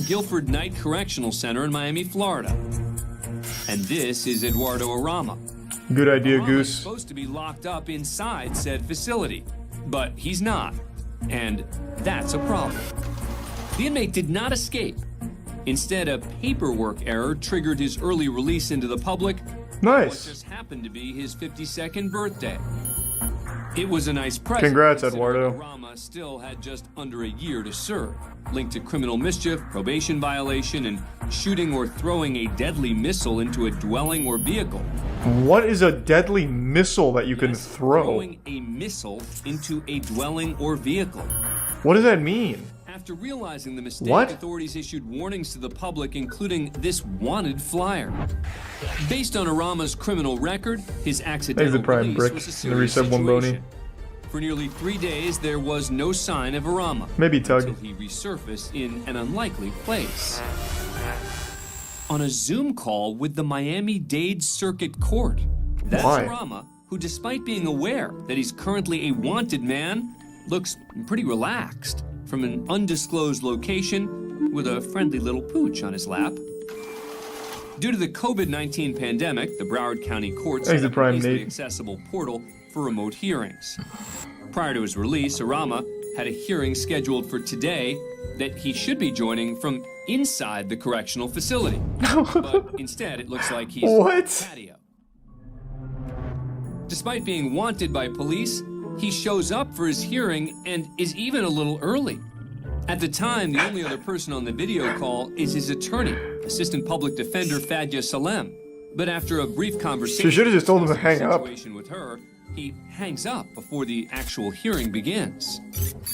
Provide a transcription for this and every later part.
Guilford Night Correctional Center in Miami, Florida. And this is Eduardo Arama. Good idea, Arama Goose. is supposed to be locked up inside said facility, but he's not. And that's a problem. The inmate did not escape. Instead, a paperwork error triggered his early release into the public. Nice. What just happened to be his 52nd birthday. It was a nice present. Congrats, considering Eduardo. Arama still had just under a year to serve, linked to criminal mischief, probation violation, and shooting or throwing a deadly missile into a dwelling or vehicle. What is a deadly missile that you can Yes, throw? Throwing a missile into a dwelling or vehicle. What does that mean? After realizing the mistake, What? authorities issued warnings to the public, including this wanted flyer. Based on Arama's criminal record, his accidental There's the prime release brick was a in the serious reset one bony. situation. For nearly 3 days, there was no sign of Arama. Maybe Tug. Until he resurfaced in an unlikely place. On a Zoom call with the Miami-Dade Circuit Court. That's Why? Arama, who despite being aware that he's currently a wanted man, looks pretty relaxed from an undisclosed location with a friendly little pooch on his lap. Due to the COVID-19 pandemic, the Broward County Court set the up prime an easily Nate. accessible portal for remote hearings. Prior to his release, Arama had a hearing scheduled for today that he should be joining from inside the correctional facility. But instead, it looks like he's What? on the patio. Despite being wanted by police, he shows up for his hearing and is even a little early. At the time, the only other person on the video call is his attorney, Assistant Public Defender Fadya Salem. But after a brief conversation, She should've just told him to hang discussing the up. situation with her, he hangs up before the actual hearing begins.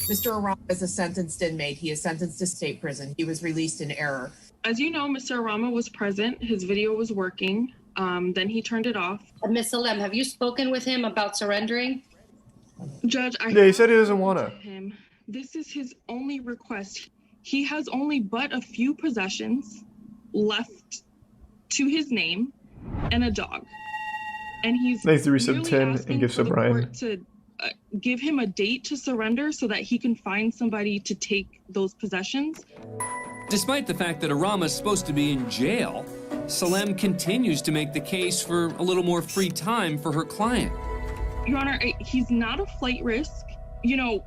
Mr. Arama is a sentenced inmate. He is sentenced to state prison. He was released in error. As you know, Mr. Arama was present. His video was working. Then he turned it off. Ms. Salem, have you spoken with him about surrendering? Judge, Yeah, he said he doesn't wanna. him. This is his only request. He has only but a few possessions left to his name and a dog. And he's Thanks to resub merely 10 asking and gifts for to the Brian. court to give him a date to surrender so that he can find somebody to take those possessions. Despite the fact that Arama is supposed to be in jail, Salem continues to make the case for a little more free time for her client. Your Honor, he's not a flight risk. You know,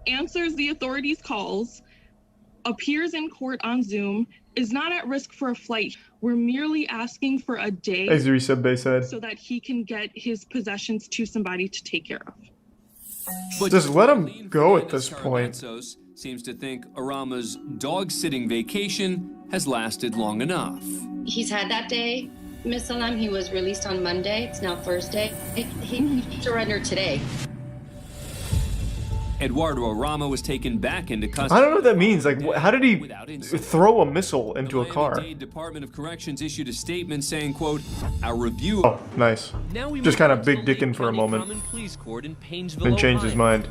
answers the authorities' calls, appears in court on Zoom, is not at risk for a flight. We're merely asking for a day Thanks to resub Bay said. so that he can get his possessions to somebody to take care of. But Just let him Darlene go at Fernandez this point. Carranzos seems to think Arama's dog-sitting vacation has lasted long enough. He's had that day, Ms. Salem. He was released on Monday. It's now Thursday. He surrendered today. Eduardo Arama was taken back into custody. I don't know what that means. Like, how did he Without incident. throw a missile into a The car? Miami-Dade Department of Corrections issued a statement saying, quote, "Our review." Oh, nice. Now we Just move kinda on to big the dickin' Lake for a County moment. Common Pleas Court in Painesville, Then changed his Ohio. mind.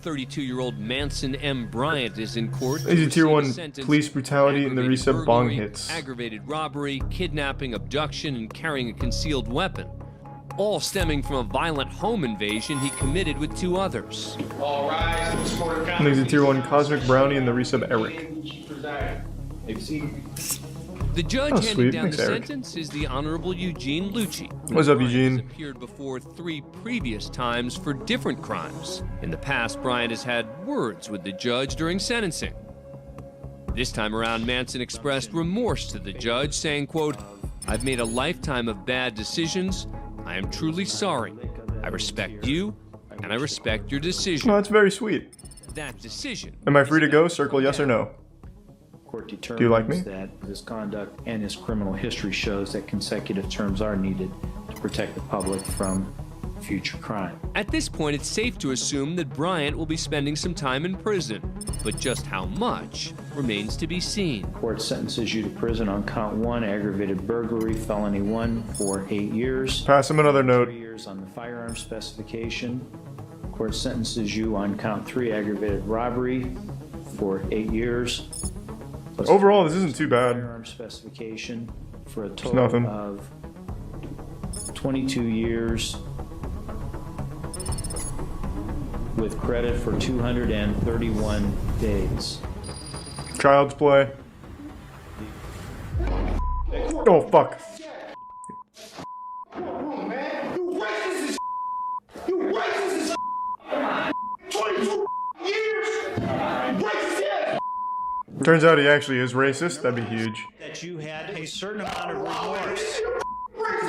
32-year-old Manson M. Bryant is in court. to Easy tier receive a 1 sentence police brutality and the aggravated reset bong burglary, hits. aggravated robbery, kidnapping, abduction, and carrying a concealed weapon. All stemming from a violent home invasion he committed with 2 others. All rise. This court of And there's a tier 1 Cosmic Brownie and the resub Eric. The judge Oh, handing sweet. down Thanks, the Eric. sentence is the Honorable Eugene Lucci. What's up, Bryant Eugene? has appeared before 3 previous times for different crimes. In the past, Bryant has had words with the judge during sentencing. This time around, Manson expressed remorse to the judge, saying, quote, "I've made a lifetime of bad decisions. I am truly sorry. I respect you, and I respect your decision." No, that's very sweet. That decision. Am I free to go? Circle yes or no. Court determines Do you like me? that his conduct and his criminal history shows that consecutive terms are needed to protect the public from future crime. At this point, it's safe to assume that Bryant will be spending some time in prison, but just how much remains to be seen. Court sentences you to prison on count 1, aggravated burglary, felony 1, for 8 years. Pass him another note. 3 years on the firearm specification. Court sentences you on count 3, aggravated robbery, for 8 years. Plus Overall, this isn't too bad. firearm specification for a total nothing. of 22 years with credit for 231 days. child's play. Oh, fuck. You racist as You racist as 22 years! Racist as Turns out he actually is racist. That'd be huge. That you had a certain amount of remorse.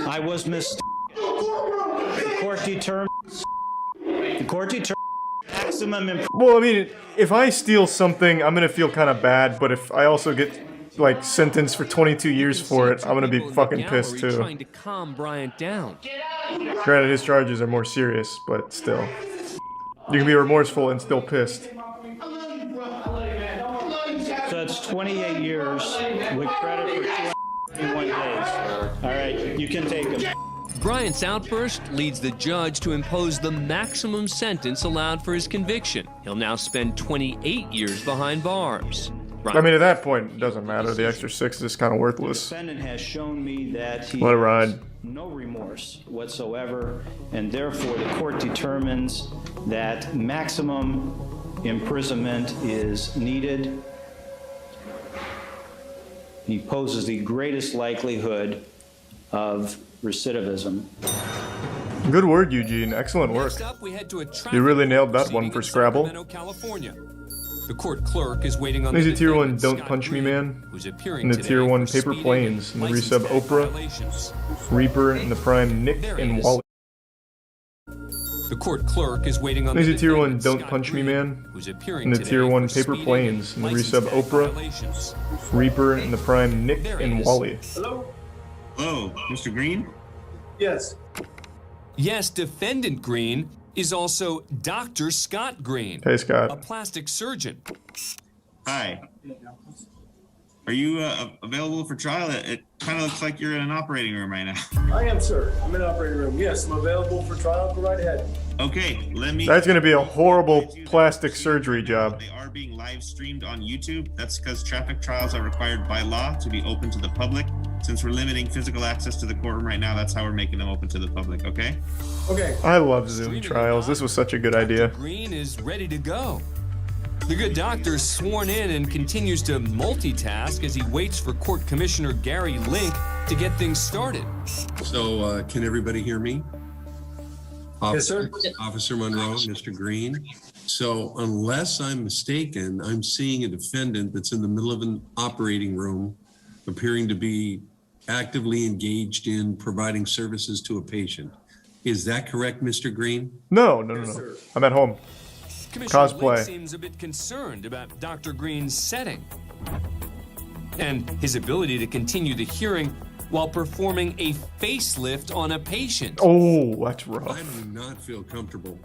I was mistaken. The court determined maximum imprisonment. Well, I mean, if I steal something, I'm gonna feel kind of bad, but if I also get, like, sentenced for 22 years for it, I'm gonna be fucking pissed, too. Trying to calm Bryant down. Granted, his charges are more serious, but still. You can be remorseful and still pissed. So it's 28 years with credit for 221 days. All right, you can take them. Bryant's outburst leads the judge to impose the maximum sentence allowed for his conviction. He'll now spend 28 years behind bars. I mean, at that point, it doesn't matter. The extra 6 is kind of worthless. The defendant has shown me that he Let it ride. has no remorse whatsoever, and therefore the court determines that maximum imprisonment is needed. He poses the greatest likelihood of recidivism. Good word, Eugene. Excellent work. Next up, we head to a You really nailed that proceeding one for in Scrabble. Sacramento, California. The court clerk is waiting on There's the a Tier 1 defendant, Don't Punch Me Scott Man, Green, who's appearing and the today Tier 1 for Paper speeding Planes, and the license resub tag Oprah, violations. Reaper, and the Prime Nick There he and is. Wally. The court clerk is waiting on There's the a Tier 1 defendant, Don't Scott Punch Me Green, Man, who's appearing and the today Tier 1 for Paper speeding Planes, and the license resub tag Oprah, violations. Reaper, and the Prime Nick There he and is. Wally. Hello? Hello, Mr. Green? Yes. Yes, defendant Green is also Dr. Scott Green, Hey, a Scott. plastic surgeon. Hi. Are you available for trial? It kind of looks like you're in an operating room right now. I am, sir. I'm in the operating room. Yes, I'm available for trial. Go right ahead. Okay, let me... That's gonna be a horrible plastic surgery job. They are being live streamed on YouTube. That's because traffic trials are required by law to be open to the public. Since we're limiting physical access to the courtroom right now, that's how we're making them open to the public, okay? Okay. I love Zoom trials. This was such a good idea. Green is ready to go. The good doctor's sworn in and continues to multitask as he waits for Court Commissioner Gary Link to get things started. So, can everybody hear me? Yes, sir. Officer Monroe, Mr. Green. So, unless I'm mistaken, I'm seeing a defendant that's in the middle of an operating room, appearing to be actively engaged in providing services to a patient. Is that correct, Mr. Green? No. sir. I'm at home. Commissioner Cosplay. Link seems a bit concerned about Dr. Green's setting and his ability to continue the hearing while performing a facelift on a patient. Oh, that's I rough. do not feel comfortable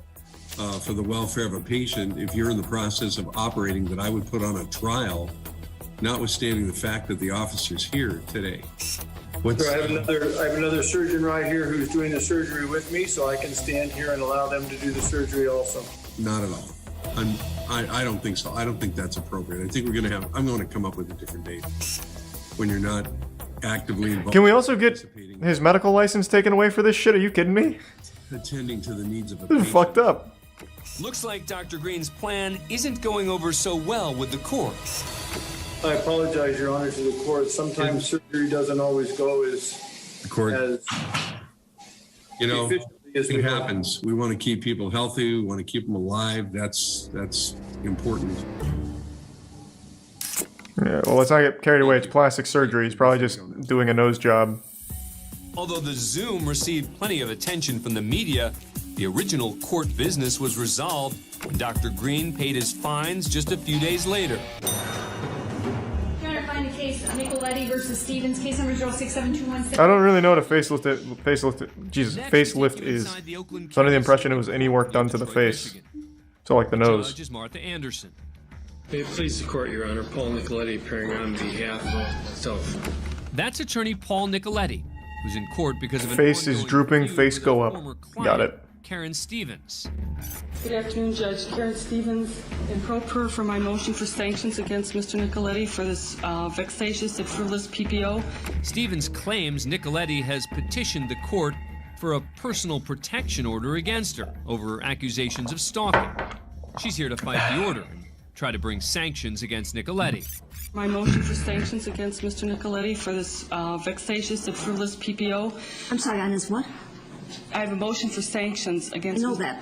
for the welfare of a patient if you're in the process of operating that I would put on a trial, notwithstanding the fact that the officer's here today. What's, Sir, I have another surgeon right here who's doing the surgery with me, so I can stand here and allow them to do the surgery also. Not at all. I don't think so. I don't think that's appropriate. I think I'm going to come up with a different date when you're not actively involved. Can we also get his medical license taken away for this shit? Are you kidding me? attending to the needs of a This patient. is fucked up. Looks like Dr. Green's plan isn't going over so well with the court. I apologize, Your Honor, to the court. Sometimes surgery doesn't always go as The court, you know, efficiently as we it want. happens. We want to keep people healthy. We want to keep them alive. That's important. Yeah, well, let's not get carried away. It's plastic surgery. He's probably just doing a nose job. Although the Zoom received plenty of attention from the media, the original court business was resolved when Dr. Green paid his fines just a few days later. Your Honor, find the case Nicoletti versus Stevens, case number 06721. I don't really know what a facelift is. So under the impression it was any work done to the face. So like the nose. Judge is Martha Anderson. May it please the court, Your Honor. Paul Nicoletti appearing on behalf of myself. That's attorney Paul Nicoletti, who's in court because of an Face is ongoing drooping, feud face with go a up. former Got client, it. Karen Stevens. Good afternoon, Judge. Karen Stevens, in pro per for my motion for sanctions against Mr. Nicoletti for this vexatious and frivolous PPO. Stevens claims Nicoletti has petitioned the court for a personal protection order against her over accusations of stalking. She's here to fight the order and try to bring sanctions against Nicoletti. My motion for sanctions against Mr. Nicoletti for this vexatious and frivolous PPO. I'm sorry, on his what? I have a motion for sanctions against... I know that.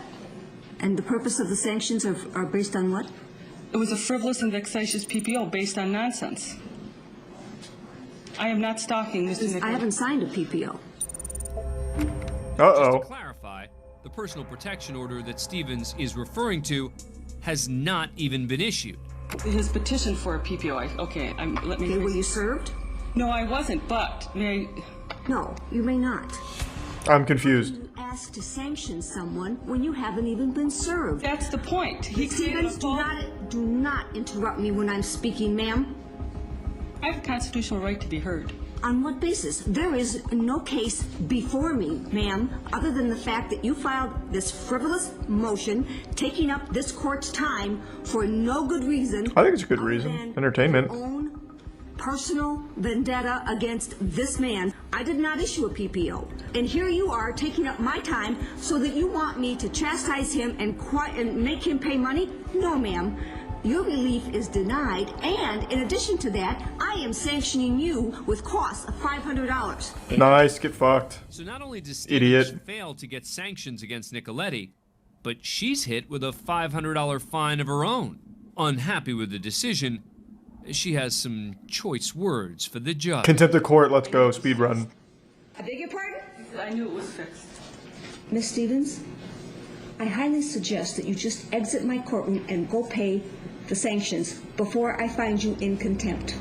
And the purpose of the sanctions are based on what? It was a frivolous and vexatious PPO based on nonsense. I am not stalking Mr. Nicoletti. I haven't signed a PPO. Just to clarify, the personal protection order that Stevens is referring to has not even been issued. His petition for a PPO. Let me... Okay, were you served? No, I wasn't, but may I... No, you may not. I'm confused. You ask to sanction someone when you haven't even been served. That's the point. Stevens, do not interrupt me when I'm speaking, ma'am. I have a constitutional right to be heard. On what basis? There is no case before me, ma'am, other than the fact that you filed this frivolous motion, taking up this court's time for no good reason. I think it's a good reason. Entertainment. Your own personal vendetta against this man. I did not issue a PPO. And here you are taking up my time so that you want me to chastise him and make him pay money? No, ma'am. Your relief is denied, and in addition to that, I am sanctioning you with costs of $500. Nice, get fucked. So not only does Stevens fail to get sanctions against Nicoletti, but she's hit with a $500 fine of her own. Unhappy with the decision, she has some choice words for the judge. Contempt of court, let's go, speed run. I beg your pardon? I knew it was fixed. Miss Stevens, I highly suggest that you just exit my courtroom and go pay the sanctions before I find you in contempt.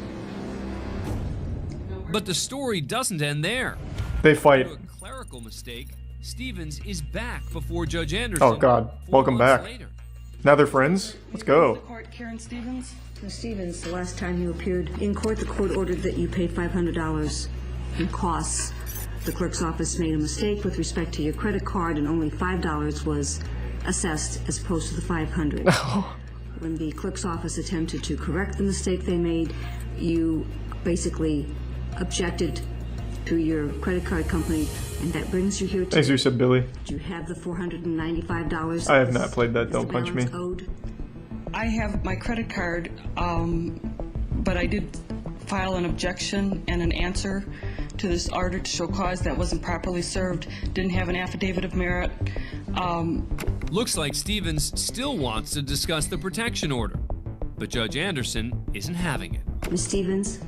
But the story doesn't end there. They fight. Through a clerical mistake, Stevens is back before Judge Anderson. Oh God, welcome back. Later. Now they're friends? Let's go. Court, Karen Stevens? Miss Stevens, the last time you appeared in court, the court ordered that you pay $500 in costs. The clerk's office made a mistake with respect to your credit card, and only $5 was assessed as opposed to the $500. When the clerk's office attempted to correct the mistake they made, you basically objected to your credit card company, and that brings you here today. Thanks, you said Billy. Do you have the $495? I have not played that. Don't punch me. Owed? I have my credit card, but I did file an objection and an answer to this order to show cause that wasn't properly served. Didn't have an affidavit of merit. Looks like Stevens still wants to discuss the protection order, but Judge Anderson isn't having it. Miss Stevens,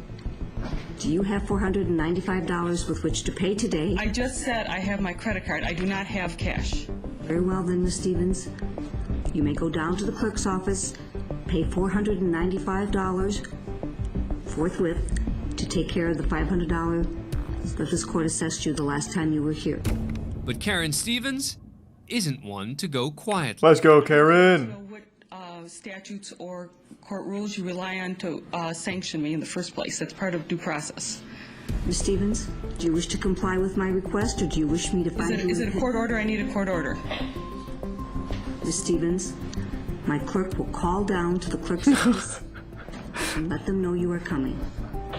do you have $495 with which to pay today? I just said I have my credit card. I do not have cash. Very well then, Miss Stevens. You may go down to the clerk's office, pay $495 forthwith to take care of the $500 that this court assessed you the last time you were here. But Karen Stevens isn't one to go quietly. Let's go, Karen. What statutes or court rules you rely on to sanction me in the first place? That's part of due process. Miss Stevens, do you wish to comply with my request, or do you wish me to find you? Is it a court order? I need a court order. Miss Stevens, my clerk will call down to the clerk's office and let them know you are coming.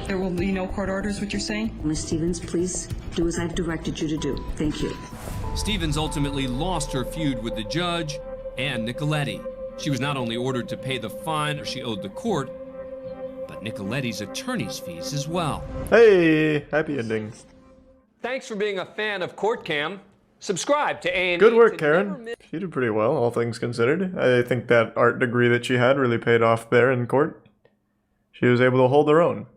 There will be no court orders, what you're saying? Miss Stevens, please do as I've directed you to do. Thank you. Stevens ultimately lost her feud with the judge and Nicoletti. She was not only ordered to pay the fine she owed the court, but Nicoletti's attorney's fees as well. Hey, happy ending. Thanks for being a fan of Court Cam. Subscribe to A&E. Good work, Karen. She did pretty well, all things considered. I think that art degree that she had really paid off there in court. She was able to hold her own.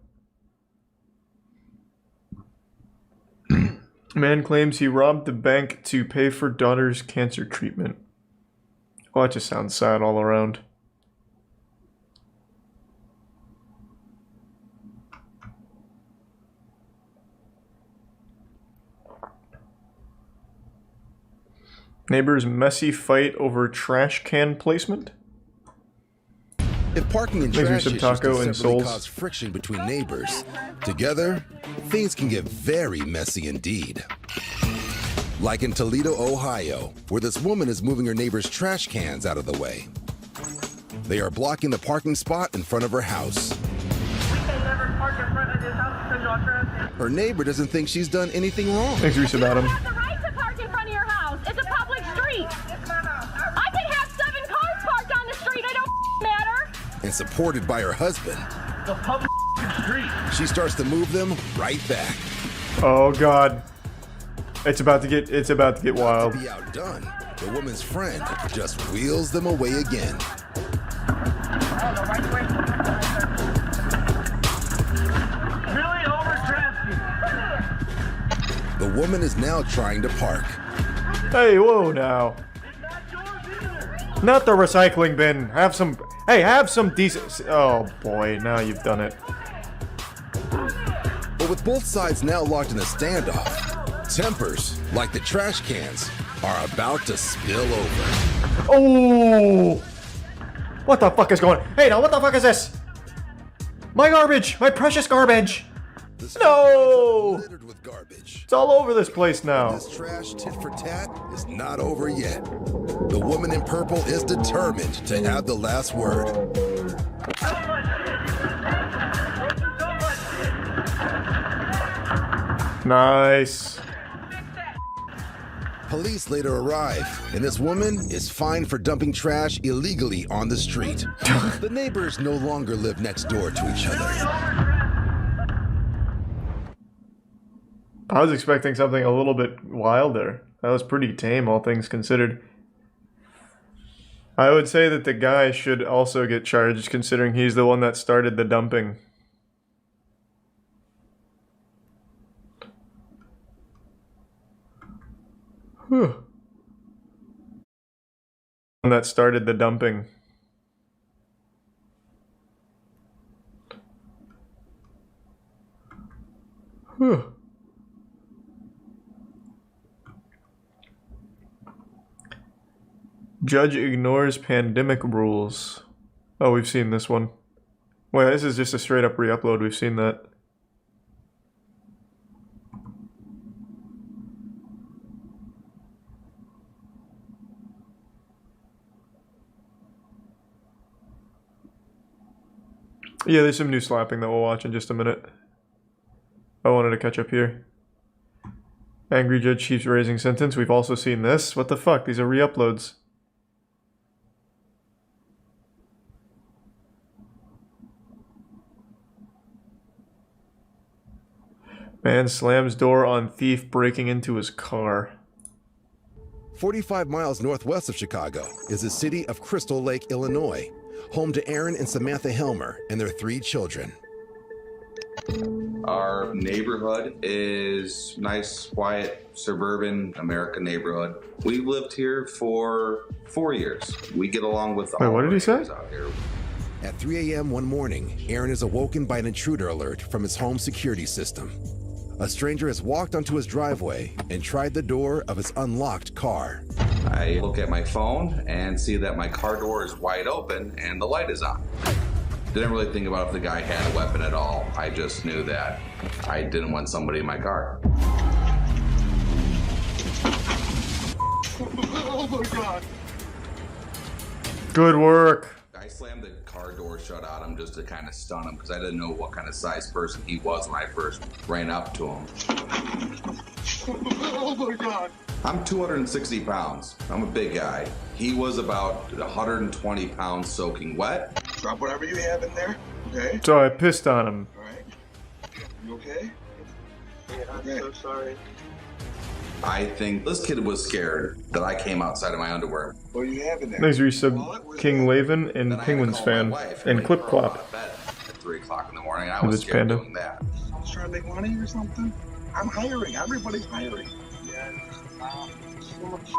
Man claims he robbed the bank to pay for daughter's cancer treatment. Well, that just sounds sad all around. Neighbors' messy fight over trash can placement? If parking and Thanks for trash some issues taco can and separately souls. cause friction between neighbors, together, things can get very messy indeed. Like in Toledo, Ohio, where this woman is moving her neighbor's trash cans out of the way. They are blocking the parking spot in front of her house. Her neighbor doesn't think she's done anything wrong. Thanks, Reese, about him. supported by her husband, The public street. she starts to move them right back. Oh God. It's about to get wild. To be outdone, the woman's friend just wheels them away again. Really overdrafted. The woman is now trying to park. Hey, whoa now. Not the recycling bin. Have some decent. Oh boy, now you've done it. But with both sides now locked in a standoff, tempers, like the trash cans, are about to spill over. Oh! What the fuck is going on? Hey, now what the fuck is this? My garbage! My precious garbage! No! Littered with garbage. It's all over this place now. This trash tit for tat is not over yet. The woman in purple is determined to have the last word. Nice. Police later arrive, and this woman is fined for dumping trash illegally on the street. The neighbors no longer live next door to each other. I was expecting something a little bit wilder. That was pretty tame, all things considered. I would say that the guy should also get charged, considering he's the one that started the dumping. Whew. That started the dumping. Whew. Judge ignores pandemic rules. Oh, we've seen this one. Wait, this is just a straight up re-upload. We've seen that. Yeah, there's some new slapping that we'll watch in just a minute. I wanted to catch up here. Angry judge keeps raising sentence. We've also seen this. What the fuck? These are re-uploads. Man slams door on thief breaking into his car. 45 miles northwest of Chicago is the city of Crystal Lake, Illinois, home to Aaron and Samantha Helmer and their 3 children. Our neighborhood is nice, quiet, suburban American neighborhood. We've lived here for 4 years. We get along with all what did he say? out here. At 3 a.m. one morning, Aaron is awoken by an intruder alert from his home security system. A stranger has walked onto his driveway and tried the door of his unlocked car. I look at my phone and see that my car door is wide open and the light is on. Didn't really think about if the guy had a weapon at all. I just knew that I didn't want somebody in my car. Oh my God. Good work. I slammed the car door shut on him just to kind of stun him because I didn't know what kind of size person he was when I first ran up to him. Oh my God. I'm 260 pounds. I'm a big guy. He was about 120 pounds soaking wet. Drop whatever you have in there, okay? So I pissed on him. Alright. You okay? Yeah, I'm so sorry. I think this kid was scared that I came outside of my underwear. What do you have in there? Thanks, resub King Laven and Penguins fan and Clip Clop. At 3 o'clock in the morning, I was scared Panda. doing that. I was trying to make money or something. I'm hiring. Everybody's hiring. Yeah. So much.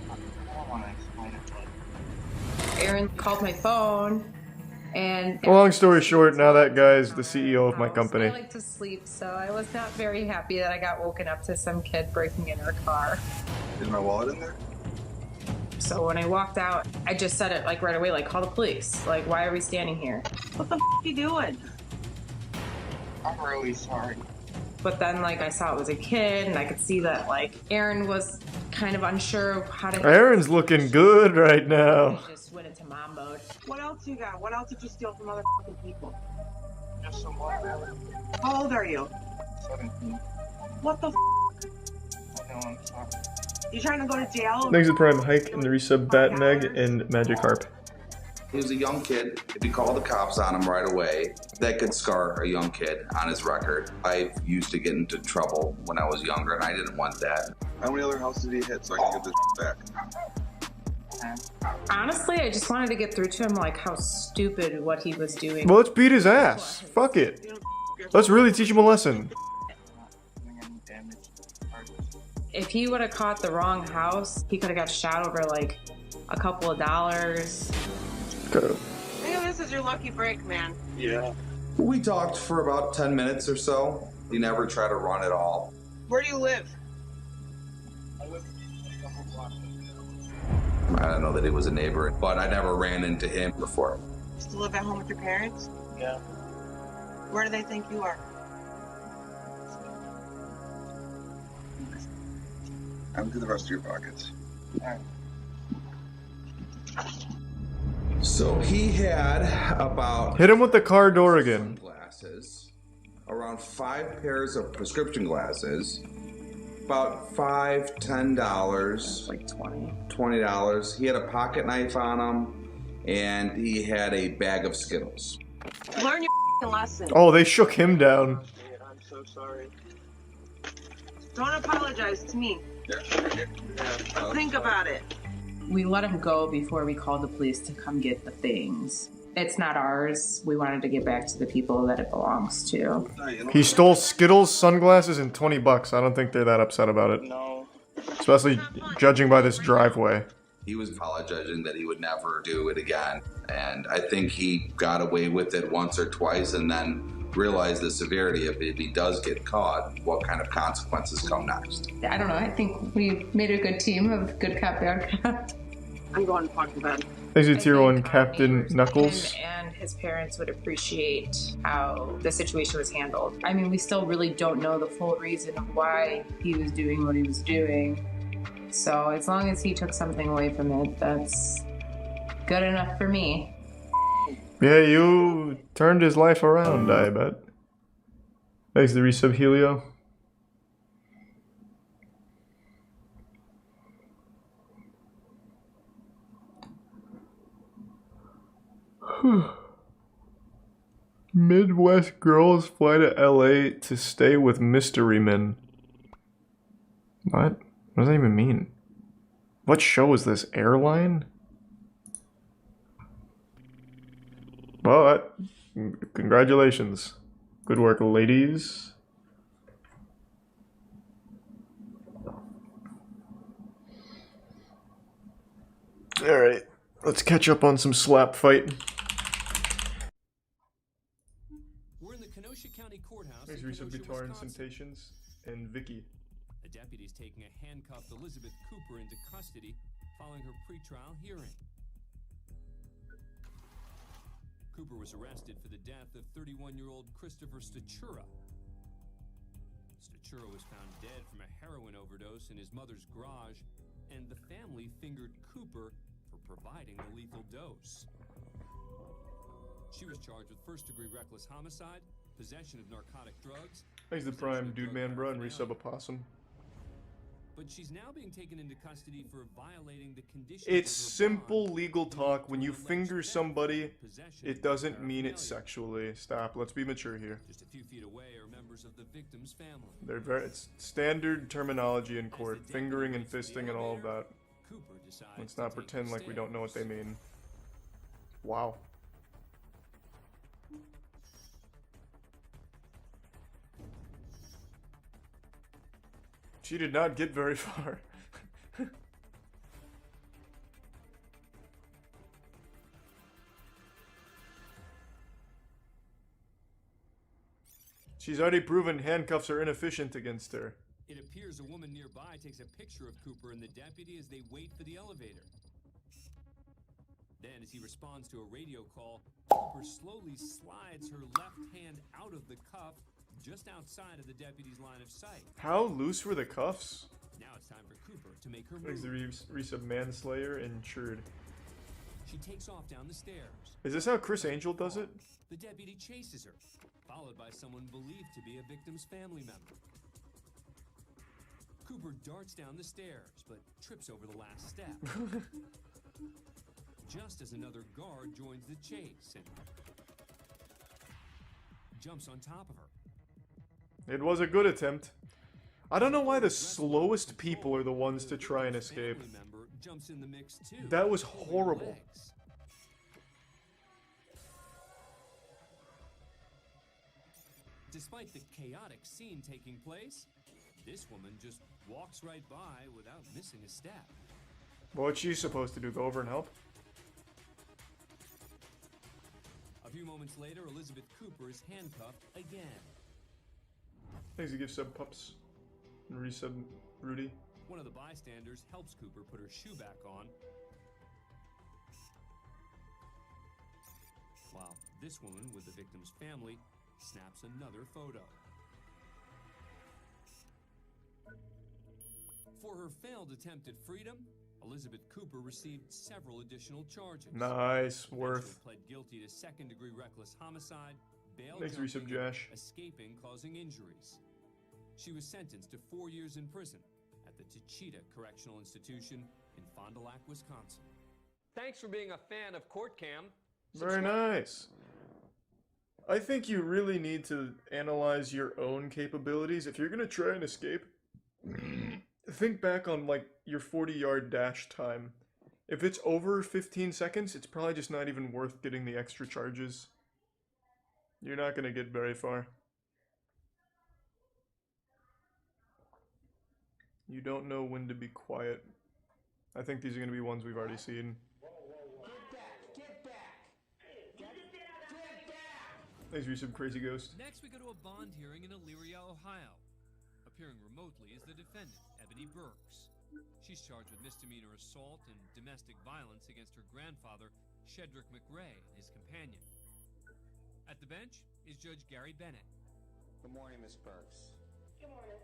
I don't want to explain it. Aaron called my phone, and Long story short, now that guy's the CEO of my company. I like to sleep, so I was not very happy that I got woken up to some kid breaking in her car. Is my wallet in there? So when I walked out, I just said it like right away, like, call the police. Like, why are we standing here? What the f you doing? I'm really sorry. But then, like, I saw it was a kid, and I could see that, like, Aaron was kind of unsure of how to... Aaron's looking good right now. I just went into mom mode. What else you got? What else did you steal from other people? Just some water. How old are you? 17. What the f? I know, I'm sorry. You trying to go to jail? Thanks to Prime Hike and the resub Bat and Egg and Magic Harp. He was a young kid. If you call the cops on him right away, that could scar a young kid on his record. I used to get into trouble when I was younger, and I didn't want that. How many other houses did he hit so I can get this back? Honestly, I just wanted to get through to him like how stupid what he was doing. Well, let's beat his ass. Fuck it. Let's really teach him a lesson. If he would have caught the wrong house, he could have got shot over like a couple of dollars. Okay. Maybe this is your lucky break, man. Yeah. We talked for about 10 minutes or so. He never tried to run at all. Where do you live? I don't know that he was a neighbor, but I never ran into him before. You still live at home with your parents? Yeah. Where do they think you are? Empty the rest of your pockets. All right. So he had about... Hit him with the car door again. Glasses, around 5 pairs of prescription glasses, about $5, $10, like $20. He had a pocket knife on him, and he had a bag of Skittles. Learn your lesson. Oh, they shook him down. Man, I'm so sorry. Don't apologize to me. Think about it. We let him go before we called the police to come get the things. It's not ours. We wanted to get back to the people that it belongs to. He stole Skittles, sunglasses, and $20. I don't think they're that upset about it. No. Especially judging by this driveway. He was apologizing that he would never do it again. And I think he got away with it once or twice and then realized the severity of it. If he does get caught, what kind of consequences come next? I don't know. I think we made a good team of good cop, bad cop. I'm going to fuck bed. Thanks to Tier 1 Captain Knuckles. Him and his parents would appreciate how the situation was handled. I mean, we still really don't know the full reason of why he was doing what he was doing. So as long as he took something away from it, that's good enough for me. Yeah, you turned his life around, I bet. Thanks to resub Helio. Midwest girls fly to LA to stay with mystery men. What? What does that even mean? What show is this? Airline? Well, congratulations. Good work, ladies. Alright, let's catch up on some slap fight. We're in the Kenosha County Courthouse. Thanks, recent guitar incitations and Vicky. The deputy's taking a handcuffed Elizabeth Cooper into custody following her pretrial hearing. Cooper was arrested for the death of 31-year-old Christopher Stachura. Stachura was found dead from a heroin overdose in his mother's garage, and the family fingered Cooper for providing the lethal dose. She was charged with first-degree reckless homicide, possession of narcotic drugs. Thanks to Prime Dude Man Bro and resub a possum. But she's now being taken into custody for violating the conditions. It's simple legal talk. When you finger somebody, it doesn't mean it sexually. Stop. Let's be mature here. Just a few feet away are members of the victim's family. It's standard terminology in court. Fingering and fisting and all of that. Let's not pretend like we don't know what they mean. Wow. She did not get very far. She's already proven handcuffs are inefficient against her. It appears a woman nearby takes a picture of Cooper and the deputy as they wait for the elevator. Then, as he responds to a radio call, Cooper slowly slides her left hand out of the cuff just outside of the deputy's line of sight. How loose were the cuffs? Now it's time for Cooper to make her Thanks move. to resub Manslayer and Churd. She takes off down the stairs. Is this how Chris Angel does it? The deputy chases her, followed by someone believed to be a victim's family member. Cooper darts down the stairs, but trips over the last step. just as another guard joins the chase and jumps on top of her. It was a good attempt. I don't know why the slowest people are the ones to try and escape. Jumps in the mix too. That was horrible. Despite the chaotic scene taking place, this woman just walks right by without missing a step. What's she supposed to do? Go over and help? A few moments later, Elizabeth Cooper is handcuffed again. Thanks to give sub pups and resub Rudy. One of the bystanders helps Cooper put her shoe back on, while this woman with the victim's family snaps another photo. For her failed attempt at freedom, Elizabeth Cooper received several additional charges. Nice, worth. Pled guilty to second-degree reckless homicide, bail Thanks, jumping, resub Josh. escaping causing injuries. She was sentenced to 4 years in prison at the Tachita Correctional Institution in Fond du Lac, Wisconsin. Thanks for being a fan of Court Cam. Very nice. I think you really need to analyze your own capabilities. If you're going to try and escape, think back on like your 40-yard dash time. If it's over 15 seconds, it's probably just not even worth getting the extra charges. You're not going to get very far. You don't know when to be quiet. I think these are going to be ones we've already seen. Thanks for some crazy ghost. Next, we go to a bond hearing in Elyria, Ohio. Appearing remotely is the defendant, Ebony Burks. She's charged with misdemeanor assault and domestic violence against her grandfather, Shedrick McRae, and his companion. At the bench is Judge Gary Bennett. Good morning, Miss Burks. Good morning.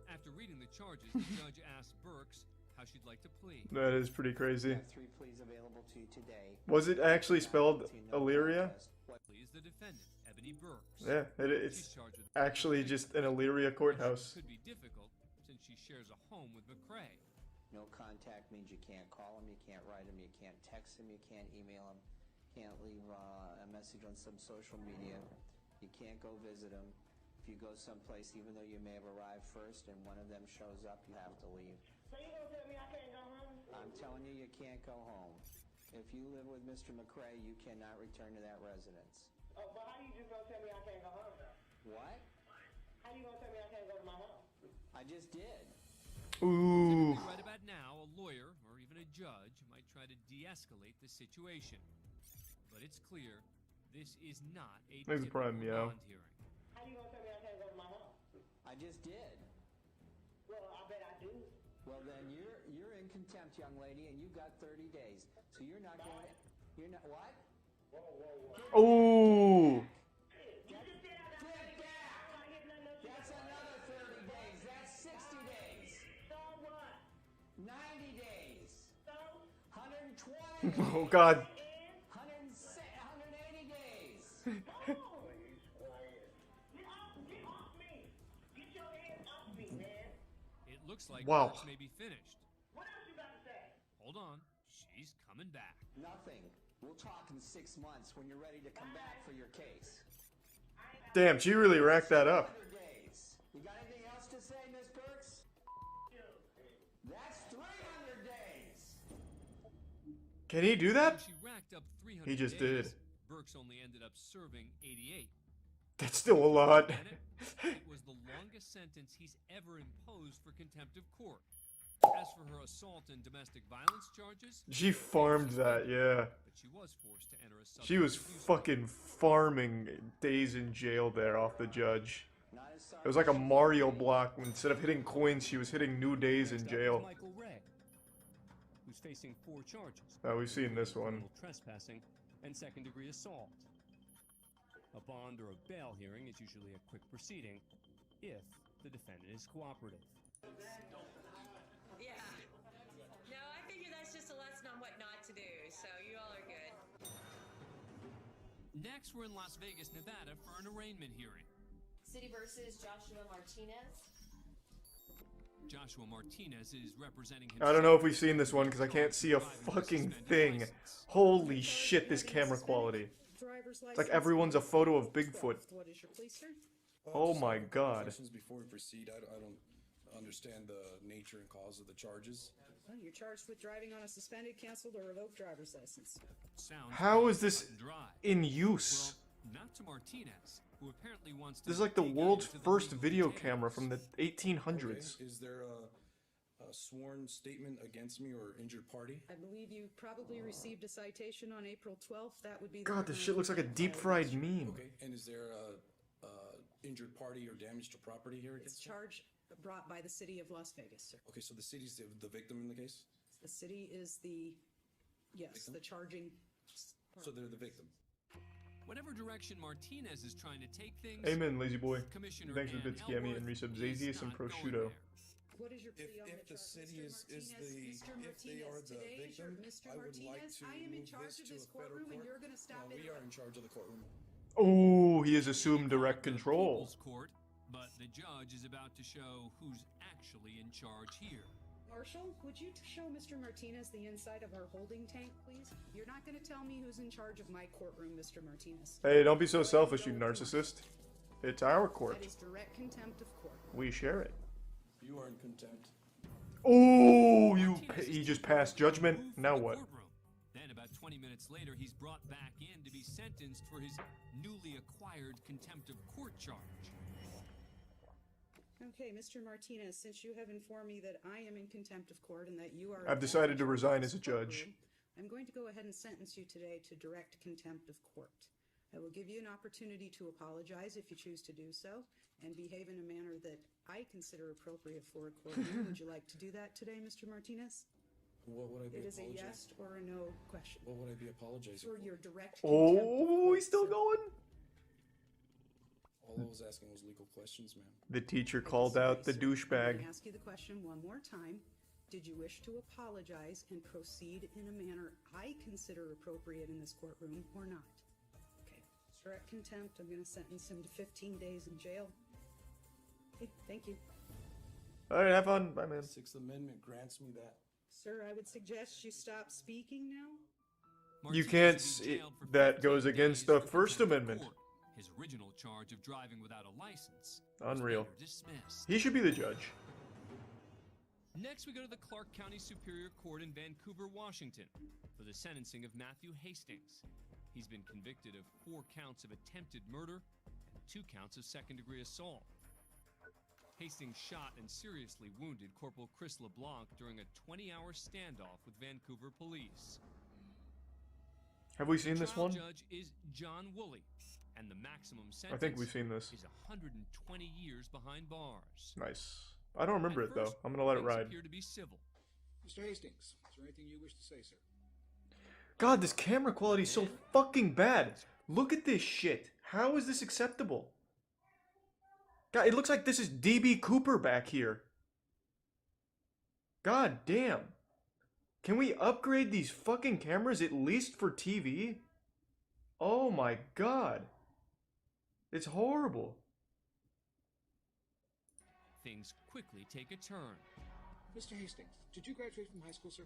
After reading the charges, the judge asked Burks how she'd like to plead. That is pretty crazy. I have 3 pleas available to you today. Was it actually spelled Elyria? Is the defendant, Ebony Burks. Yeah, it's actually just an Elyria courthouse. Could be difficult since she shares a home with McRae. No contact means you can't call him, you can't write him, you can't text him, you can't email him, can't leave a message on some social media, you can't go visit him. If you go someplace, even though you may have arrived first and one of them shows up, you have to leave. So you gonna tell me I can't go home? I'm telling you, you can't go home. If you live with Mr. McRae, you cannot return to that residence. Oh, but how you just gonna tell me I can't go home though? What? How you gonna tell me I can't go to my home? I just did. Ooh. Typically, right about now, a lawyer or even a judge might try to de-escalate the situation. But it's clear this is not a There's a problem, yo. bond hearing. How you gonna tell me I can't go to my home? I just did. Well, I bet I do. Well, then you're in contempt, young lady, and you've got 30 days. So you're not going. You're not what? Whoa, whoa, whoa. Ooh. That's another 30 days. That's 60 days. So what? 90 days. So? 120 days. Oh God. 180 days. Get off me. Get your hands off me, man. It looks like Wow. Burks may be finished. What else you got to say? Hold on, she's coming back. Nothing. We'll talk in 6 months when you're ready to come back for your case. Damn, she really racked that up. 100 days. You got anything else to say, Miss Burks? That's 300 days. Can he do that? She racked up 300 He just days. did. Burks only ended up serving 88. That's still a lot. It was the longest sentence he's ever imposed for contempt of court. As for her assault and domestic violence charges, She farmed that, yeah. but she was forced to enter a She was substance abuse fucking farming days in jail there off the judge. It was like a Mario block. Instead of hitting coins, she was hitting new days in jail. Michael Ray, who's facing 4 charges. Oh, we've seen this one. Trespassing and second-degree assault. A bond or a bail hearing is usually a quick proceeding if the defendant is cooperative. Yeah. No, I figure that's just a lesson on what not to do, so you all are good. Next, we're in Las Vegas, Nevada for an arraignment hearing. City versus Joshua Martinez. Joshua Martinez is representing I don't know if we've seen this one because I can't see a fucking thing. Holy shit, this camera quality. It's like everyone's a photo of Bigfoot. What is your please, sir? Oh my god. Questions before we proceed. I don't understand the nature and cause of the charges. Well, you're charged with driving on a suspended, canceled, or revoked driver's license. How is this in use? Not to Martinez, who apparently wants to. This is like the world's first video camera from the 1800s. Okay. Is there a sworn statement against me or injured party? I believe you probably received a citation on April 12th. That would be. God, this shit looks like a deep-fried meme. Okay, and is there a injured party or damage to property here against? It's charge brought by the city of Las Vegas, sir. Okay, so the city's the victim in the case? The city is the, yes, victim? The charging. So they're the victim. Whatever direction Martinez is trying to take things. Amen, lazy boy. Commissioner Thanks for bits, Gammy, and resub Zazius and Prosciutto. What is your plea on if the city is the if they are the victim, I would like to I am in move charge this of to this a federal courtroom, and court. you're going to stop it. We are in charge of the courtroom. Oh, he has assumed direct control. People's Court, but the judge is about to show who's actually in charge here. Marshal, would you show Mr. Martinez the inside of our holding tank, please? You're not going to tell me who's in charge of my courtroom, Mr. Martinez. Hey, don't be so selfish, you narcissist. It's our court. That is direct contempt of court. We share it. You are in contempt. Oh, he just passed judgment. Now what? Then about 20 minutes later, he's brought back in to be sentenced for his newly acquired contempt of court charge. Okay, Mr. Martinez, since you have informed me that I am in contempt of court and that you are... I've decided to resign as a judge. I'm going to go ahead and sentence you today to direct contempt of court. I will give you an opportunity to apologize if you choose to do so, and behave in a manner that I consider appropriate for a courtroom. Would you like to do that today, Mr. Martinez? What would I be apologizing? It is a apologizing? yes or a no question. What would I be apologizing for? Your direct Oh, he's still going? All I was asking was legal questions, ma'am. The teacher called out the I'm going to douchebag. ask you the question one more time. Did you wish to apologize and proceed in a manner I consider appropriate in this courtroom or not? Okay. Direct contempt. I'm going to sentence him to 15 days in jail. Okay, thank you. Alright, have fun. Bye, man. Sixth Amendment grants me that. Sir, I would suggest you stop speaking now. You can't. That goes against the First Amendment. His original charge of driving without a license. Unreal. Dismissed. He should be the judge. Next, we go to the Clark County Superior Court in Vancouver, Washington, for the sentencing of Matthew Hastings. He's been convicted of 4 counts of attempted murder and 2 counts of second-degree assault. Hastings shot and seriously wounded Corporal Chris LeBlanc during a 20-hour standoff with Vancouver police. Have we seen this one? The judge is John Woolley, and the maximum sentence I think we've seen this. is 120 years behind bars. Nice. I don't remember it, though. I'm gonna let it ride. Appear to be civil. Mr. Hastings, is there anything you wish to say, sir? God, this camera quality is so fucking bad. Look at this shit. How is this acceptable? God, it looks like this is DB Cooper back here. God damn. Can we upgrade these fucking cameras at least for TV? Oh my god. It's horrible. Things quickly take a turn. Mr. Hastings, did you graduate from high school, sir?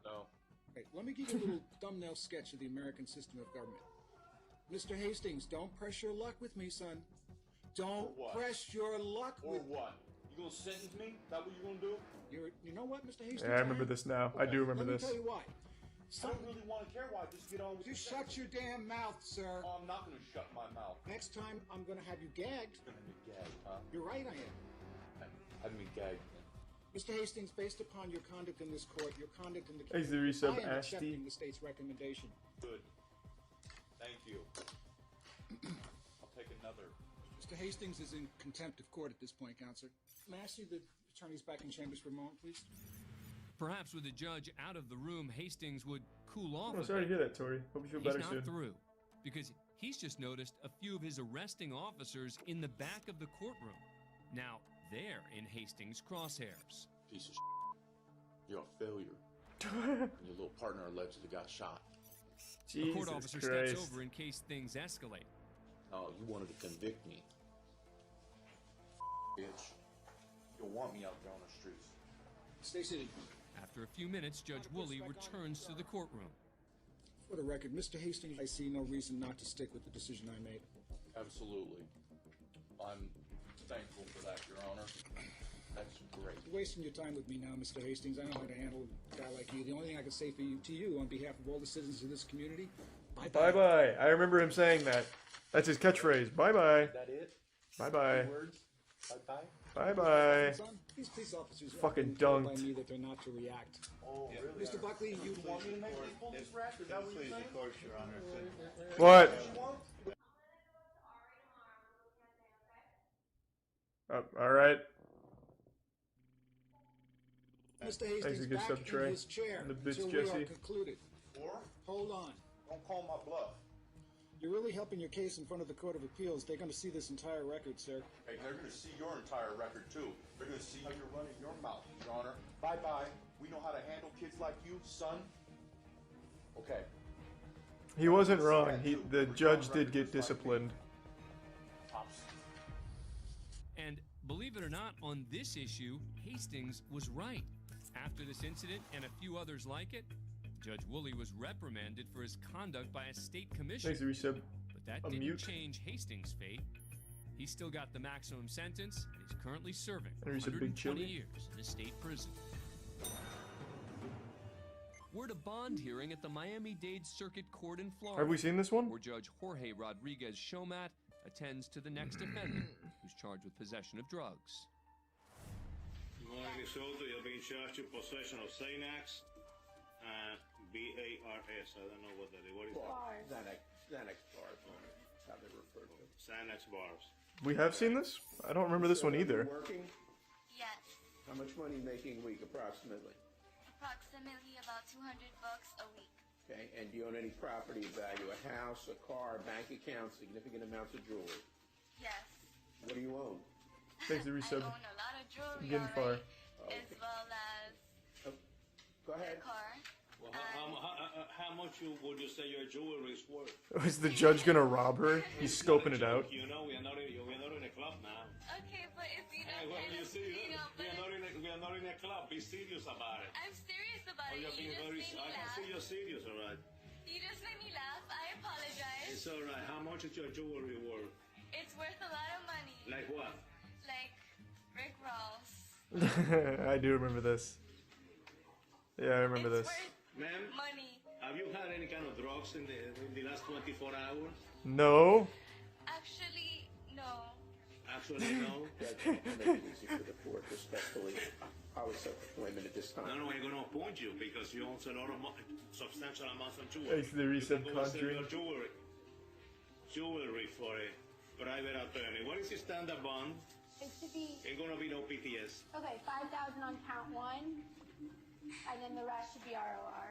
No. Right, let me give you a little thumbnail sketch of the American system of government. Mr. Hastings, don't press your luck with me, son. Don't press your luck with me. Or what? You gonna sentence me? Is that what you gonna do? You know what, Mr. Hastings? Yeah, I remember this now. I do remember this. Let me tell you why. I don't really want to care why. Just get on with You shut your damn mouth, sir. Oh, I'm not gonna shut my mouth. Next time, I'm gonna have you gagged. You're gonna be gagged, huh? You're right, I am. Have me gagged. Mr. Hastings, based upon your conduct in this court, your conduct in the Hey, case, the resub I am Ashty. accepting the state's recommendation. Good. Thank you. I'll take another. Mr. Hastings is in contempt of court at this point, Counselor. May I see the attorneys back in chambers for a moment, please? Perhaps with the judge out of the room, Hastings would cool off. Oh, sorry to hear that, Tori. Hope you feel better He's not soon. through, because he's just noticed a few of his arresting officers in the back of the courtroom. Now, they're in Hastings' crosshairs. Piece of shit. You're a failure. And your little partner allegedly got shot. The court officer steps over in case things escalate. Oh, you wanted to convict me. Bitch. You'll want me out there on the streets. Stay seated. After a few minutes, Judge Woolley returns to the courtroom. For the record, Mr. Hastings, I see no reason not to stick with the decision I made. Absolutely. I'm thankful for that, Your Honor. That's great. You're wasting your time with me now, Mr. Hastings. I know how to handle a guy like you. The only thing I can say to you on behalf of all the citizens of this community, bye-bye. Bye-bye. I remember him saying that. That's his catchbury. Bye-bye. Is that it? Bye-bye. 2 words? Bye-bye? Bye-bye. Son, these police officers are Fucking being told by dunked. me that they're not to react. Oh, really? Mr. Buckley, you want me to make this police rap? Is that what you're saying? Of course, Your Honor. What? All right. Mr. Hastings, good back sub in tray. his chair And the bits, until we are Jesse. concluded. Or? Hold on. Don't call my bluff. You're really helping your case in front of the Court of Appeals. They're going to see this entire record, sir. Hey, they're going to see your entire record, too. They're going to see how you're running your mouth, Your Honor. Bye-bye. We know how to handle kids like you, son. Okay. He wasn't wrong. The judge did get disciplined. Tops. And believe it or not, on this issue, Hastings was right. After this incident and a few others like it, Judge Woolley was reprimanded for his conduct by a state commission. Thanks, Resub. But that didn't change Hastings' fate. He's still got the maximum sentence, and he's currently serving And he's a big 120 chili. years in a state prison. We're at a bond hearing at the Miami-Dade Circuit Court in Florida. Have we seen this one? Where Judge Jorge Rodriguez Shomat attends to the next defendant, who's charged with possession of drugs. Morning, Soto. You're being charged with possession of Xanax. B-A-R-S. I don't know what that is. What is that? Xanax bars, that's how they refer to it. Xanax bars. We have seen this? I don't remember this one either. Working? Yes. How much money making a week, approximately? Approximately about $200 a week. Okay, and do you own any property of value? A house, a car, bank account, significant amounts of jewelry? Yes. What do you own? Thanks, the I resub. own a lot of jewelry Getting far. already, as well as Go ahead. a car. Well, how much would you say your jewelry is worth? Is the judge gonna rob her? He's scoping it out. You know, we are not in a club now. Okay, but it's, you know, Hey, well, kind you of, see, you know, but we are not in a club. Be serious about it. I'm serious about Oh, it. you're You being just very. made me I can laugh. see you're serious, all right. You just made me laugh. I apologize. It's all right. How much is your jewelry worth? It's worth a lot of money. Like what? Like Rick Ross. I do remember this. Yeah, I remember this. Ma'am, Money. have you had any kind of drugs in the last 24 hours? No. Actually, no. Actually, no. Judge, make it easy for the court, respectfully. I was appointment at this time. No, I'm going to appoint you because you own a lot of substantial amounts of jewelry. Thanks to the recent You can go and sell your conjuring. jewelry for a private attorney. What is your standard bond? It should be, Ain't going to be no PTS. okay, 5,000 on count one, and then the rest should be ROR.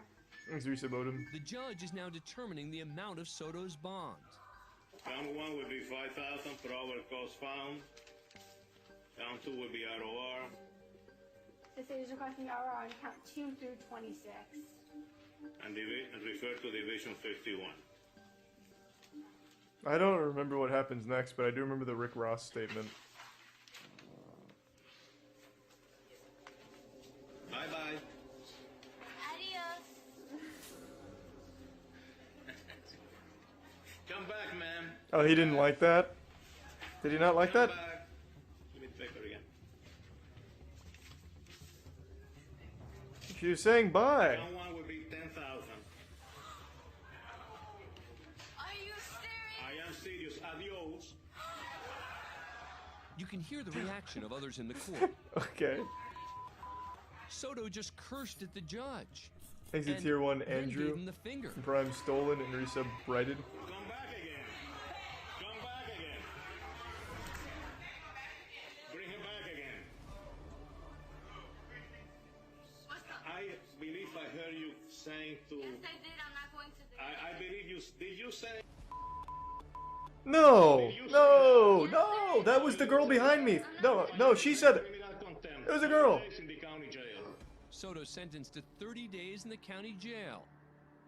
Thanks, resub Odom. The judge is now determining the amount of Soto's bond. Count one would be 5,000 per hour cost found. Count two would be ROR. The state is requesting ROR on count 2 through 26. And refer to Division 51. I don't remember what happens next, but I do remember the Rick Ross statement. Bye-bye. Adios. Come back, man. Oh, he didn't like that? Did he not like Come that? back. Give me the paper again. She was saying bye. Count one would be 10,000. Are you serious? I am serious. Adios. You can hear the reaction of others in the court. Okay. Soto just cursed at the judge. Thanks to and Tier 1 then Andrew. gave him the finger. Prime Stolen and resub Brighted. Come back again. Come back again. Bring him back again. I believe I heard you saying to... Yes, I did. I'm not going to the... I believe you... Did you say... No! No! No! That was the girl behind me! No, no, she said it! It was a girl! Soto sentenced to 30 days in the county jail.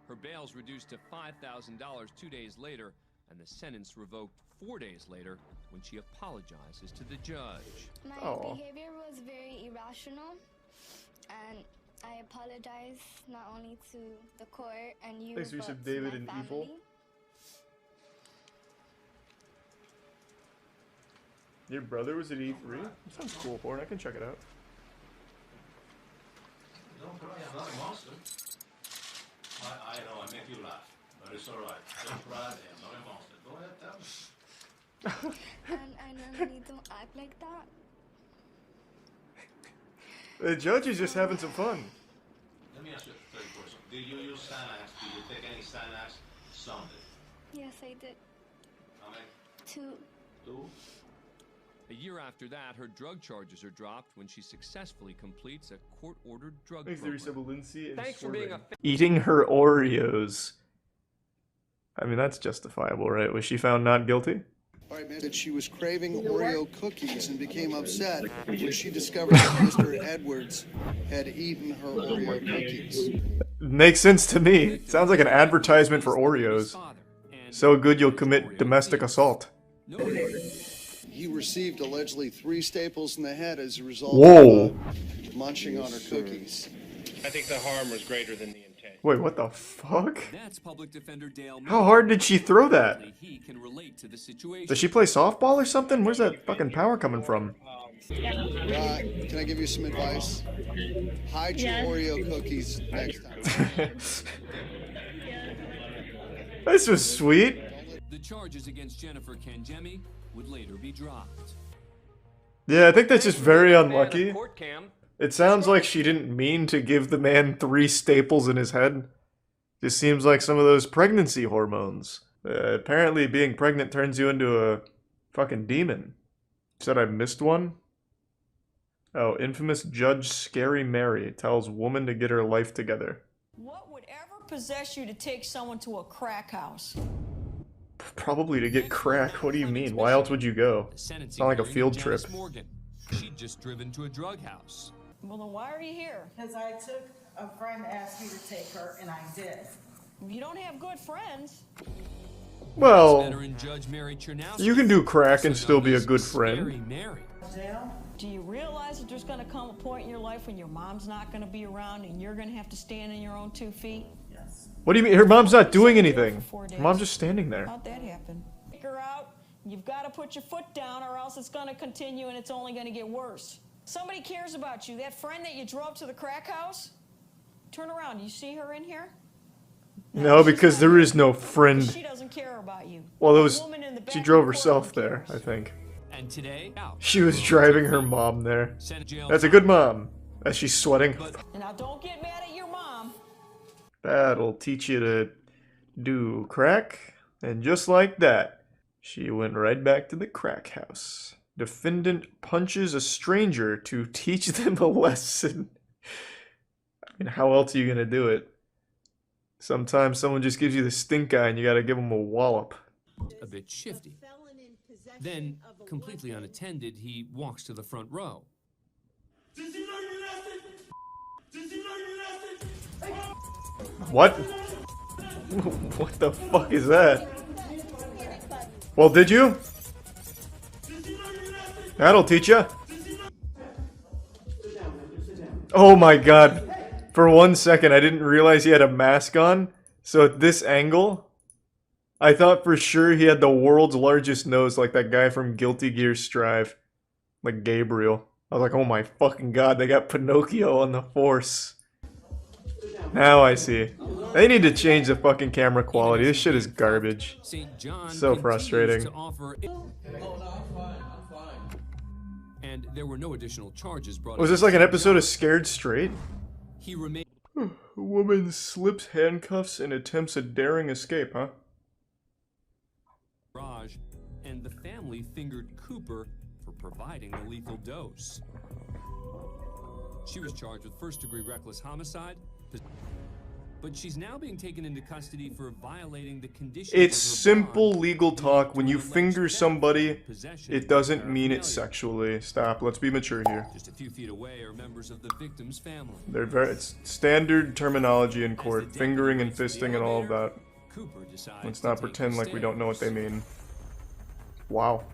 Her bail's reduced to $5,000 2 days later, and the sentence revoked 4 days later when she apologizes to the judge. My behavior was very irrational, and I apologize not only to the court and you, Thanks, but Yusuf, to David, my and family. Evil. Your brother was at E3? That sounds cool, Horn. I can check it out. Don't cry, I'm not a monster. I know, I make you laugh, but it's alright. Don't cry, I'm not a monster. Go ahead, tell me. And I normally don't act like that. The judge is just having some fun. Let me ask you a third question. Did you use Xanax? Did you take any Xanax Sunday? Yes, I did. How many? 2. 2? A year after that, her drug charges are dropped when she successfully completes a court-ordered drug Thanks, program. Lindsay, and Thanks for being a eating her Oreos. I mean, that's justifiable, right? Was she found not guilty? That she was craving Oreo cookies and became upset when she discovered that Mr. Edwards had eaten her Oreo cookies. Makes sense to me. Sounds like an advertisement for Oreos. So good you'll commit domestic assault. He received allegedly 3 staples in the head as a result Whoa. of munching on her cookies. I think the harm was greater than the intent. Wait, what the fuck? That's Public Defender Dale. How hard did she throw that? He can relate to the situation. Does she play softball or something? Where's that fucking power coming from? Can I give you some advice? Hide your Oreo cookies next time. This was sweet. The charges against Jennifer Kangemi would later be dropped. Yeah, I think that's just very unlucky. It sounds like she didn't mean to give the man 3 staples in his head. Just seems like some of those pregnancy hormones. Apparently being pregnant turns you into a fucking demon. Said I missed one? Oh, infamous Judge Scary Mary tells woman to get her life together. What would ever possess you to take someone to a crack house? Probably to get crack. What do you mean? Why else would you go? It's not like a field trip. She'd just driven to a drug house. Well, then why are you here? Because I took a friend asked me to take her, and I did. You don't have good friends. Well, Veteran Judge Mary Chernowski, you can do crack and still be a good friend. Do you realize that there's going to come a point in your life when your mom's not going to be around and you're going to have to stand on your own 2 feet? Yes. What do you mean? Her mom's not doing anything. Her mom's just standing there. How'd that happen? Take her out. You've got to put your foot down or else it's going to continue and it's only going to get worse. Somebody cares about you. That friend that you drove to the crack house, turn around. You see her in here? No, because there is no friend. She doesn't care about you. Well, it was, she drove herself there, I think. And today, she was driving her mom there. That's a good mom. As she's sweating. And now don't get mad at your mom. That'll teach you to do crack. And just like that, she went right back to the crack house. Defendant punches a stranger to teach them a lesson. I mean, how else are you gonna do it? Sometimes someone just gives you the stink eye and you gotta give them a wallop. A bit shifty. Then, completely unattended, he walks to the front row. What? What the fuck is that? Well, did you? That'll teach you. Oh my god. For 1 second, I didn't realize he had a mask on. So at this angle, I thought for sure he had the world's largest nose like that guy from Guilty Gear Strive. Like Gabriel. I was like, oh my fucking god, they got Pinocchio on the Force. Now I see. They need to change the fucking camera quality. This shit is garbage. So frustrating. And there were no additional charges brought. Was this like an episode of Scared Straight? He remained. A woman slips handcuffs and attempts a daring escape, huh? Raj, and the family fingered Cooper for providing the lethal dose. She was charged with first-degree reckless homicide, but she's now being taken into custody for violating the conditions. It's simple legal talk. When you finger somebody, it doesn't mean it sexually. Stop. Let's be mature here. Just a few feet away are members of the victim's family. They're it's standard terminology in court. Fingering and fisting and all of that. Let's not pretend like we don't know what they mean. Wow.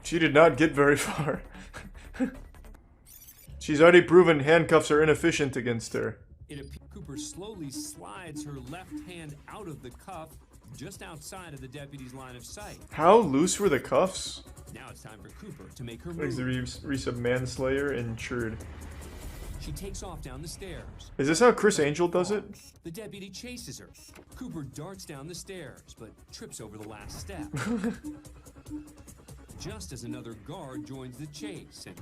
She did not get very far. She's already proven handcuffs are inefficient against her. Cooper slowly slides her left hand out of the cuff just outside of the deputy's line of sight. How loose were the cuffs? Now it's time for Cooper to make her Like the move. Reese of manslayer insured. She takes off down the stairs. Is this how Chris Angel does it? The deputy chases her. Cooper darts down the stairs, but trips over the last step. Just as another guard joins the chase and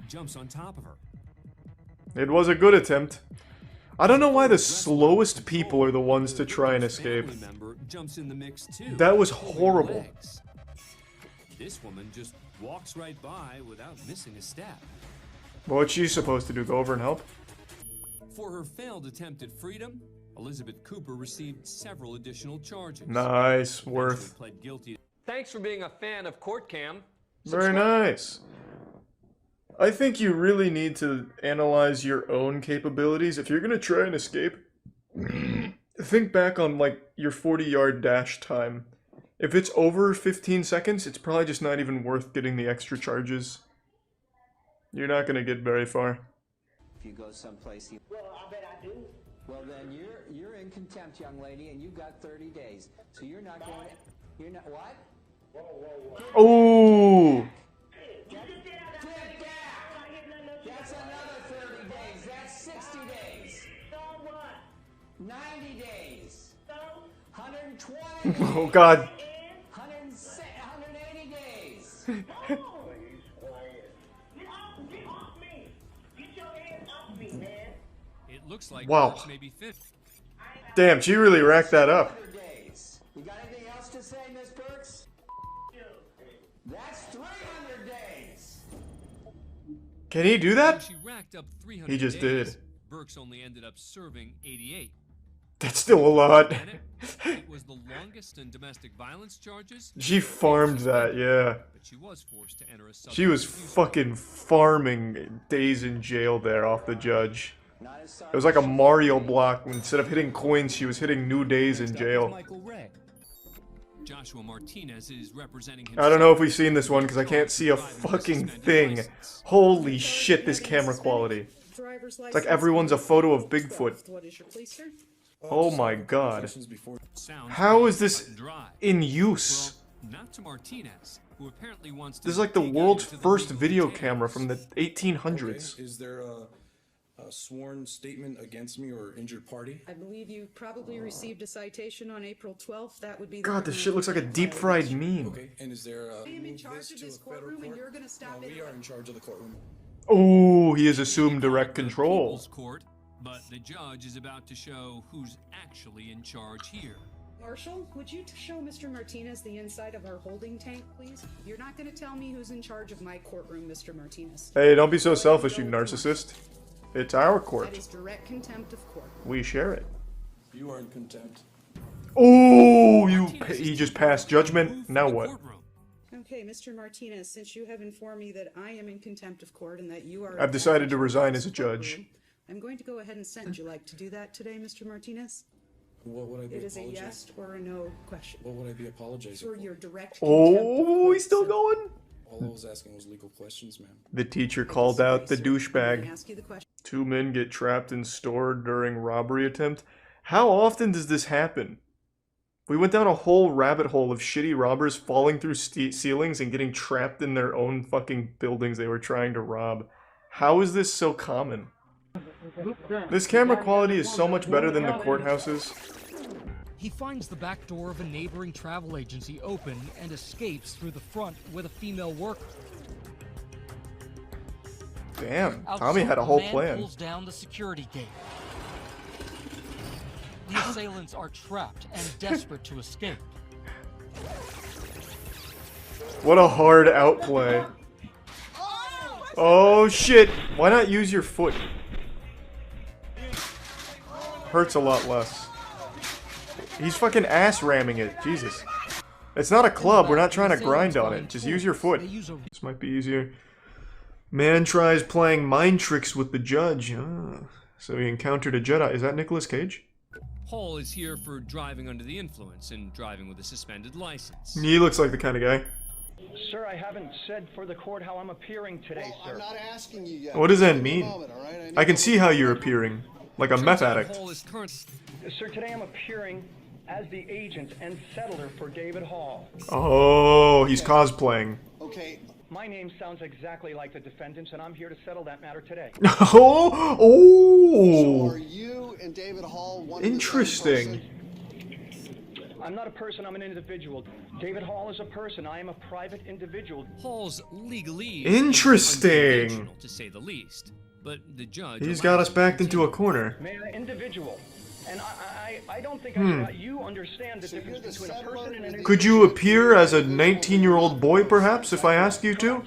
jumps on top of her. It was a good attempt. I don't know why the slowest people are the ones to try and escape. Jumps in the mix too. That was horrible. This woman just walks right by without missing a step. What's she supposed to do? Go over and help? For her failed attempt at freedom, Elizabeth Cooper received several additional charges. Nice. Worth. Pled guilty. Thanks for being a fan of Court Cam. Very nice. I think you really need to analyze your own capabilities. If you're gonna try and escape, think back on like your 40-yard dash time. If it's over 15 seconds, it's probably just not even worth getting the extra charges. You're not gonna get very far. If you go someplace, Well, I bet I do. well then you're in contempt, young lady, and you've got 30 days. So you're not going. You're not what? Whoa, whoa, whoa. Oh. That's another 30 days. That's 60 days. So what? 90 days. So? 120. Oh God. 180 days. Please, quiet. Get off me. Get your hands off me, man. It looks like Wow. Burks may be fit. Damn, she really racked that up. You got anything else to say, Miss Burks? That's 300 days. Can he do that? She racked up 300 He just days. did. Burks only ended up serving 88. That's still a lot. It was the longest in domestic violence charges. She farmed that, yeah. But she was forced to enter a She was fucking farming days in jail there off the judge. It was like a Mario block. Instead of hitting coins, she was hitting new days in jail. Michael Ray. Joshua Martinez is representing I don't know if we've seen this one because I can't see a fucking thing. Holy shit, this camera quality. It's like everyone's a photo of Bigfoot. What is your please, sir? Oh my god. How is this in use? Not to Martinez, who apparently wants to This is like the world's first video camera from the 1800s. Okay. Is there a sworn statement against me or injured party? I believe you probably received a citation on April 12th. That would be. God, this shit looks like a deep fried meme. Okay, and is there I am in charge of this courtroom, and you're going to stop it. We are in charge of the courtroom. Oh, he has assumed direct control. Court, but the judge is about to show who's actually in charge here. Marshal, would you show Mr. Martinez the inside of our holding tank, please? You're not going to tell me who's in charge of my courtroom, Mr. Martinez. Hey, don't be so selfish, you narcissist. It's our That court. is direct contempt of court. We share it. You are in contempt. Oh, he just passed judgment. Now what? Okay, Mr. Martinez, since you have informed me that I am in contempt of court and that you are... I've decided to resign as a judge. I'm going to go ahead and sentence you. Like to do that today, Mr. Martinez? What would I be It is a apologizing? yes or a no question. What would I be apologizing For for? your direct Oh, he's still going? All I was asking was legal questions, ma'am. The teacher called out the I'm going to douchebag. ask you the question. 2 men get trapped in store during robbery attempt. How often does this happen? We went down a whole rabbit hole of shitty robbers falling through ceilings and getting trapped in their own fucking buildings they were trying to rob. How is this so common? This camera quality is so much better than the courthouses. He finds the back door of a neighboring travel agency open and escapes through the front with a female worker. Damn, Outside, Tommy had a whole man plan. pulls down the security gate. The assailants are trapped and desperate to escape. What a hard outplay. Oh shit, why not use your foot? Hurts a lot less. He's fucking ass ramming it, Jesus. It's not a club, we're not trying to grind on it. Just use your foot. This might be easier. Man tries playing mind tricks with the judge. Ah, so he encountered a Jedi. Is that Nicolas Cage? Hall is here for driving under the influence and driving with a suspended license. He looks like the kind of guy. Sir, I haven't said for the court how I'm appearing today, sir. I'm not asking you yet. What does that Give me a mean? moment, all right? I can see how you're appearing. Like a meth addict. Sir, today I'm appearing as the agent and settler for David Hall. Oh, he's cosplaying. Okay. My name sounds exactly like the defendant's, and I'm here to settle that matter today. Oh! Oh! So are you and David Hall one Interesting. I'm not a person, I'm an individual. David Hall is a person, I am a private individual. Hall's legalese Interesting. is unconventional, to say the least. But the judge He's got us backed into a corner. Man, individual. And I don't think you understand the difference between a person and an individual. Could you appear as a 19-year-old boy, perhaps, if I asked you to?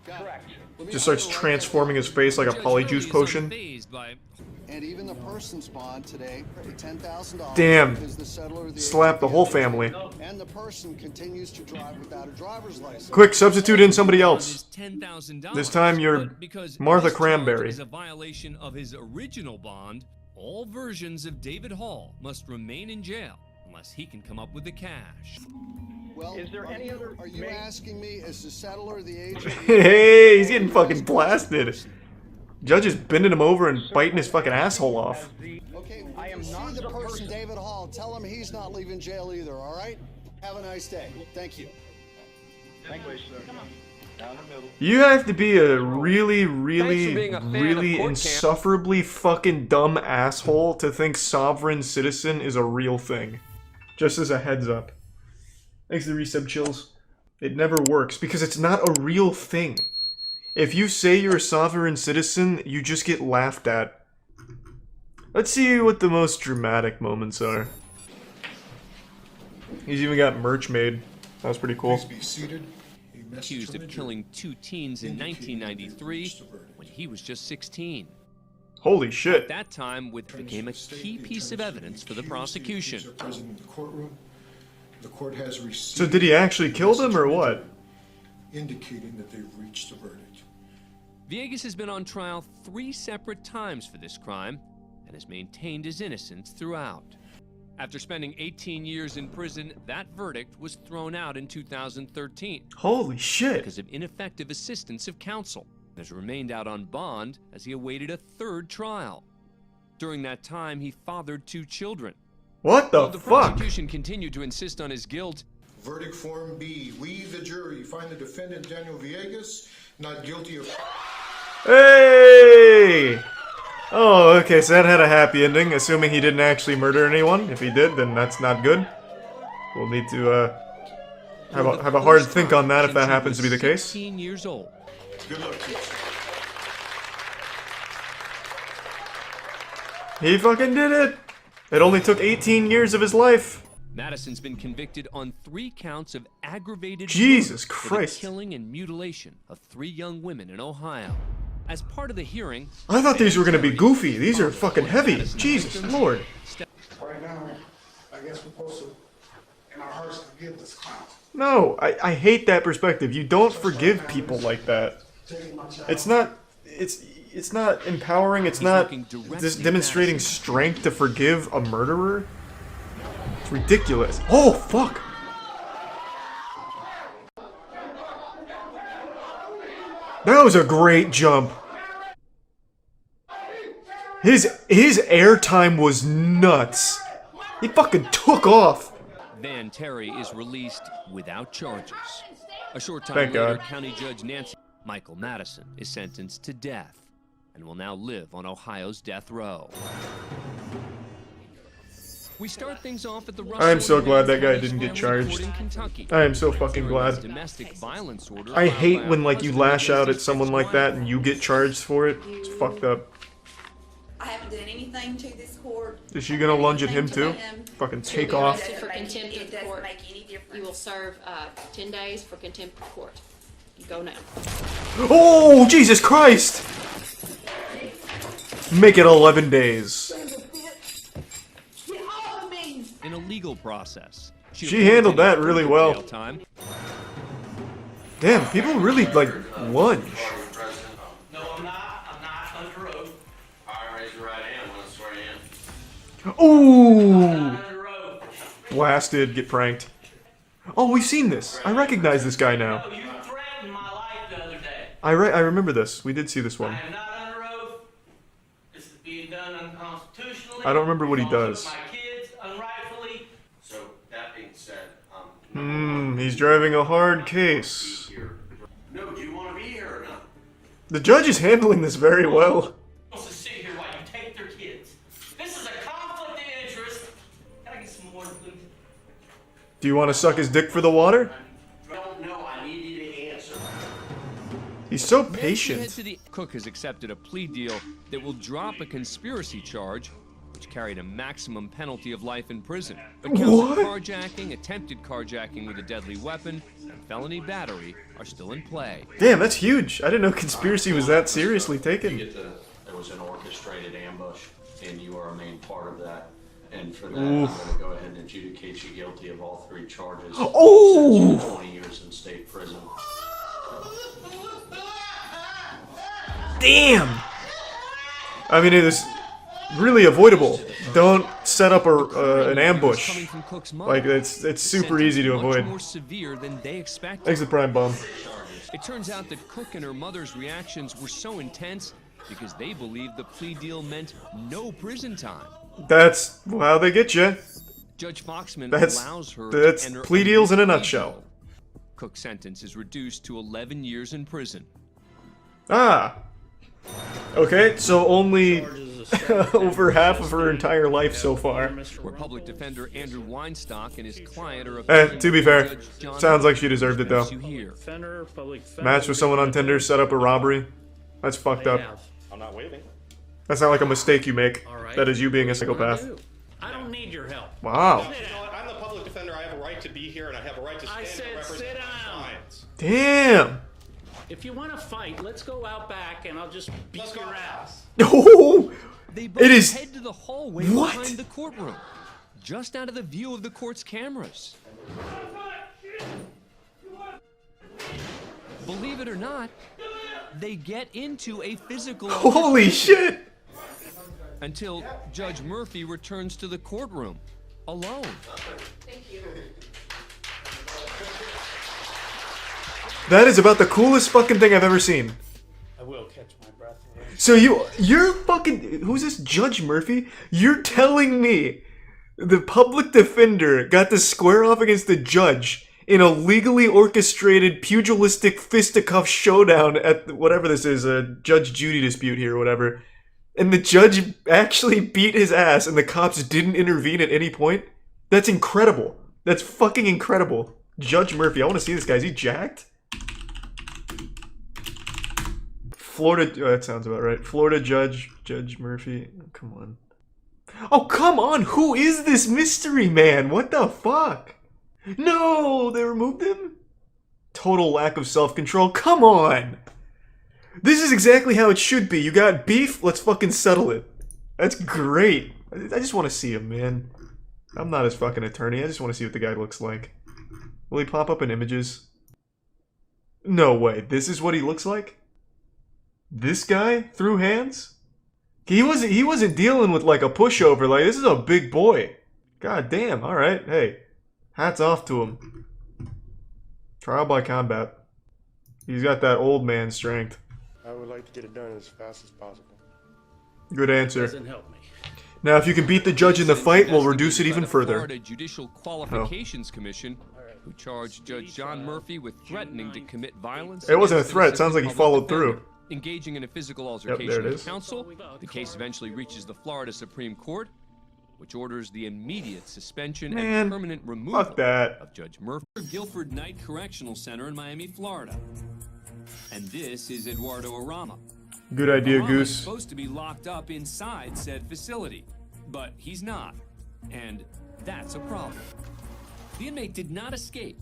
Correct. Just starts transforming his face like a polyjuice potion. And even the person's bond today for $10,000. Damn. Because the settler, Slap the whole family. And the person continues to drive without a driver's license. Quick, substitute in somebody else. $10,000. This time you're because Martha this Cranberry. is a violation of his original bond. All versions of David Hall must remain in jail unless he can come up with the cash. Well, is there any other? Are you asking me as the settler, the agent? Hey, he's getting fucking blasted. Judge is bending him over and biting his fucking asshole off. Okay, I am not the person, David Hall. Tell him he's not leaving jail either, all right? Have a nice day. Thank you. Thank you, sir. Come on. Down the middle. You have to be a really, really insufferably fucking dumb asshole to think sovereign citizen is a real thing. Just as a heads up. Thanks to the resub chills. It never works because it's not a real thing. If you say you're a sovereign citizen, you just get laughed at. Let's see what the most dramatic moments are. He's even got merch made. That was pretty cool. Please be seated. Accused of killing 2 teens in 1993 when he was just 16. Holy shit. At that time, which became a key piece of evidence for the prosecution. The court has received. So did he actually kill them or what? Indicating that they've reached a verdict. Villegas has been on trial 3 separate times for this crime and has maintained his innocence throughout. After spending 18 years in prison, that verdict was thrown out in 2013. Holy shit. Because of ineffective assistance of counsel. He has remained out on bond as he awaited a 3rd trial. During that time, he fathered 2 children. What the The fuck? prosecution continued to insist on his guilt. Verdict Form B. We, the jury, find the defendant Daniel Villegas not guilty of... Hey! Oh, okay, so that had a happy ending, assuming he didn't actually murder anyone. If he did, then that's not good. We'll need to, have a hard think on that if that happens to be the case. 16 years old. Good luck, kids. He fucking did it! It only took 18 years of his life. Madison's been convicted on 3 counts of aggravated Jesus murder for Christ. the killing and mutilation of 3 young women in Ohio. As part of the hearing, I thought these were gonna be goofy. These are fucking heavy. Jesus Lord. Right now, I guess we're supposed to, in our hearts, forgive this clown. No, I hate that perspective. You don't forgive people like that. It's not empowering. It's not just demonstrating strength to forgive a murderer. It's ridiculous. Oh, fuck. That was a great jump. His airtime was nuts. He fucking took off. Van Terry is released without charges. A short time Thank later, God. County Judge Michael Madison is sentenced to death and will now live on Ohio's death row. We start things off at the I am so glad that guy County didn't get Family Court charged. in Kentucky. I am so fucking During his glad. domestic violence order I filed hate by when a like you husband lash out against at someone his like that ex-wife. and you get charged for it. It's fucked up. I haven't done anything to this court. Is she gonna lunge at him too? Fucking take off. For contempt of the court. You will serve 10 days for contempt of court. You go now. Oh, Jesus Christ! Make it 11 days. In a legal process. She handled that really well. Jail time. Damn, people really, like, lunge. No, I'm not. I'm not under oath. All right, raise your right hand. I'm gonna swear you in. Ooh! Blasted, get pranked. Oh, we've seen this. I recognize this guy now. No, you threatened my life the other day. I remember this. We did see this one. I am not under oath. This is being done unconstitutionally. I don't remember what he does. My kids unrightfully. So that being said, He's driving a hard case. no, do you want to be here or not? The judge is handling this very well. Wants to sit here while you take their kids. This is a conflict of interest. Can I get some more, please? Do you want to suck his dick for the water? Don't know. I need you to answer. He's so Next, we patient. head to the Cook has accepted a plea deal that will drop a conspiracy charge, which carried a maximum penalty of life in prison. But counts What? of carjacking, attempted carjacking with a deadly weapon, and felony battery are still in play. Damn, that's huge. I didn't know conspiracy was that seriously taken. There was an orchestrated ambush, and you are a main part of that. And for that, Oof. I'm going to go ahead and adjudicate you guilty of all 3 charges. Oh! Sentence you to 20 years in state prison. Damn! I mean, it is really avoidable. Don't set up an ambush. Like, it's super easy to avoid. Much more severe than they expected. Exit Prime Bomb. It turns out that Cook and her mother's reactions were so intense because they believed the plea deal meant no prison time. That's how they get you. Judge Foxman That's allows her that's to enter plea a deals in a plea nutshell. deal. Cook's sentence is reduced to 11 years in prison. Ah. Okay, so only over half of her entire life so far. Where public defender Andrew Weinstock and his client are To be fair, sounds like she deserved it though. Match with someone on Tinder, set up a robbery. That's fucked up. I'm not waving. That's not like a mistake you make. That is you being a psychopath. I don't need your help. Wow. You know what? I'm the public defender. I have a right to be here, and I have a right to stand and represent my clients. Damn. If you want to fight, let's go out back, and I'll just beat your ass. Oh! They both It is. head to the hallway What? behind the courtroom, just out of the view of the court's cameras. Believe it or not, they get into a physical Holy shit! until Judge Murphy returns to the courtroom alone. That is about the coolest fucking thing I've ever seen. I will catch my breath. So you're fucking, who's this, Judge Murphy? You're telling me the public defender got to square off against the judge in a legally orchestrated pugilistic fisticuff showdown at whatever this is, a Judge Judy dispute here or whatever, and the judge actually beat his ass and the cops didn't intervene at any point? That's incredible. That's fucking incredible. Judge Murphy, I want to see this guy. Is he jacked? Florida, that sounds about right. Florida Judge Murphy. Come on. Oh, come on! Who is this mystery man? What the fuck? No, they removed him? Total lack of self-control. Come on! This is exactly how it should be. You got beef? Let's fucking settle it. That's great. I just want to see him, man. I'm not his fucking attorney. I just want to see what the guy looks like. Will he pop up in images? No way. This is what he looks like? This guy threw hands? He wasn't dealing with like a pushover. Like, this is a big boy. God damn. All right. Hey, hats off to him. Trial by combat. He's got that old man strength. I would like to get it done as fast as possible. Good answer. Doesn't help me. Now, if you can beat the judge in the fight, we'll reduce it even The further. Florida Judicial Qualifications Commission, who charged Judge John Murphy with threatening to commit violence. It wasn't a against threat. an Sounds like he assistant public followed through. defender, engaging in a physical there altercation it with is. counsel. The case eventually reaches the Florida Supreme Court, which orders the immediate suspension Man, and permanent removal fuck that. of Judge Murphy. Guilford Knight Correctional Center in Miami, Florida. And this is Eduardo Arama. Good idea, Arama Goose. is supposed to be locked up inside said facility, but he's not, and that's a problem. The inmate did not escape.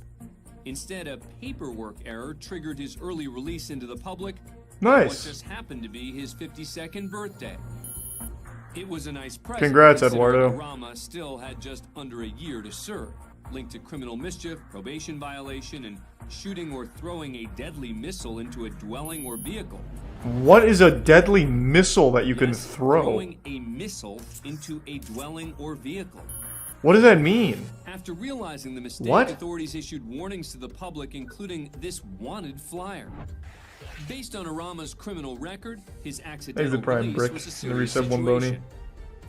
Instead, a paperwork error triggered his early release into the public. Nice. What just happened to be his 52nd birthday. It was a nice present. Congrats, considering Eduardo. Arama still had just under a year to serve, linked to criminal mischief, probation violation, and shooting or throwing a deadly missile into a dwelling or vehicle. What is a deadly missile that you can throw? Throwing a missile into a dwelling or vehicle. What does that mean? After realizing the mistake, What? authorities issued warnings to the public, including this wanted flyer. Based on Arama's criminal record, his accidental Exit Prime release Brick was a and serious reset one bony. situation.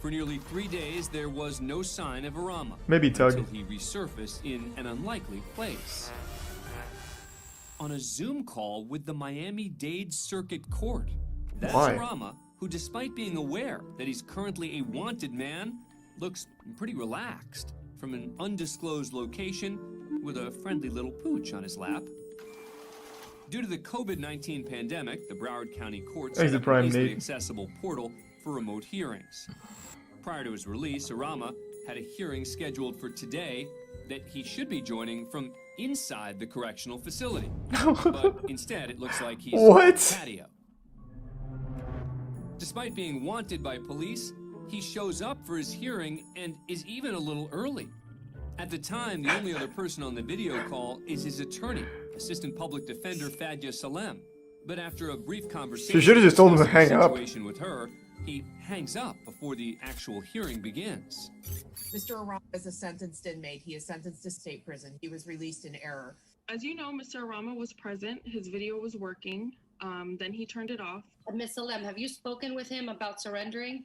For nearly 3 days, there was no sign of Arama. Maybe Tug. Until he resurfaced in an unlikely place. On a Zoom call with the Miami-Dade Circuit Court. That's Why? Arama, who despite being aware that he's currently a wanted man, looks pretty relaxed from an undisclosed location with a friendly little pooch on his lap. Due to the COVID-19 pandemic, the Broward County Court set Exit up Prime an easily Nate. accessible portal for remote hearings. Prior to his release, Arama had a hearing scheduled for today that he should be joining from inside the correctional facility. But instead, it looks like he's What? on the patio. Despite being wanted by police, he shows up for his hearing and is even a little early. At the time, the only other person on the video call is his attorney, Assistant Public Defender Fadya Salem. But after a brief conversation, She should have just told him to discussing hang the up. situation with her, he hangs up before the actual hearing begins. Mr. Arama is a sentenced inmate. He is sentenced to state prison. He was released in error. As you know, Mr. Arama was present. His video was working. Then he turned it off. Ms. Salem, have you spoken with him about surrendering?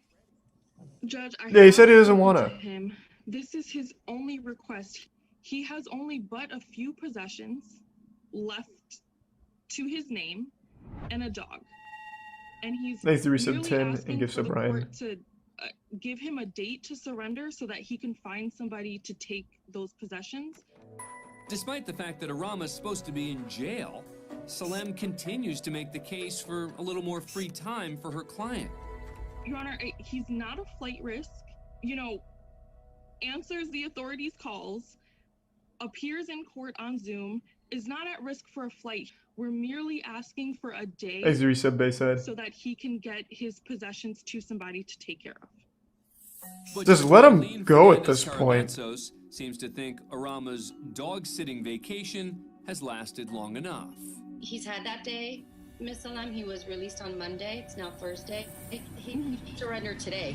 Judge, I Yeah, he said he doesn't have wanna. spoken to him. This is his only request. He has only but a few possessions left to his name and a dog. And he's Thanks to resub merely 10 asking and gifts for to the Brian. court to give him a date to surrender so that he can find somebody to take those possessions. Despite the fact that Arama is supposed to be in jail, Salem continues to make the case for a little more free time for her client. Your Honor, he's not a flight risk. You know, answers the authorities' calls, appears in court on Zoom, is not at risk for a flight. We're merely asking for a day Thanks to resub Bayside. so that he can get his possessions to somebody to take care of. But Just Judge let him Marlene go at Fernandez this point. Caravanzos seems to think Arama's dog-sitting vacation has lasted long enough. He's had that day, Ms. Salem. He was released on Monday. It's now Thursday. He surrendered today.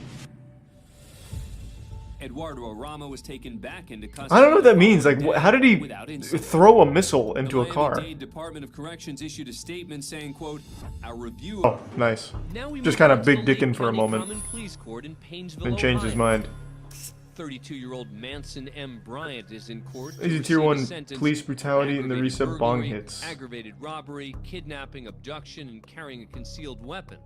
Eduardo Arama was taken back into custody. I don't know what that means. Like, how did he without incident. throw a missile into a The car? Miami-Dade Department of Corrections issued a statement saying, quote, "Our review Oh, nice. Now we Just move kind on of to the big Lake dicking for a County moment. Common Pleas Court in Painesville, Then changed his Ohio. mind. 32-year-old Manson M. Bryant is in court. to Easy receive tier a 1 sentence police for brutality and the aggravated reset bong burglary, hits. aggravated robbery, kidnapping, abduction, and carrying a concealed weapon,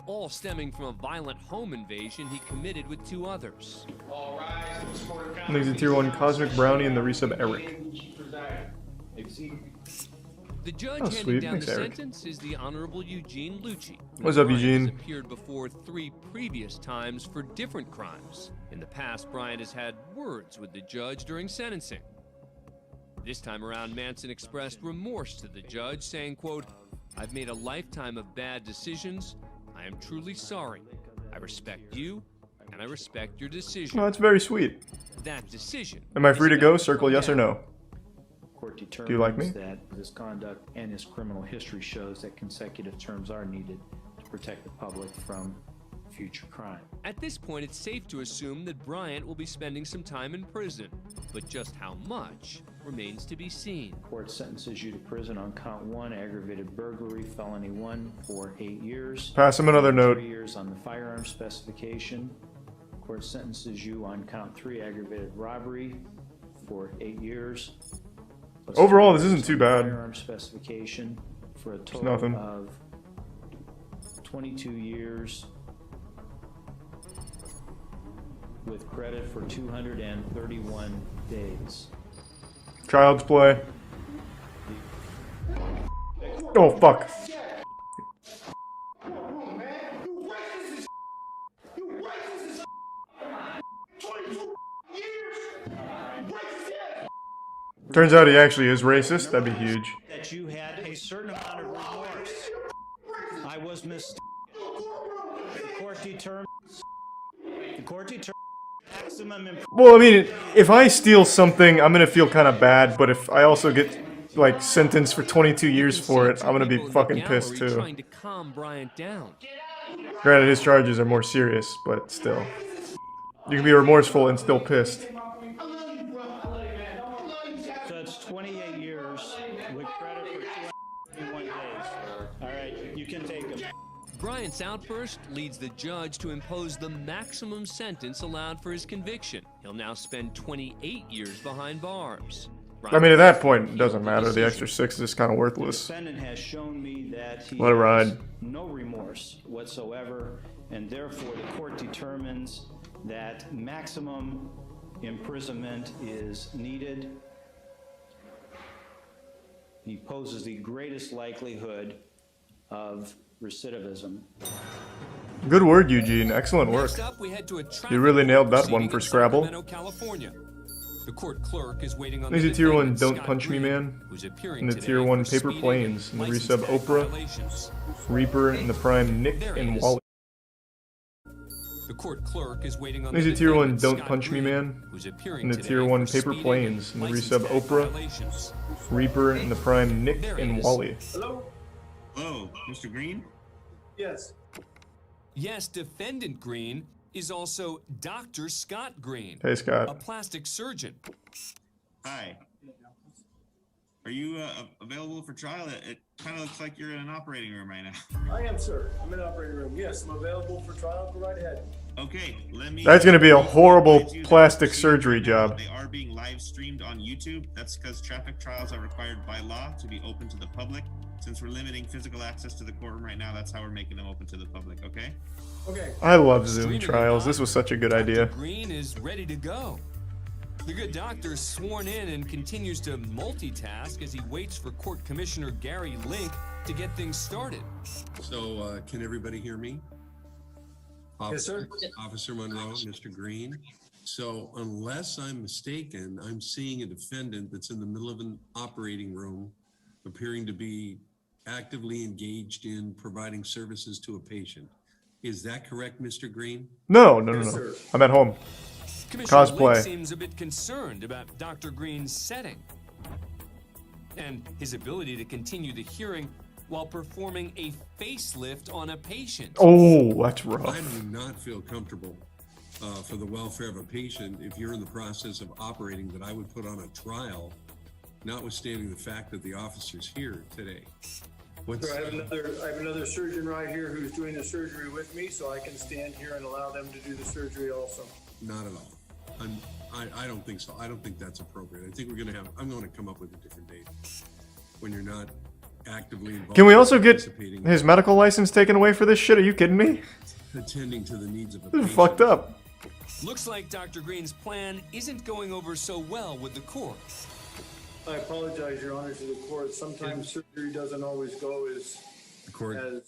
all stemming from a violent home invasion he committed with 2 others. Next to tier 1 Cosmic Brownie and the resub Eric. The judge Oh, handing sweet. down Thanks, the Eric. sentence is the Honorable Eugene Lucci. What's up, Bryant Eugene? has appeared before 3 previous times for different crimes. In the past, Bryant has had words with the judge during sentencing. This time around, Manson expressed remorse to the judge, saying, quote, "I've made a lifetime of bad decisions. I am truly sorry. I respect you, and I respect your decision." Oh, that's very sweet. That decision. Am I free to go? is Circle yes or no. Court determines Do you like me? that his conduct and his criminal history shows that consecutive terms are needed to protect the public from future crime. At this point, it's safe to assume that Bryant will be spending some time in prison, but just how much remains to be seen. Court sentences you to prison on count 1, aggravated burglary, felony 1 for 8 years. Pass him another note. 3 years on the firearm specification. Court sentences you on count 3, aggravated robbery for 8 years. Plus Overall, 3 this isn't years too on the bad. Firearm specification for a total nothing. of 22 years with credit for 231 days. Child's play. Oh, fuck. Turns out he actually is racist. That'd be huge. That you had a certain amount of remorse. I was mistaken. The court determined maximum Well, I mean, if I steal something, I'm gonna feel kind of bad, but if I also get like sentenced for 22 years for it, I'm gonna be fucking pissed too. Trying to calm Bryant down. Granted, his charges are more serious, but still. You can be remorseful and still pissed. So it's 28 years with credit for 221 days. All right, you can take them. Bryant's outburst leads the judge to impose the maximum sentence allowed for his conviction. He'll now spend 28 years behind bars. I mean, at that point, it doesn't matter. The extra 6 is kind of worthless. The defendant has shown me that he Let it ride. has no remorse whatsoever, and therefore the court determines that maximum imprisonment is needed. He poses the greatest likelihood of recidivism. Good word, Eugene. Excellent work. Next up, we head to a You really nailed that one proceeding for in Scrabble. Sacramento, California. The court clerk is waiting on There's the a tier 1 defendant, Don't Scott Punch Me Green, Man. who's appearing And the today tier 1 for Paper speeding Planes. And the license resub tag Oprah, violations. Reaper, and the Prime Nick There he and is. Wally. The court clerk is waiting on There's the a tier 1 defendant, Don't Scott Punch Me Green, Man. who's appearing And the today tier 1 for Paper speeding Planes. And the license resub tag Oprah, violations. Reaper, and the Prime Nick There he and is. Wally. Hello? Hello, Mr. Green? Yes. Yes, defendant Green is also Dr. Scott Green, Hey, Scott. a plastic surgeon. Hi. Are you available for trial? It kind of looks like you're in an operating room right now. I am, sir. I'm in the operating room. Yes, I'm available for trial. Go right ahead. Okay, let me... That's gonna be a horrible advise you that plastic proceedings surgery right now, job. They are being live streamed on YouTube. That's because traffic trials are required by law to be open to the public. Since we're limiting physical access to the courtroom right now, that's how we're making them open to the public, okay? Okay. I love Zoom Streaming trials. live, This was such a good idea. Green is ready to go. The good doctor's sworn in and continues to multitask as he waits for Court Commissioner Gary Link to get things started. So, can everybody hear me? Yes, sir. Officer Monroe, Mr. Green. So, unless I'm mistaken, I'm seeing a defendant that's in the middle of an operating room, appearing to be actively engaged in providing services to a patient. Is that correct, Mr. Green? No. Yes, sir. I'm at home. Commissioner Link Cosplay. seems a bit concerned about Dr. Green's setting and his ability to continue the hearing while performing a facelift on a patient. Oh, that's I rough. do not feel comfortable for the welfare of a patient if you're in the process of operating that I would put on a trial, notwithstanding the fact that the officer's here today. Sir, I have another surgeon right here who's doing the surgery with me, so I can stand here and allow them to do the surgery also. Not at all. I don't think so. I don't think that's appropriate. I think I'm going to come up with a different date when you're not actively involved. Can we also get participating, his medical license taken away for this shit? Are you kidding me? attending to the needs of a This is patient. fucked up. Looks like Dr. Green's plan isn't going over so well with the court. I apologize, Your Honor, to the court. Sometimes surgery doesn't always go as The court, as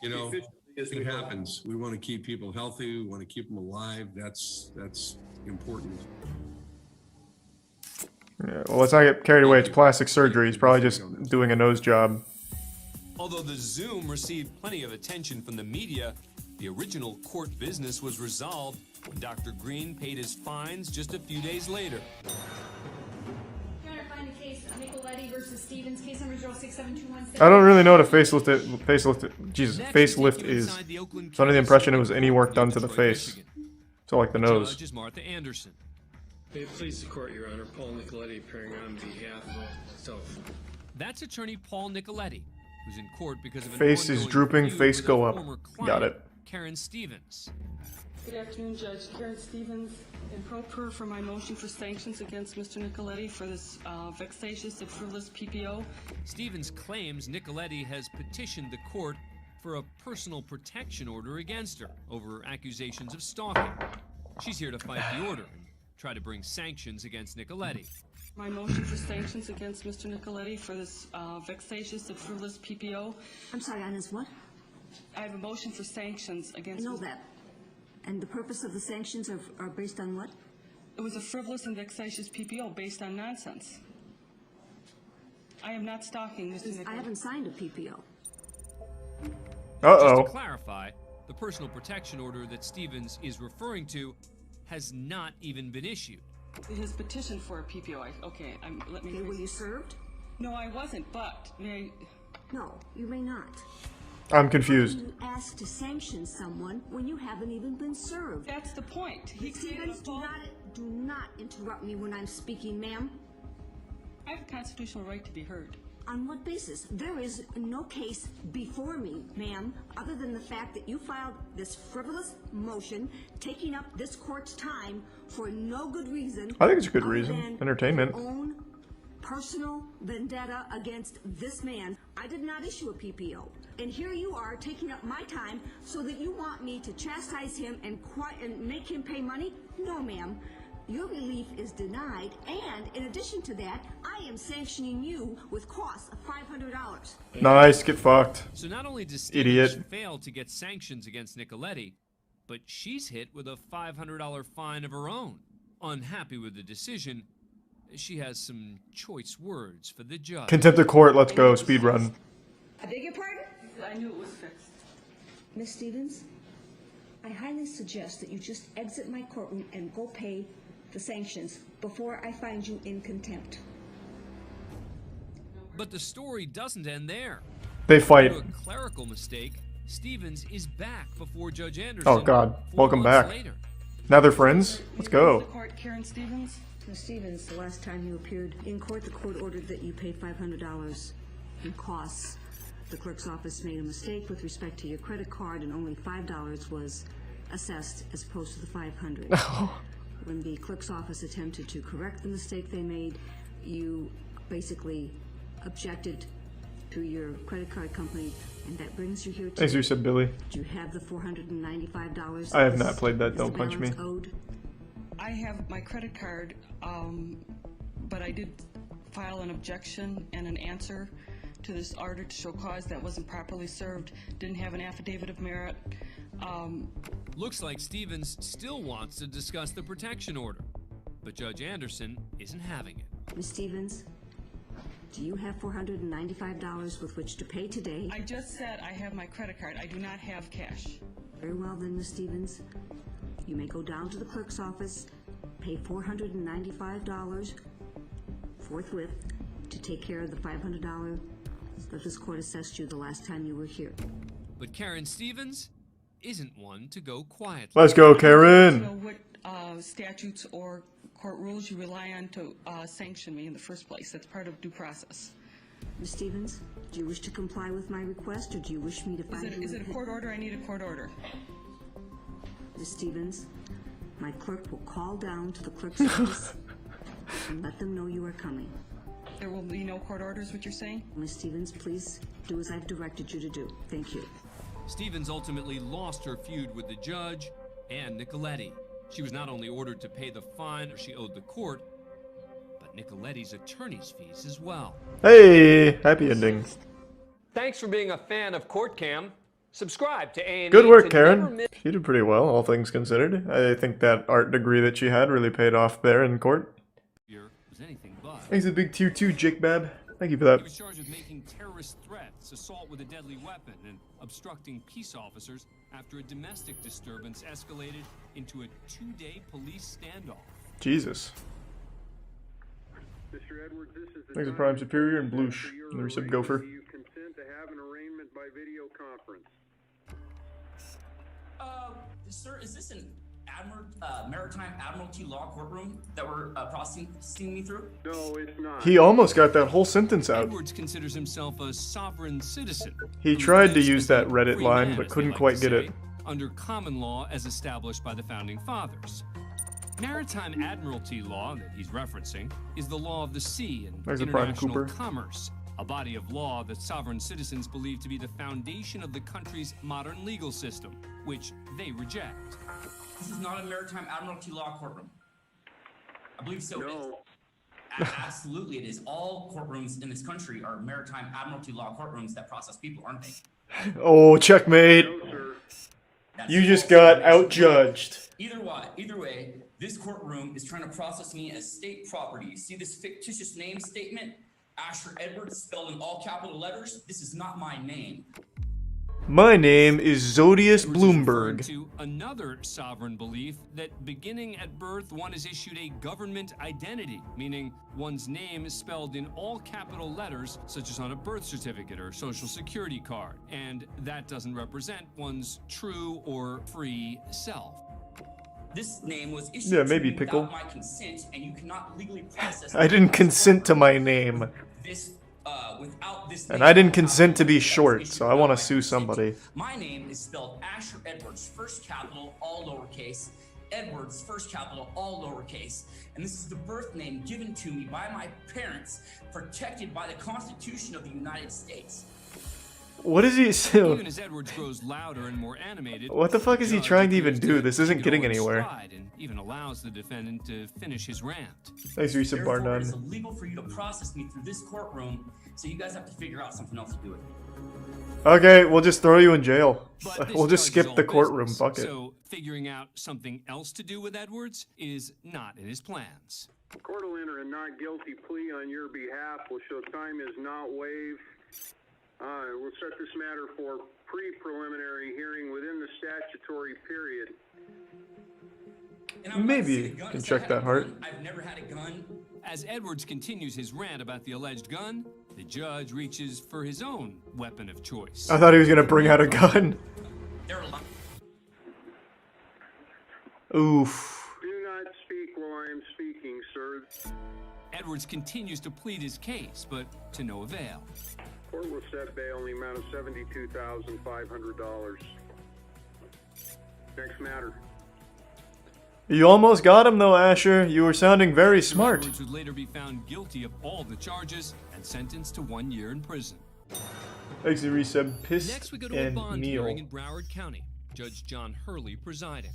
you know, efficiently as we it hope. happens. We want to keep people healthy. We want to keep them alive. That's important. Yeah, well, let's not get carried away. It's plastic surgery. He's probably just doing a nose job. Although the Zoom received plenty of attention from the media, the original court business was resolved when Dr. Green paid his fines just a few days later. I don't really know what a facelift is. It's under the impression it was any work done to the face. So like the nose. Judge is Martha Anderson. May it please the court, Your Honor. Paul Nicoletti appearing on behalf of myself. That's attorney Paul Nicoletti, who's in court because of an Face is ongoing drooping, feud face with go a up. former Got client, it. Karen Stevens. Good afternoon, Judge. Karen Stevens, in pro per for my motion for sanctions against Mr. Nicoletti for this vexatious and frivolous PPO. Stevens claims Nicoletti has petitioned the court for a personal protection order against her over accusations of stalking. She's here to fight the order and try to bring sanctions against Nicoletti. My motion for sanctions against Mr. Nicoletti for this vexatious and frivolous PPO. I'm sorry, on his what? I have a motion for sanctions against... I know that. And the purpose of the sanctions are based on what? It was a frivolous and vexatious PPO based on nonsense. I am not stalking Mr. Nicoletti. I haven't signed a PPO. Uh-oh. Just to clarify, the personal protection order that Stevens is referring to has not even been issued. His petition for a PPO. Okay, let me. Okay, were you served? No, I wasn't. But may. No, you may not. I'm confused. How can you ask to sanction someone when you haven't even been served? That's the point. Stevens, do not interrupt me when I'm speaking, ma'am. I have a constitutional right to be heard. On what basis? There is no case before me, ma'am, other than the fact that you filed this frivolous motion taking up this court's time for no good reason. I think it's a good reason. Entertainment. Your own personal vendetta against this man. I did not issue a PPO. And here you are taking up my time so that you want me to chastise him and make him pay money? No, ma'am. Your relief is denied, and in addition to that, I am sanctioning you with costs of $500. Nice, get fucked. So not only does Idiot. Stevens fail to get sanctions against Nicoletti, but she's hit with a $500 fine of her own. Unhappy with the decision, she has some choice words for the judge. Contempt of court, let's go, speed run. I beg your pardon? I knew it was fixed. Miss Stevens, I highly suggest that you just exit my courtroom and go pay the sanctions before I find you in contempt. But the story doesn't end there. They fight. Through a clerical mistake, Stevens is back before Judge Anderson. Oh god, 4 welcome months back. later. Now they're friends? Let's go. Court, Karen Stevens? Miss Stevens, the last time you appeared in court, the court ordered that you pay $500 in costs. The clerk's office made a mistake with respect to your credit card, and only $5 was assessed as opposed to the $500. When the clerk's office attempted to correct the mistake they made, you basically objected to your credit card company, and that brings you here today. As you said, Billy. Do you have the $495? I have not played that, don't punch me. Owed? I have my credit card, but I did file an objection and an answer to this order to show cause that wasn't properly served. Didn't have an affidavit of merit. Looks like Stevens still wants to discuss the protection order, but Judge Anderson isn't having it. Miss Stevens, do you have $495 with which to pay today? I just said I have my credit card. I do not have cash. Very well then, Miss Stevens. You may go down to the clerk's office, pay $495 forthwith to take care of the $500 that this court assessed you the last time you were here. But Karen Stevens isn't one to go quietly. Let's go, Karen. I don't know what statutes or court rules you rely on to sanction me in the first place. That's part of due process. Miss Stevens, do you wish to comply with my request, or do you wish me to find you? Is it a court order? I need a court order. Miss Stevens, my clerk will call down to the clerk's office and let them know you are coming. There will be no court orders, what you're saying? Miss Stevens, please do as I've directed you to do. Thank you. Stevens ultimately lost her feud with the judge and Nicoletti. She was not only ordered to pay the fine she owed the court, but Nicoletti's attorney's fees as well. Hey, happy ending. Thanks for being a fan of Court Cam. Subscribe to A&E. Good work, Karen. She did pretty well, all things considered. I think that art degree that she had really paid off there in court. Thanks a big tier 2, Jake Bab. Thank you for that. He was charged with making terrorist threats, assault with a deadly weapon, and obstructing peace officers after a domestic disturbance escalated into a 2-day police standoff. Jesus. Mr. Edwards, this is the Thanks to Prime Superior and Bloosh and the resub Gopher. Do you consent to have an arraignment by video conference? Sir, is this an Maritime Admiralty Law courtroom that we're processing me through? No, it's not. He almost got that whole sentence out. Edwards considers himself a sovereign citizen. He tried to use that Reddit line, but couldn't quite get it. Under common law as established by the Founding Fathers. Maritime Admiralty law that he's referencing is the law of the sea and international commerce, a body of law that sovereign citizens believe to be the foundation of the country's modern legal system, which they reject. This is not a Maritime Admiralty Law courtroom. I believe so. No. Absolutely, it is. All courtrooms in this country are Maritime Admiralty Law courtrooms that process people, aren't they? Oh, checkmate. No, You just got outjudged. Either way, this courtroom is trying to process me as state property. You see this fictitious name statement? Asher Edwards, spelled in all capital letters? This is not my name. My name is Zodius Referring Bloomberg. to another sovereign belief that beginning at birth, one is issued a government identity, meaning one's name is spelled in all capital letters, such as on a birth certificate or social security card, and that doesn't represent one's true or free self. This name was issued Yeah, to maybe me Pickle. without my consent, and you cannot legally process. I didn't consent to my name. This, without this. And I didn't consent to be short, so I want to sue somebody. My name is spelled Asher Edwards, first capital, all lowercase. Edwards, first capital, all lowercase. And this is the birth name given to me by my parents, protected by the Constitution of the United States. What is he Even as Edwards grows louder and more animated, What the fuck is he the judge trying to even appears do? This isn't take it getting all in anywhere. stride and even allows the defendant to finish his rant. Thanks, Risa Therefore, it Barnum. is illegal for you to process me through this courtroom, so you guys have to figure out something else to do with it. Okay, we'll just throw you in jail. But this We'll just judge is skip all the courtroom. business, Fuck it. So figuring out something else to do with Edwards is not in his plans. Court will enter a not guilty plea on your behalf. Will show time is not waived. We'll set this matter for pre-preliminary hearing within the statutory period. And I'm Maybe not can saying check that heart. I've never had a gun. As Edwards continues his rant about the alleged gun, the judge reaches for his own weapon of choice. I thought he was gonna bring out a gun. Oof. Do not speak while I am speaking, sir. Edwards continues to plead his case, but to no avail. Court will set bail in the amount of $72,500. Next matter. You almost got him though, Asher. You were sounding very smart. Edwards would later be found guilty of all the charges and sentenced to 1 year in prison. Thanks, Risa. Pissed Next, we go to a and bond Neil. hearing in Broward County. Judge John Hurley presiding.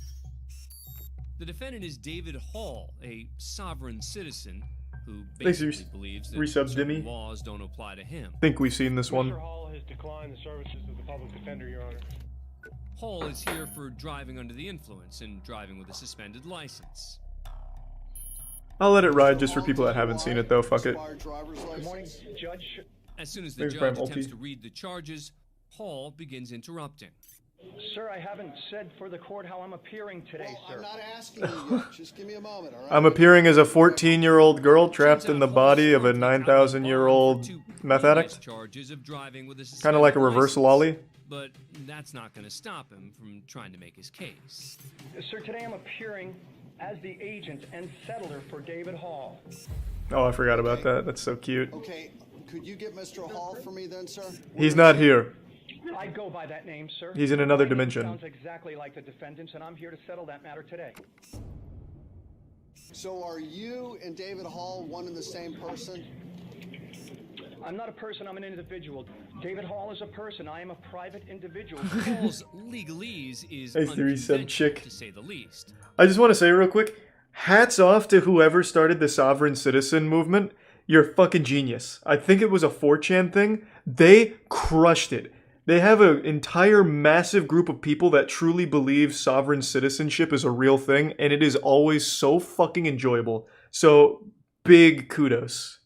The defendant is David Hall, a sovereign citizen who Thanks, basically believes that resub, certain Dimmy. laws don't apply to him. Think we've seen this one. Mr. Hall has declined the services of the public defender, Your Honor. Hall is here for driving under the influence and driving with a suspended license. I'll let it ride just for people that haven't seen it though. Fuck it. Good morning, Judge. As soon as the Thanks, judge Prime attempts Ulti. to read the charges, Hall begins interrupting. Sir, I haven't said for the court how I'm appearing today, sir. I'm not asking you yet. Just give me a moment, all right? I'm appearing as a 14-year-old girl trapped in the body of a 9,000-year-old meth addict. Charges of driving with a Kind of like a suspended reverse license. lolly. But that's not going to stop him from trying to make his case. Sir, today I'm appearing as the agent and settler for David Hall. Oh, I forgot about that. That's so cute. Okay, could you get Mr. Hall for me then, sir? He's not here. I go by that name, sir. He's in another My name dimension. Sounds exactly like the defendant's, and I'm here to settle that matter today. So are you and David Hall one and the same person? I'm not a person, I'm an individual. David Hall is a person, I am a private individual. Hall's legalese is Hey, 3-sub chick. to say the least. I just want to say real quick, hats off to whoever started the sovereign citizen movement. You're a fucking genius. I think it was a 4chan thing. They crushed it. They have an entire massive group of people that truly believe sovereign citizenship is a real thing, and it is always so fucking enjoyable. So, big kudos.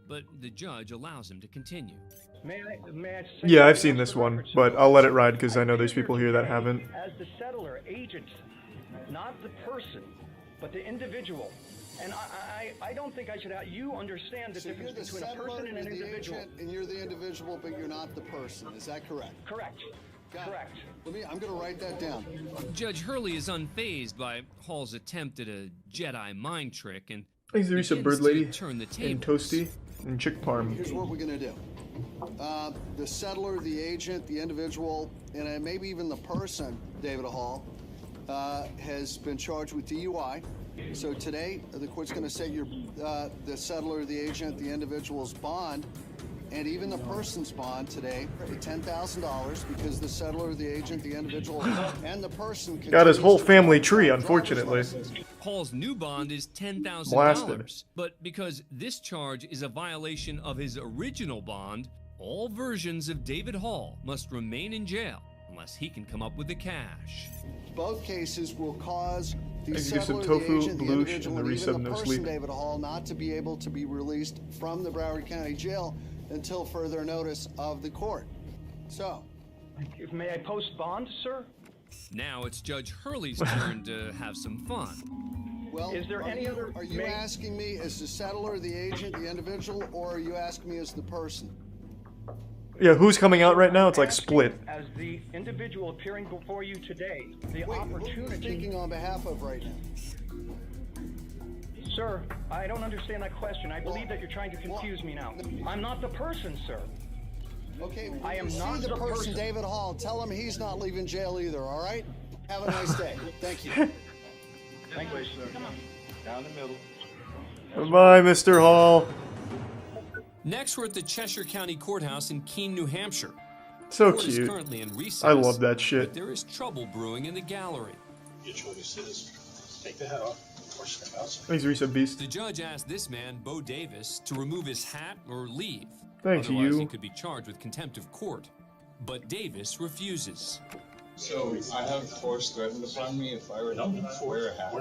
But the judge allows him to continue. May I say Yeah, I've something seen else this for the one, record, sir? but I'll let it ride because I know there's people here that haven't. As the settler, agent, not the person, but the individual. And I don't think I should have, you understand the So you're difference the between a settler, person and an you're the individual. agent, and you're the individual, but you're not the person. Is that correct? Correct. Correct. I'm going to write that down. Judge Hurley is unfazed by Hall's attempt at a Jedi mind trick and Thanks, Teresa begins Bird Lady, to turn the and tables. Toasty, and Chick Parm. Here's what we're going to do. The settler, the agent, the individual, and maybe even the person, David Hall, has been charged with DUI. So today, the court's going to set the settler, the agent, the individual's bond, and even the person's bond today at $10,000 because the settler, the agent, the individual, and the person Got his whole continues to family drive tree, without a driver's unfortunately. license. Hall's new bond is $10,000. Blasted. But because this charge is a violation of his original bond, all versions of David Hall must remain in jail unless he can come up with the cash. Both cases will cause the I can do some settler, tofu, the agent, the bloosh, individual, and the and even resub, the no person, sleep. David Hall, not to be able to be released from the Broward County Jail until further notice of the court. So, May I post bond, sir? Now it's Judge Hurley's turn to have some fun. Well, Is there any other? Are you asking me as the settler, the agent, the individual, or are you asking me as the person? Yeah, who's coming out right now? It's like split. As the individual appearing before you today, the Wait, who are you opportunity. speaking on behalf of right now? Sir, I don't understand that question. I believe that you're trying to confuse me now. I'm not the person, sir. Okay, I am see not the the person, person. David Hall. Tell him he's not leaving jail either, all right? Have a nice day. Thank you. Thank you, sir. Come on. Down the middle. Bye, Mr. Hall. Next, we're at the Cheshire County Courthouse in Keene, New Hampshire. So Court is cute. currently in recess, I love that but shit. there is trouble brewing in the gallery. Your choice is take the hat off or step outside. Thanks, Risa Beast. The judge asked this man, Bo Davis, to remove his hat or leave. Thanks, Otherwise, you. he could be charged with contempt of court. But Davis refuses. So I have force threatened upon me if I were to wear a hat.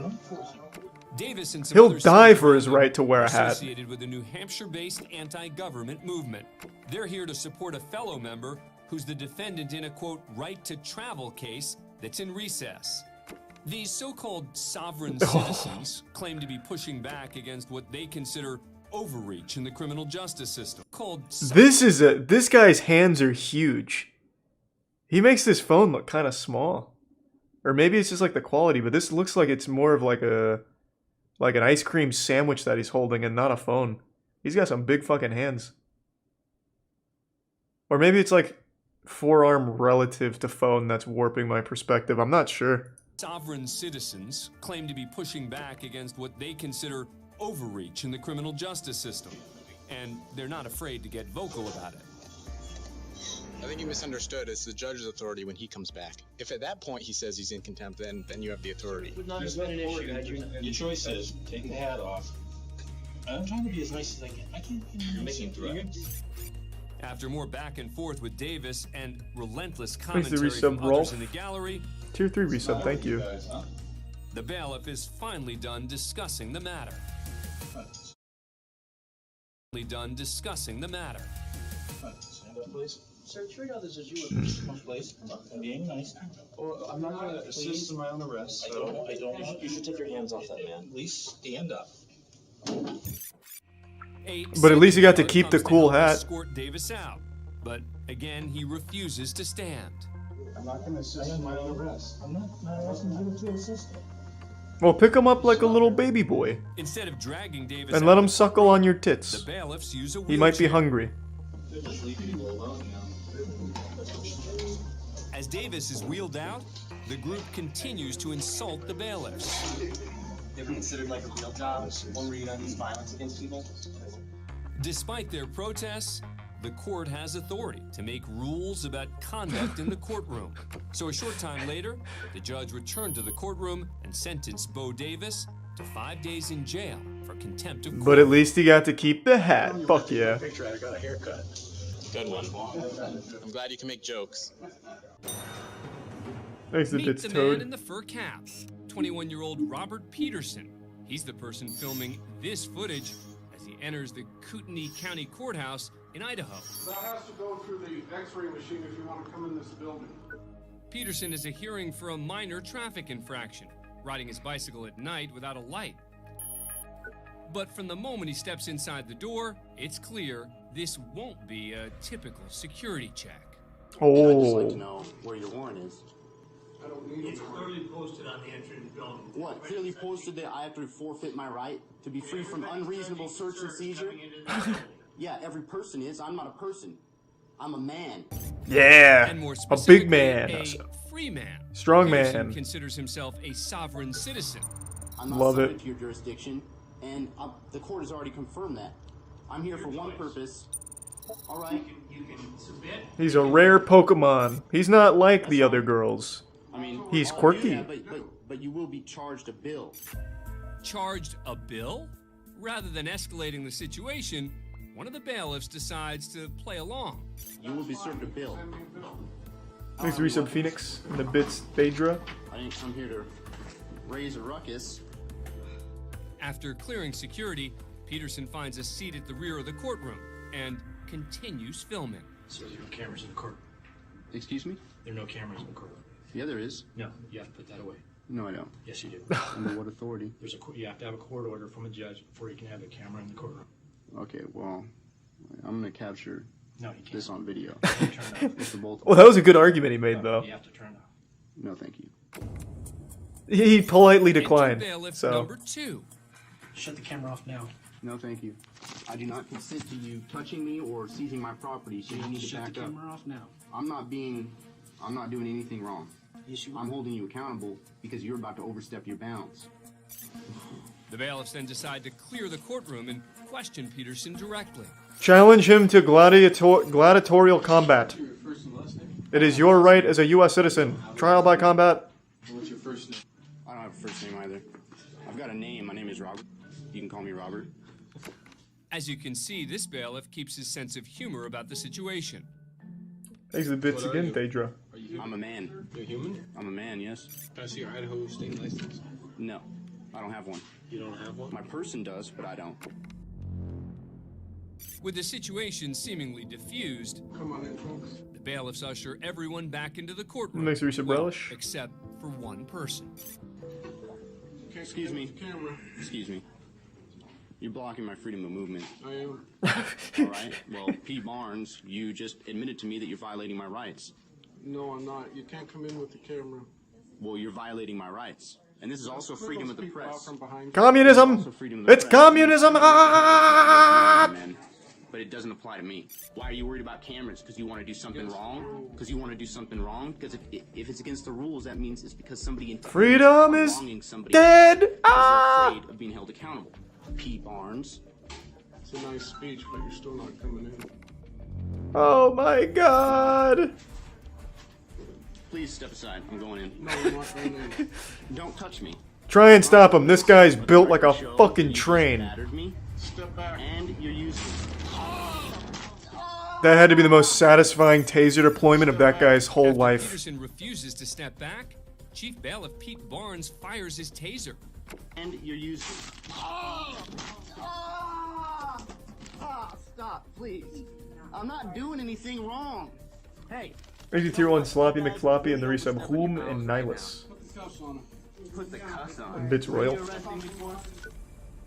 Davis and some He'll others die say for his right to wear are a hat. associated with a New Hampshire-based anti-government movement. They're here to support a fellow member who's the defendant in a, quote, right to travel case that's in recess. These so-called sovereign citizens claim to be pushing back against what they consider overreach in the criminal justice system. This guy's hands are huge. He makes this phone look kind of small. Or maybe it's just like the quality, but this looks like it's more of like an ice cream sandwich that he's holding and not a phone. He's got some big fucking hands. Or maybe it's like forearm relative to phone that's warping my perspective. I'm not sure. Sovereign citizens claim to be pushing back against what they consider overreach in the criminal justice system. And they're not afraid to get vocal about it. I think you misunderstood. It's the judge's authority when he comes back. If at that point he says he's in contempt, then you have the authority. Would not have been an issue had you. Your choice is take the hat off. I'm trying to be as nice as I can. I can't. You're making threats. After more back and forth with Davis and relentless Thanks to commentary from resub, others Rolf. in the gallery, Tier 3 resub, thank you. the bailiff is finally done discussing the matter. Stand up, please. Sir, treat others as you would. Please. I'm being nice. Well, I'm not going to assist in my own arrest. I don't. You should take your hands off that man. Please stand up. But at least he got to keep the cool hat. Escort Davis out, but again he refuses to stand. I'm not going to assist in my own arrest. I'm not asking you to assist. Well, pick him up like a little baby boy. Instead of dragging Davis And out let him of suckle on your the tits. bailiffs use a He might be wheelchair. hungry. As Davis is wheeled out, the group continues to insult the bailiffs. Ever considered like a real job? One where you don't use violence against people? Despite their protests, the court has authority to make rules about conduct in the courtroom. So a short time later, the judge returned to the courtroom and sentenced Bo Davis to 5 days in jail for contempt of court. But at least he got to keep the hat. Fuck yeah. Picture I got a haircut. Good one. I'm glad you can make jokes. Thanks to Meet Bits the man Toad. in the fur cap, 21-year-old Robert Peterson. He's the person filming this footage as he enters the Kootenai County Courthouse in Idaho. That has to go through the X-ray machine if you want to come in this building. Peterson is a hearing for a minor traffic infraction, riding his bicycle at night without a light. But from the moment he steps inside the door, it's clear this won't be a typical security check. Oh. I'd just like to know where your warrant is. I don't need It's clearly posted on the entrance building. What? Clearly posted that I have to forfeit my right to be free from unreasonable search and seizure? Yeah, every person is. I'm not a person. I'm a man. Yeah. And more A specifically, big man. a free man. Strong Peterson man. considers himself a sovereign citizen. I'm not Love subject it. to your jurisdiction, and the court has already confirmed that. I'm here for one purpose. All right. You can submit. He's a rare Pokemon. He's not like the other girls. I mean, He's I'll do quirky. that, but you will be charged a bill. Charged a bill? Rather than escalating the situation, one of the bailiffs decides to play along. You will be served a bill. Thanks to Resub Phoenix and the Bits Phaedra. I didn't come here to raise a ruckus. After clearing security, Peterson finds a seat at the rear of the courtroom and continues filming. So there are cameras in the court. Excuse me? There are no cameras in the courtroom. Yeah, there is. No, you have to put that away. No, I don't. Yes, you do. Under what authority? You have to have a court order from a judge before you can have a camera in the courtroom. Okay, well, I'm going to capture this on video. It's the bolt. Well, that was a good argument he made, though. You have to turn it off. No, thank you. He politely declined. So. Number 2. Shut the camera off now. No, thank you. I do not consent to you touching me or seizing my property, so you need to back up. Shut the camera off now. I'm not doing anything wrong. Yes, you are. I'm holding you accountable because you're about to overstep your bounds. The bailiffs then decide to clear the courtroom and question Peterson directly. Challenge him to gladiatorial combat. It is your right as a U.S. citizen. Trial by combat. What's your first name? I don't have a first name either. I've got a name. My name is Robert. You can call me Robert. As you can see, this bailiff keeps his sense of humor about the situation. Thanks the bits again, Phaedra. I'm a man. You're human? I'm a man, yes. Can I see your Idaho state license? No, I don't have one. You don't have one? My person does, but I don't. With the situation seemingly diffused, Come on in, folks. the bailiffs usher everyone back into the courtroom. Makes Risa relish. Except for one person. Excuse me. Excuse me. You're blocking my freedom of movement. I am. All right. Well, P. Barnes, you just admitted to me that you're violating my rights. No, I'm not. You can't come in with the camera. Well, you're violating my rights. And this is also freedom of the press. Communism! It's communism! But it doesn't apply to me. Why are you worried about cameras? Because you want to do something wrong? Because you want to do something wrong? Because if it's against the rules, that means it's because somebody Freedom is dead! You're afraid of being held accountable. P. Barnes. It's a nice speech, but you're still not coming in. Oh my god! Please step aside. I'm going in. No, you're not going in. Don't touch me. Try and stop him. This guy's built like a fucking train. Step back. And you're using... That had to be the most satisfying taser deployment of that guy's whole After life. Peterson refuses to step back, Chief Bailiff Pete Barnes fires his taser. And you're using... Stop, please. I'm not doing anything wrong. Hey. Thank you, Tier 1 Sloppy McFloppy and the resub Whom and Nihilus. Put the cuss on. And Bits Royal.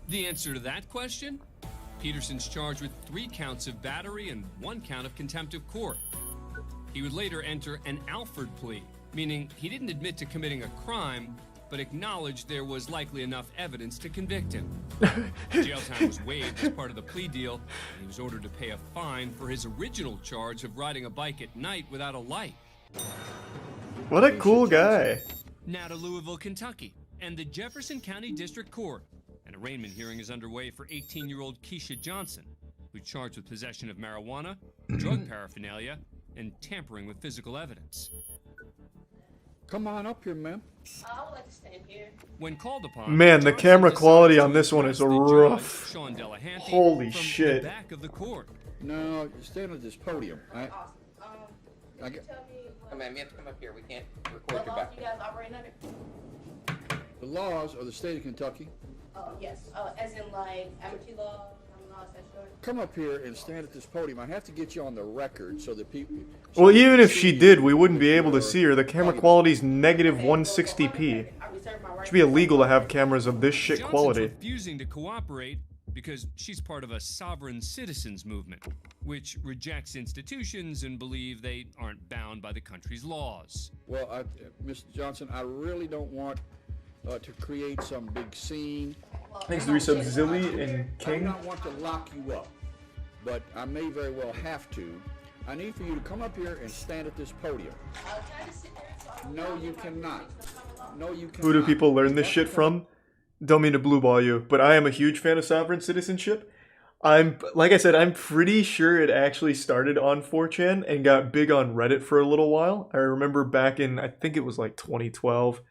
The answer to that question? Peterson's charged with 3 counts of battery and 1 count of contempt of court. He would later enter an Alford plea, meaning he didn't admit to committing a crime, but acknowledged there was likely enough evidence to convict him. Jail time was waived as part of the plea deal, and he was ordered to pay a fine for his original charge of riding a bike at night without a light. What a cool guy. Now to Louisville, Kentucky, and the Jefferson County District Court. An arraignment hearing is underway for 18-year-old Keisha Johnson, who's charged with possession of marijuana, drug paraphernalia, and tampering with physical evidence. Come on up here, ma'am. I would like to stand here. When called upon, Man, the camera quality on this one is the rough. Sean Delahanty Holy from shit. the back of the court. No, stand at this podium. I get, Oh, man, you have to come up here. We can't record your back. You guys operating under? the laws of the state of Kentucky. Oh, yes. As in, like, amateur law, common law, statutory? Come up here and stand at this podium. I have to get you on the record so that people... Well, even if she did, we wouldn't be able to see her. The camera quality's negative 160p. Should be illegal to have cameras of this shit Johnson's quality. refusing to cooperate because she's part of a sovereign citizens movement, which rejects institutions and believe they aren't bound by the country's laws. Well, Mr. Johnson, I really don't want to create some big scene. Thanks to the resub Zilly and I King. do not want to lock you up, but I may very well have to. I need for you to come up here and stand at this podium. No, you cannot. No, you cannot. Who do people learn this shit from? Don't mean to blue ball you, but I am a huge fan of sovereign citizenship. Like I said, I'm pretty sure it actually started on 4chan and got big on Reddit for a little while. I remember back in, I think it was like 2012,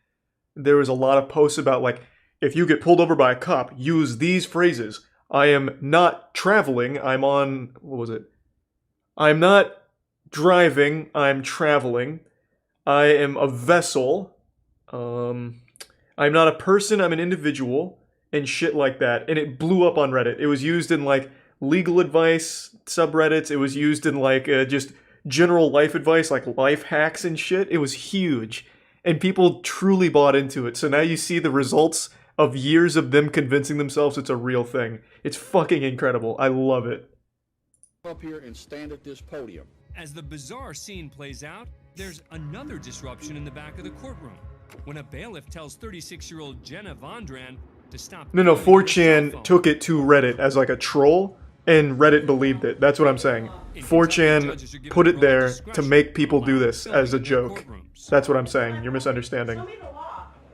there was a lot of posts about like, if you get pulled over by a cop, use these phrases. I am not traveling, I'm on, what was it? I'm not driving, I'm traveling. I am a vessel. I'm not a person, I'm an individual, and shit like that. And it blew up on Reddit. It was used in like legal advice subreddits. It was used in like just general life advice, like life hacks and shit. It was huge. And people truly bought into it. So now you see the results of years of them convincing themselves it's a real thing. It's fucking incredible. I love it. Up here and stand at this podium. As the bizarre scene plays out, there's another disruption in the back of the courtroom when a bailiff tells 36-year-old Jenna Vondran to stop. No, 4chan took it to Reddit as like a troll, and Reddit believed it. That's what I'm saying. 4chan put it there to make people do this as a joke. That's what I'm saying. You're misunderstanding. All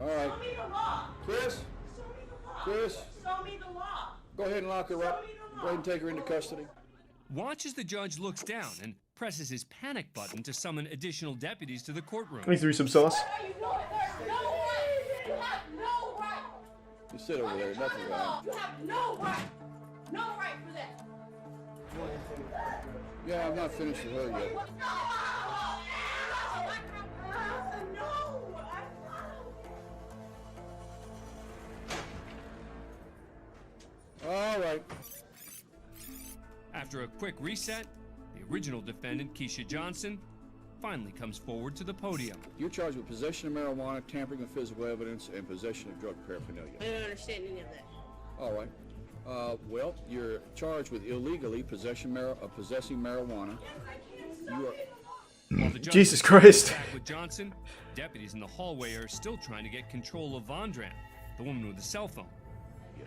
right. Chris? Chris? Go ahead and lock her up. Go ahead and take her into custody. Watch as the judge looks down and presses his panic button to summon additional deputies to the courtroom. Let me through some sauce. You sit over there, nothing wrong. You have no right. No right for that. Yeah, I'm not finished with her yet. All right. After a quick reset, the original defendant, Keisha Johnson, finally comes forward to the podium. You're charged with possession of marijuana, tampering with physical evidence, and possession of drug paraphernalia. I don't understand any of that. All right. Well, you're charged with illegally possessing marijuana. You are. While the judge Jesus is Christ. back with Johnson, deputies in the hallway are still trying to get control of Vondran, the woman with the cell phone.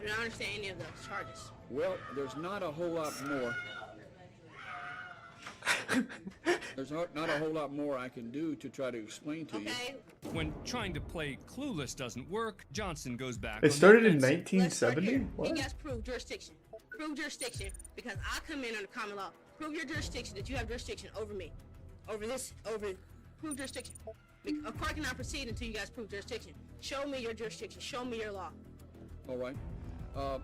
I don't understand any of those charges. Well, there's not a whole lot more. There's not a whole lot more I can do to try to explain to you. When trying to play clueless doesn't work, Johnson goes back. It on started the in offensive. 1970? What? You guys prove jurisdiction. Prove jurisdiction because I come in under common law. Prove your jurisdiction that you have jurisdiction over me. Prove jurisdiction. A court cannot proceed until you guys prove jurisdiction. Show me your jurisdiction. Show me your law. All right. All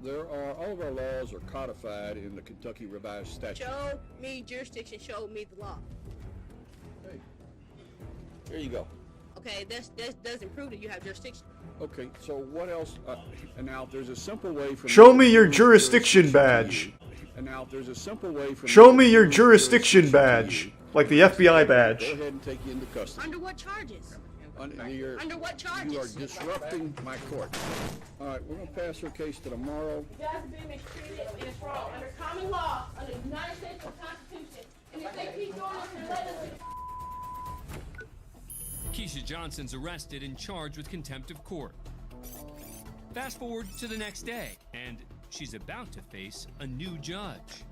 of our laws are codified in the Kentucky Revised Statute. Show me jurisdiction. Show me the law. Hey, here you go. Okay, that doesn't prove that you have jurisdiction. Okay, so what else? And now there's a simple way for. Show me your jurisdiction badge. And now there's a simple way for. Show me your jurisdiction badge. Like the FBI badge. Go ahead and take you into custody. Under what charges? Under what charges? You are disrupting my court. All right, we're going to pass her case to tomorrow. You guys are being mistreated and it's wrong. Under common law, under the United States Constitution. And if they keep doing this, then let us. Keisha Johnson's arrested and charged with contempt of court. Fast forward to the next day, and she's about to face a new judge.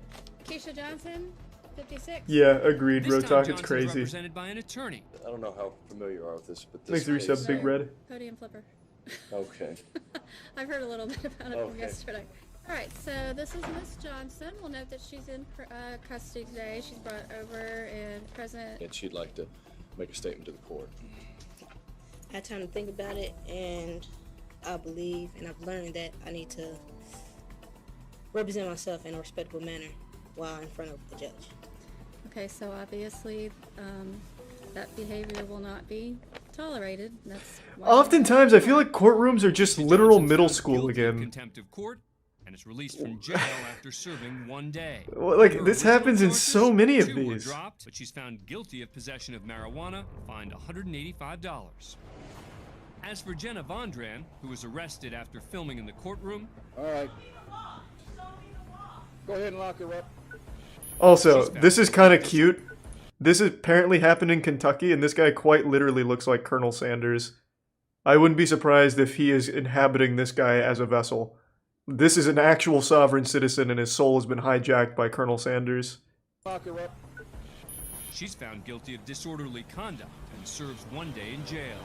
Keisha Johnson, 56. Yeah, agreed, This time, Rotok, it's Johnson's crazy. represented by an attorney. I don't know how familiar you are with this, but Thanks this for resub, Big Red. Podium flipper. Okay. I've heard a little bit about it from Okay. yesterday. All right, so this is Miss Johnson. We'll note that she's in custody today. She's brought over and present. And she'd like to make a statement to the court. I had time to think about it, and I believe and I've learned that I need to represent myself in a respectable manner while in front of the judge. Okay, so obviously that behavior will not be tolerated. That's why Oftentimes, I feel like courtrooms are just literal middle school again. Contempt of court, and is released from jail after serving 1 day. Well, like, Her this original happens in charges, so many of 2 were these. dropped, but she's found guilty of possession of marijuana, fined $185. As for Jenna Vondran, who was arrested after filming in the courtroom, All right. Go ahead and lock her up. Also, this is kind of cute. This apparently happened in Kentucky, and this guy quite literally looks like Colonel Sanders. I wouldn't be surprised if he is inhabiting this guy as a vessel. This is an actual sovereign citizen, and his soul has been hijacked by Colonel Sanders. Lock her up. she's found guilty of disorderly conduct and serves 1 day in jail.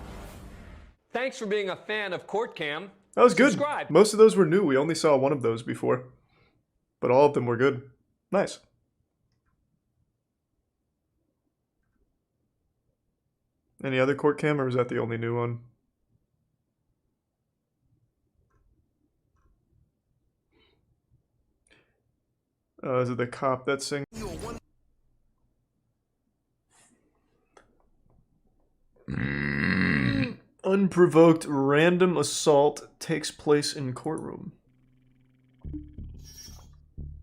Thanks for being a fan of Court Cam. That was good. Subscribe. Most of those were new. We only saw one of those before. But all of them were good. Nice. Any other Court Cam, or was that the only new one? Is it the cop that sings? Unprovoked random assault takes place in courtroom.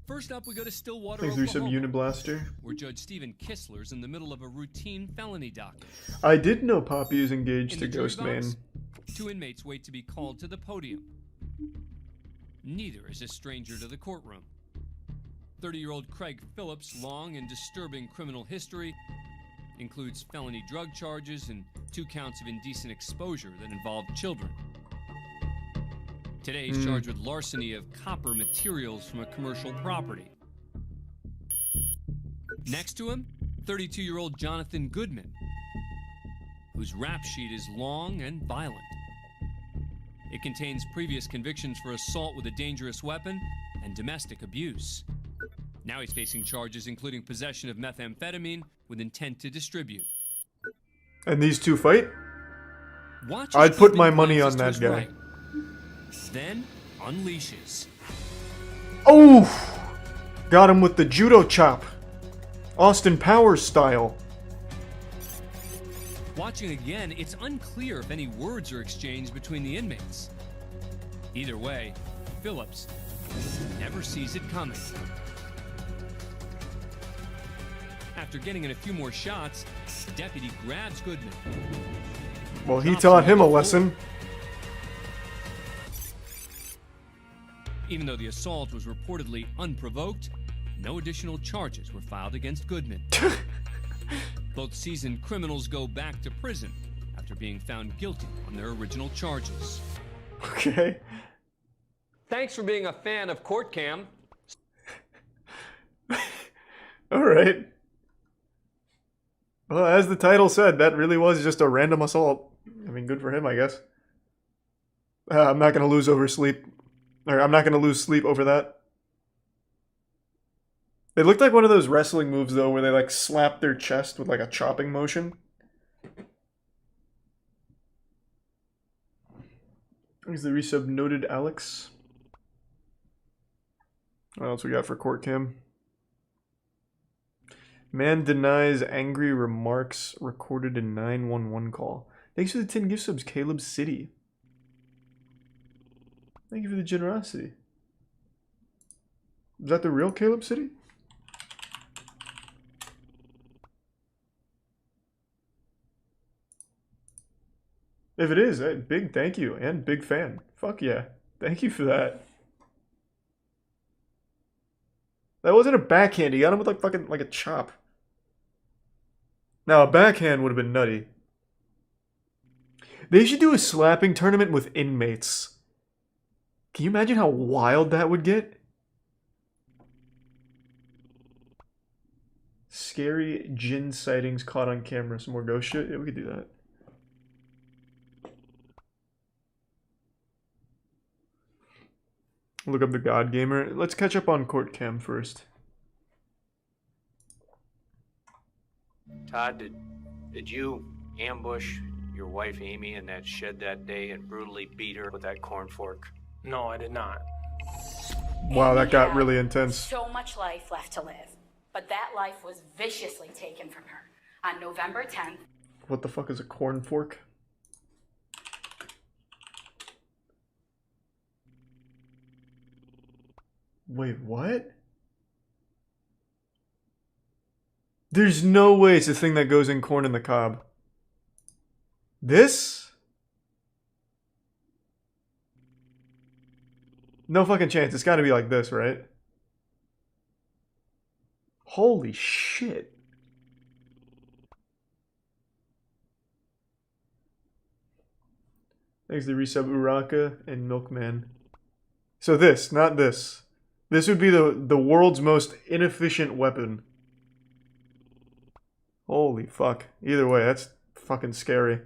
First up, we go to Stillwater, Thanks through some Oklahoma, Uniblaster. where Judge Stephen Kistler's in the middle of a routine felony docket. I did know Poppy is engaged In to the jury Ghost Man. box, 2 inmates wait to be called to the podium. Neither is a stranger to the courtroom. 30-year-old Craig Phillips' long and disturbing criminal history includes felony drug charges and 2 counts of indecent exposure that involved children. Today, he's charged with larceny of copper materials from a commercial property. Next to him, 32-year-old Jonathan Goodman, whose rap sheet is long and violent. It contains previous convictions for assault with a dangerous weapon and domestic abuse. Now he's facing charges including possession of methamphetamine with intent to distribute. And these two fight? Watch I'd as put Goodman my money glances on to that his guy. right, then unleashes. Oh! Got him with the judo chop. Austin Powers style. Watching again, it's unclear if any words are exchanged between the inmates. Either way, Phillips never sees it coming. After getting in a few more shots, the deputy grabs Goodman. Well, he taught him a lesson. Even though the assault was reportedly unprovoked, no additional charges were filed against Goodman. Both seasoned criminals go back to prison after being found guilty on their original charges. Okay. Thanks for being a fan of Court Cam. Alright. Well, as the title said, that really was just a random assault. I mean, good for him, I guess. I'm not gonna lose sleep over that. It looked like one of those wrestling moves, though, where they, like, slap their chest with, like, a chopping motion. Here's the resub noted Alex. What else we got for Court Cam? Man denies angry remarks recorded in 911 call. Thanks for the 10 gift subs, Caleb City. Thank you for the generosity. Is that the real Caleb City? If it is, big thank you and big fan. Fuck yeah. Thank you for that. That wasn't a backhand. He got him with like fucking like a chop. Now a backhand would have been nutty. They should do a slapping tournament with inmates. Can you imagine how wild that would get? Scary Jinn sightings caught on camera. Some more ghost shit? Yeah, we could do that. Look up the God Gamer. Let's catch up on Court Cam first. Todd, did you ambush your wife Amy in that shed that day and brutally beat her with that corn fork? No, I did not. Wow, that got really intense. So much life left to live, but that life was viciously taken from her on November 10th. What the fuck is a corn fork? Wait, what? There's no way it's the thing that goes in corn in the cob. This? No fucking chance. It's gotta be like this, right? Holy shit. Thanks to resub Uraka and Milkman. So this, not this. This would be the world's most inefficient weapon. Holy fuck. Either way, that's fucking scary.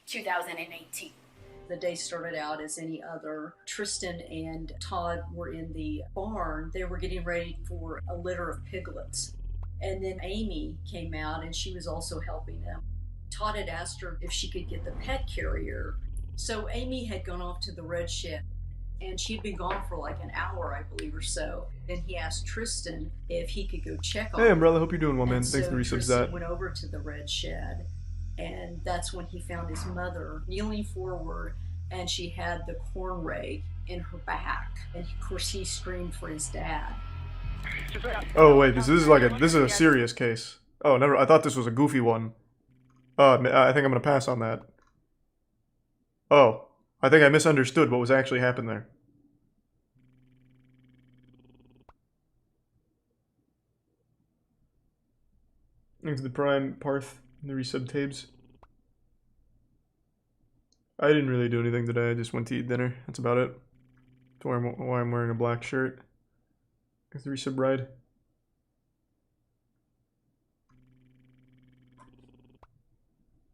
2018. The day started out as any other. Tristan and Todd were in the barn. They were getting ready for a litter of piglets. And then Amy came out and she was also helping them. Todd had asked her if she could get the pet carrier. So Amy had gone off to the red shed and she'd been gone for like an hour, I believe, or so. Then he asked Tristan if he could go check on her. Hey, Umbrella, hope you're doing well, man. And Thanks so for the resubs Tristan that. went over to the red shed, and that's when he found his mother kneeling forward, and she had the corn rake in her back. And of course, he screamed for his dad. Oh wait, this is like this is a serious case. Oh, never. I thought this was a goofy one. I think I'm gonna pass on that. Oh, I think I misunderstood what was actually happening there. Thanks to the Prime, Parth, and the resub tabs. I didn't really do anything today. I just went to eat dinner. That's about it. That's why I'm wearing a black shirt. Thanks to the resub ride.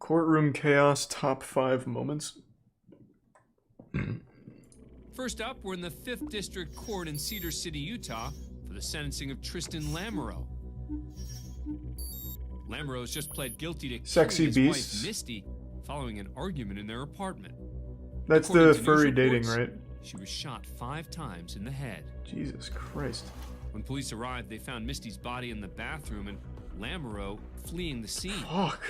Courtroom chaos top 5 moments. First up, we're in the 5th District Court in Cedar City, Utah, for the sentencing of Tristan Lamoureux. Lamoureux has just pled guilty to Sexy killing his beasts. wife, Misty, following an argument in their apartment. That's According the to news furry dating, reports, right? She was shot 5 times in the head. Jesus Christ. When police arrived, they found Misty's body in the bathroom and Lamoureux fleeing the scene. Fuck.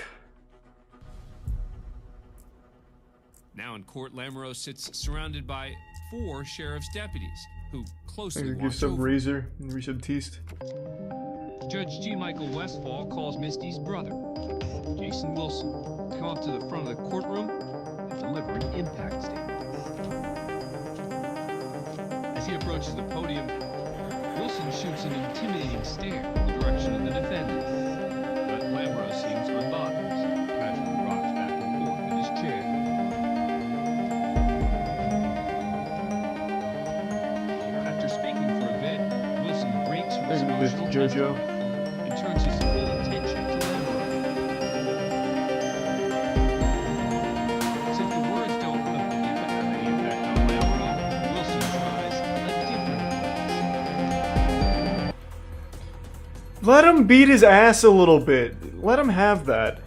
Now in court, Lamoureux sits surrounded by 4 sheriff's deputies who closely Thanks to watch Sub over. Razor and Resub Teast. Judge G. Michael Westfall calls Misty's brother, Jason Wilson, to come up to the front of the courtroom and deliver an impact statement. As he approaches the podium, Wilson shoots an intimidating stare in the direction of the defendant. But Lamoureux seems unbothered, casually rocks back and forth in his chair. After speaking for a bit, Wilson breaks from his emotional JoJo. and turns his full attention to Lamoureux. Since the words don't have any impact on Lamoureux, Wilson tries a different. Let him beat his ass a little bit. Let him have that.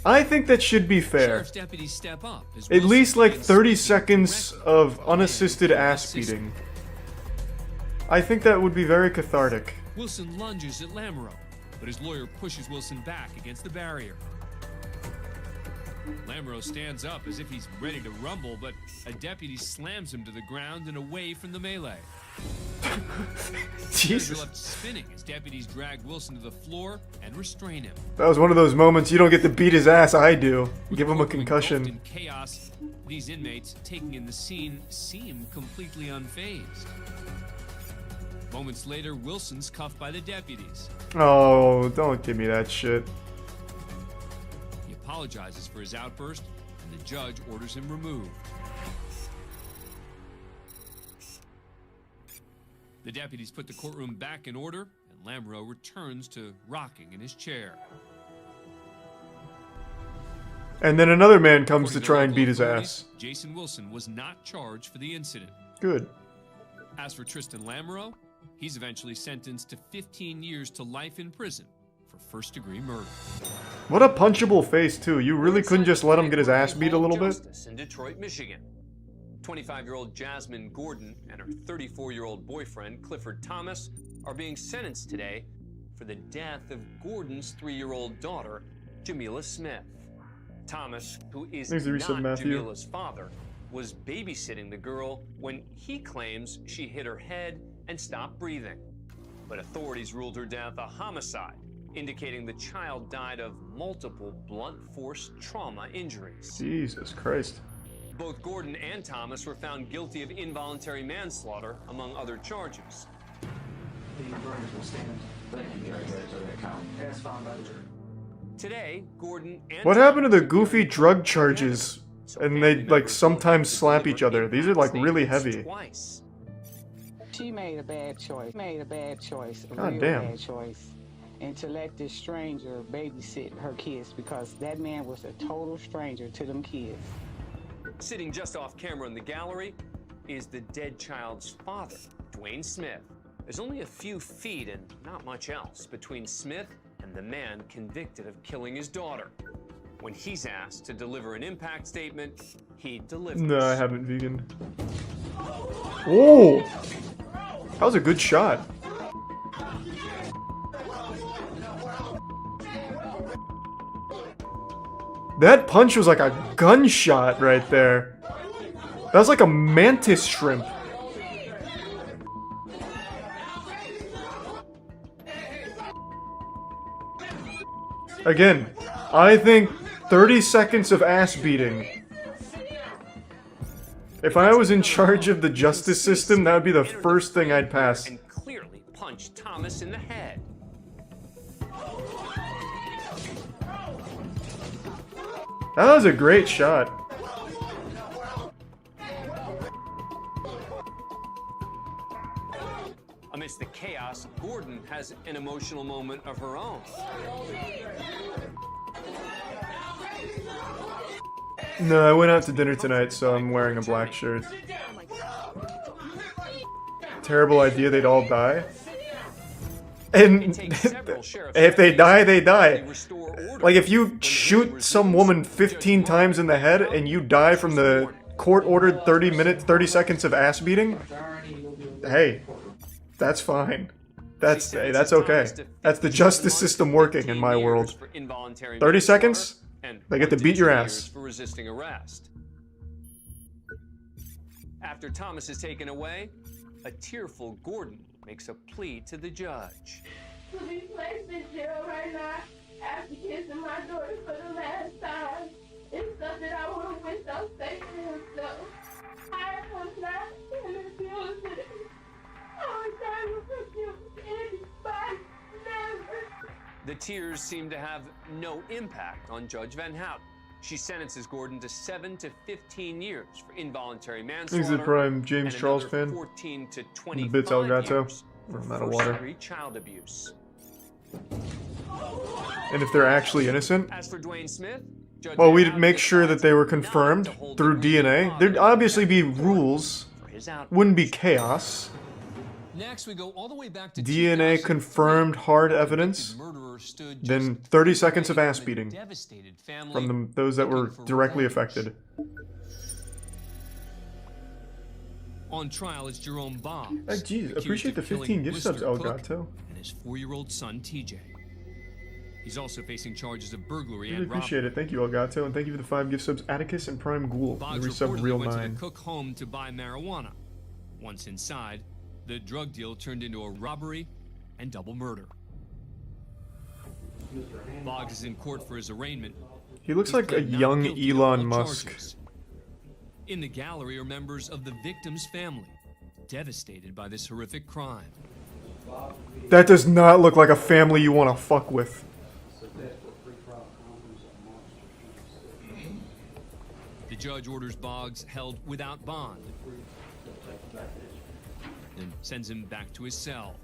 I think that should be fair. Sheriff's deputies step up as At Wilson least like begins 30 speaking seconds directly of to unassisted the ass system. beating. I think that would be very cathartic. Wilson lunges at Lamoureux, but his lawyer pushes Wilson back against the barrier. Lamoureux stands up as if he's ready to rumble, but a deputy slams him to the ground and away from the melee. Jesus. Left spinning as deputies drag Wilson to the floor and restrain him. That was one of those moments you don't get to beat his ass, I do. Give him a Engulfed concussion. in chaos, these inmates taking in the scene seem completely unfazed. Moments later, Wilson's cuffed by the deputies. Oh, don't give me that shit. He apologizes for his outburst, and the judge orders him removed. The deputies put the courtroom back in order, and Lamoureux returns to rocking in his chair. And then another man comes to According try and local beat his authorities, ass. Jason Wilson was not charged for the incident. Good. As for Tristan Lamoureux, he's eventually sentenced to 15 years to life in prison for first-degree murder. What a punchable face, too. You really couldn't just let him get his ass beat a little bit? Justice in Detroit, Michigan. 25-year-old Jasmine Gordon and her 34-year-old boyfriend, Clifford Thomas, are being sentenced today for the death of Gordon's 3-year-old daughter, Jamila Smith. Thomas, who is Thanks to not Resub Matthew. Jamila's father, was babysitting the girl when he claims she hit her head and stopped breathing. But authorities ruled her death a homicide, indicating the child died of multiple blunt force trauma injuries. Jesus Christ. Both Gordon and Thomas were found guilty of involuntary manslaughter, among other charges. Today, Gordon and What happened to the goofy drug charges? And they, like, sometimes slap each other. These are, like, really heavy. Twice. She made a bad choice. A God real damn. bad choice. And to let this stranger babysit her kids because that man was a total stranger to them kids. Sitting just off camera in the gallery is the dead child's father, Dwayne Smith. There's only a few feet and not much else between Smith and the man convicted of killing his daughter. When he's asked to deliver an impact statement, he delivers. No, I haven't, vegan. Oh! That was a good shot. That punch was like a gunshot right there. That was like a mantis shrimp. Again, I think 30 seconds of ass beating. If I was in charge of the justice system, that would be the first thing I'd pass. And clearly punched Thomas in the head. That was a great shot. Amidst the chaos, Gordon has an emotional moment of her own. No, I went out to dinner tonight, so I'm wearing a black shirt. Terrible idea, they'd all die. And if they die, they die. Like, if you shoot some woman 15 times in the head and you die from the court-ordered 30 seconds of ass beating, hey, that's fine. That's okay. That's the justice system working in my world. 30 seconds? They get to beat your ass. For resisting arrest. After Thomas is taken away, a tearful Gordon makes a plea to the judge. To be placed in jail right now after kissing my daughter for the last time is something I would have wished I stayed to himself. I was not in the building. I was trying to forgive anybody, never. The tears seem to have no impact on Judge Van Houten. She sentences Gordon to 7 to 15 years for involuntary manslaughter. He's the prime James and Charles another fan. 14 to The 25 bits Elgato. years for I'm out of water. first-degree child abuse. And if they're actually innocent, As for Dwayne Smith, Judge well, Van we'd Houten make sure that they were confirmed through DNA. There'd obviously be rules. Wouldn't be chaos. Next, we go all the way back to DNA confirmed hard evidence. Then 30 seconds of ass beating from those that were directly affected. On trial is Jerome Boggs. Jeez, accused appreciate the of killing 15 gift subs, Blister Cook Elgato. and his 4-year-old son, TJ. He's also facing charges of burglary Really and robbery. appreciate it. Thank you, Elgato, and thank you for the 5 gift subs, Atticus and Prime Ghoul. Boggs The resub reportedly Real went to 9. the Cook home to buy marijuana. Once inside, the drug deal turned into a robbery and double murder. Boggs is in court for his arraignment. He looks He's like a pled not young guilty to all Elon Musk. charges. In the gallery are members of the victim's family, devastated by this horrific crime. That does not look like a family you want to fuck with. The judge orders Boggs held without bond, then sends him back to his cell.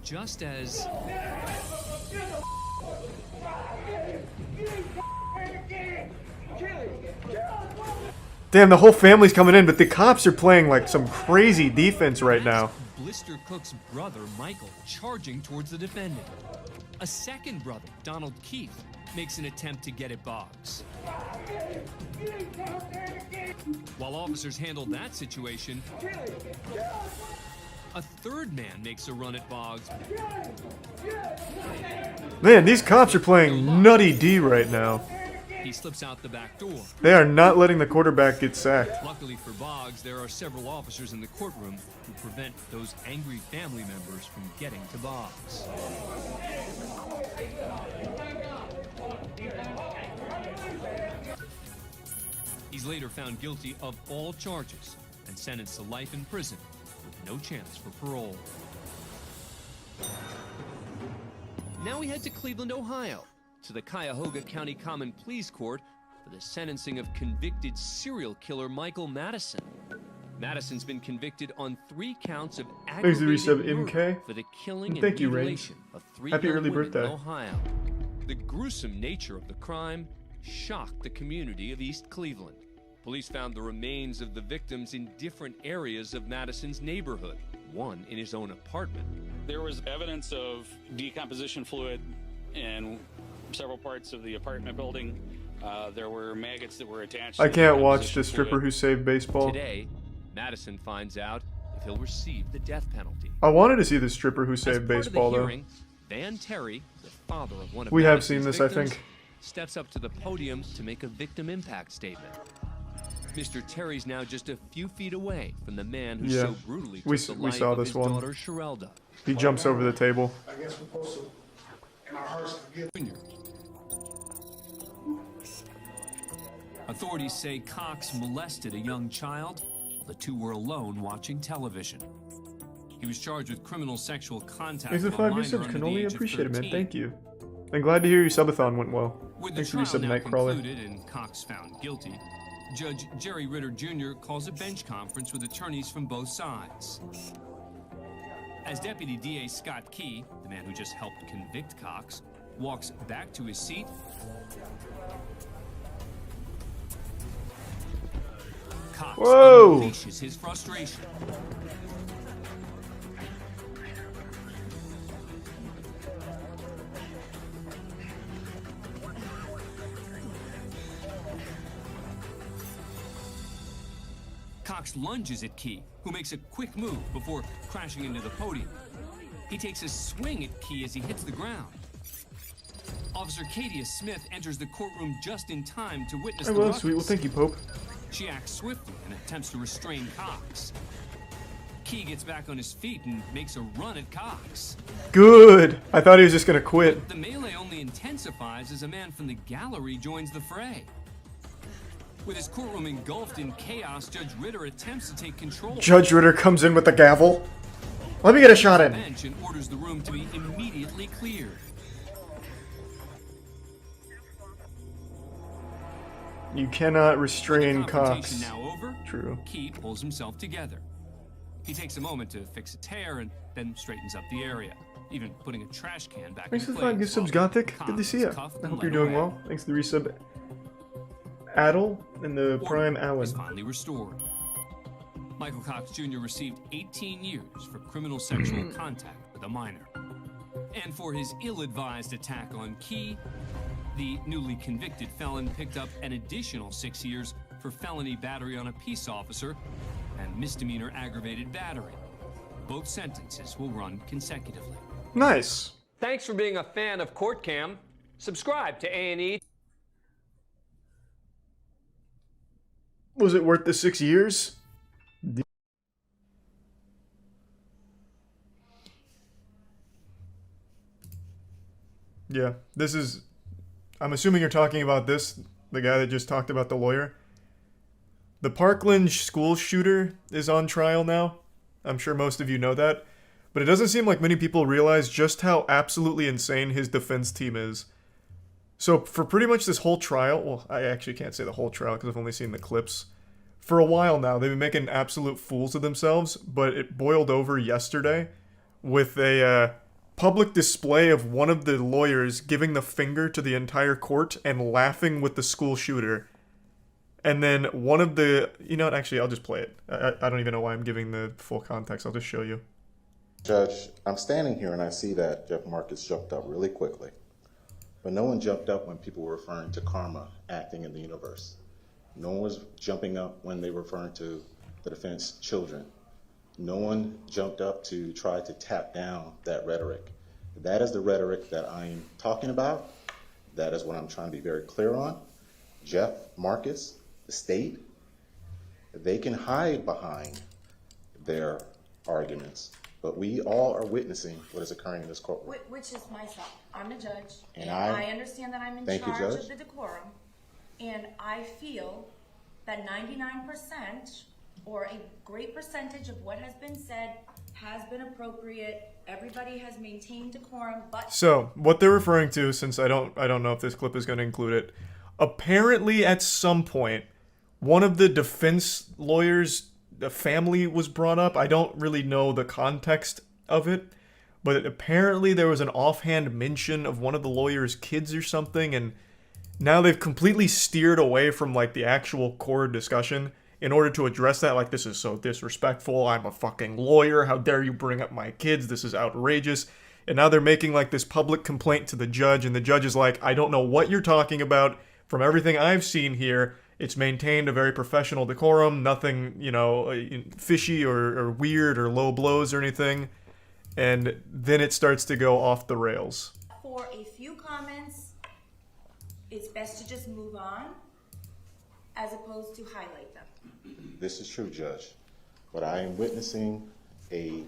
Just as Damn, the whole family's coming in, but the cops are playing like some crazy defense right now. Blister Cook's brother, Michael, charging towards the defendant. A second brother, Donald Keith, makes an attempt to get at Boggs. While officers handle that situation, a third man makes a run at Boggs. Man, these cops are playing nutty D right now. He slips out the back door. They are not letting the quarterback get sacked. Luckily for Boggs, there are several officers in the courtroom who prevent those angry family members from getting to Boggs. He's later found guilty of all charges and sentenced to life in prison with no chance for parole. Now we head to Cleveland, Ohio, to the Cuyahoga County Common Pleas Court for the sentencing of convicted serial killer Michael Madison. Madison's been convicted on 3 counts of Thanks to aggravated resub murder MK. for the killing and Thank you, mutilation Reigns. of 3 Happy young early women birthday. in Ohio. The gruesome nature of the crime shocked the community of East Cleveland. Police found the remains of the victims in different areas of Madison's neighborhood, one in his own apartment. There was evidence of decomposition fluid in several parts of the apartment building. There were maggots that were attached. I to can't the watch decomposition the stripper fluid. who saved baseball. Today, Madison finds out if he'll receive the death penalty. I wanted to see the stripper who As saved part of the baseball, though. hearing, Van Terry, the father of one of We have Madison's seen this, I victims, think. steps up to the podium to make a victim impact statement. Mr. Terry's now just a few feet away from the man who Yeah, so brutally took we the we life saw of this his one. daughter Sherelda. He jumps over the table. I guess we're supposed to, in our hearts, forgive. Authorities say Cox molested a young child. The two were alone watching television. He was charged with criminal sexual contact Thanks for with a 5 new minor subs. under Can the only age of appreciate it, man. 13. Thank you. I'm glad to hear your subathon went well. With the Thanks for your trial sub, now Nightcrawler. concluded and Cox found guilty, Judge Jerry Ritter Jr. calls a bench conference with attorneys from both sides. As Deputy DA Scott Key, the man who just helped convict Cox, walks back to his seat, Cox unleashes his frustration. Cox lunges at Key, who makes a quick move before crashing into the podium. He takes a swing at Key as he hits the ground. Officer Katia Smith enters the courtroom just in time to witness the well, ruckus. sweet. Well, thank you, Pope. She acts swiftly and attempts to restrain Cox. Key gets back on his feet and makes a run at Cox. Good. I thought he was just gonna quit. The melee only intensifies as a man from the gallery joins the fray. With his courtroom engulfed in chaos, Judge Ritter attempts to take control. Judge Ritter comes in with the gavel. Let me get a shot in. Bench and orders the room to be immediately cleared. You cannot restrain With the confrontation Cox. now over, True. Key pulls himself together. He takes a moment to fix a tear and then straightens up the area, even putting a trash can back Thanks for in the 5 place. new subs, Gothic. Good to see you. I hope you're doing well. Thanks to the resub. Adel and the Prime Allen. Is finally restored. Michael Cox Jr. received 18 years for criminal sexual contact with a minor. And for his ill-advised attack on Key, the newly convicted felon picked up an additional 6 years for felony battery on a peace officer and misdemeanor aggravated battery. Both sentences will run consecutively. Nice. Thanks for being a fan of Court Cam. Subscribe to A&E. Was it worth the 6 years? Yeah, this is... I'm assuming you're talking about this, the guy that just talked about the lawyer. The Parkland school shooter is on trial now. I'm sure most of you know that. But it doesn't seem like many people realize just how absolutely insane his defense team is. So for pretty much this whole trial, well, I actually can't say the whole trial because I've only seen the clips. For a while now, they've been making absolute fools of themselves, but it boiled over yesterday with a public display of one of the lawyers giving the finger to the entire court and laughing with the school shooter. And then one of the... You know what? Actually, I'll just play it. I don't even know why I'm giving the full context. I'll just show you. Judge, I'm standing here and I see that Jeff Marcus jumped up really quickly. But no one jumped up when people were referring to karma acting in the universe. No one was jumping up when they were referring to the defense children. No one jumped up to try to tap down that rhetoric. That is the rhetoric that I'm talking about. That is what I'm trying to be very clear on. Jeff Marcus, the state, they can hide behind their arguments, but we all are witnessing what is occurring in this courtroom. Which is myself. I'm a judge, And I understand that I'm in Thank you, charge Judge. of the decorum, and I feel that 99% or a great percentage of what has been said has been appropriate. Everybody has maintained decorum, but So, what they're referring to, since I don't know if this clip is going to include it, apparently at some point, one of the defense lawyers' family was brought up. I don't really know the context of it, but apparently there was an offhand mention of one of the lawyer's kids or something, and now they've completely steered away from, like, the actual core discussion in order to address that. Like, this is so disrespectful, I'm a fucking lawyer, how dare you bring up my kids, this is outrageous. And now they're making, like, this public complaint to the judge, and the judge is like, I don't know what you're talking about. From everything I've seen here, it's maintained a very professional decorum, nothing, you know, fishy or weird or low blows or anything. And then it starts to go off the rails. for a few comments, it's best to just move on as opposed to highlight them. This is true, Judge, but I am witnessing a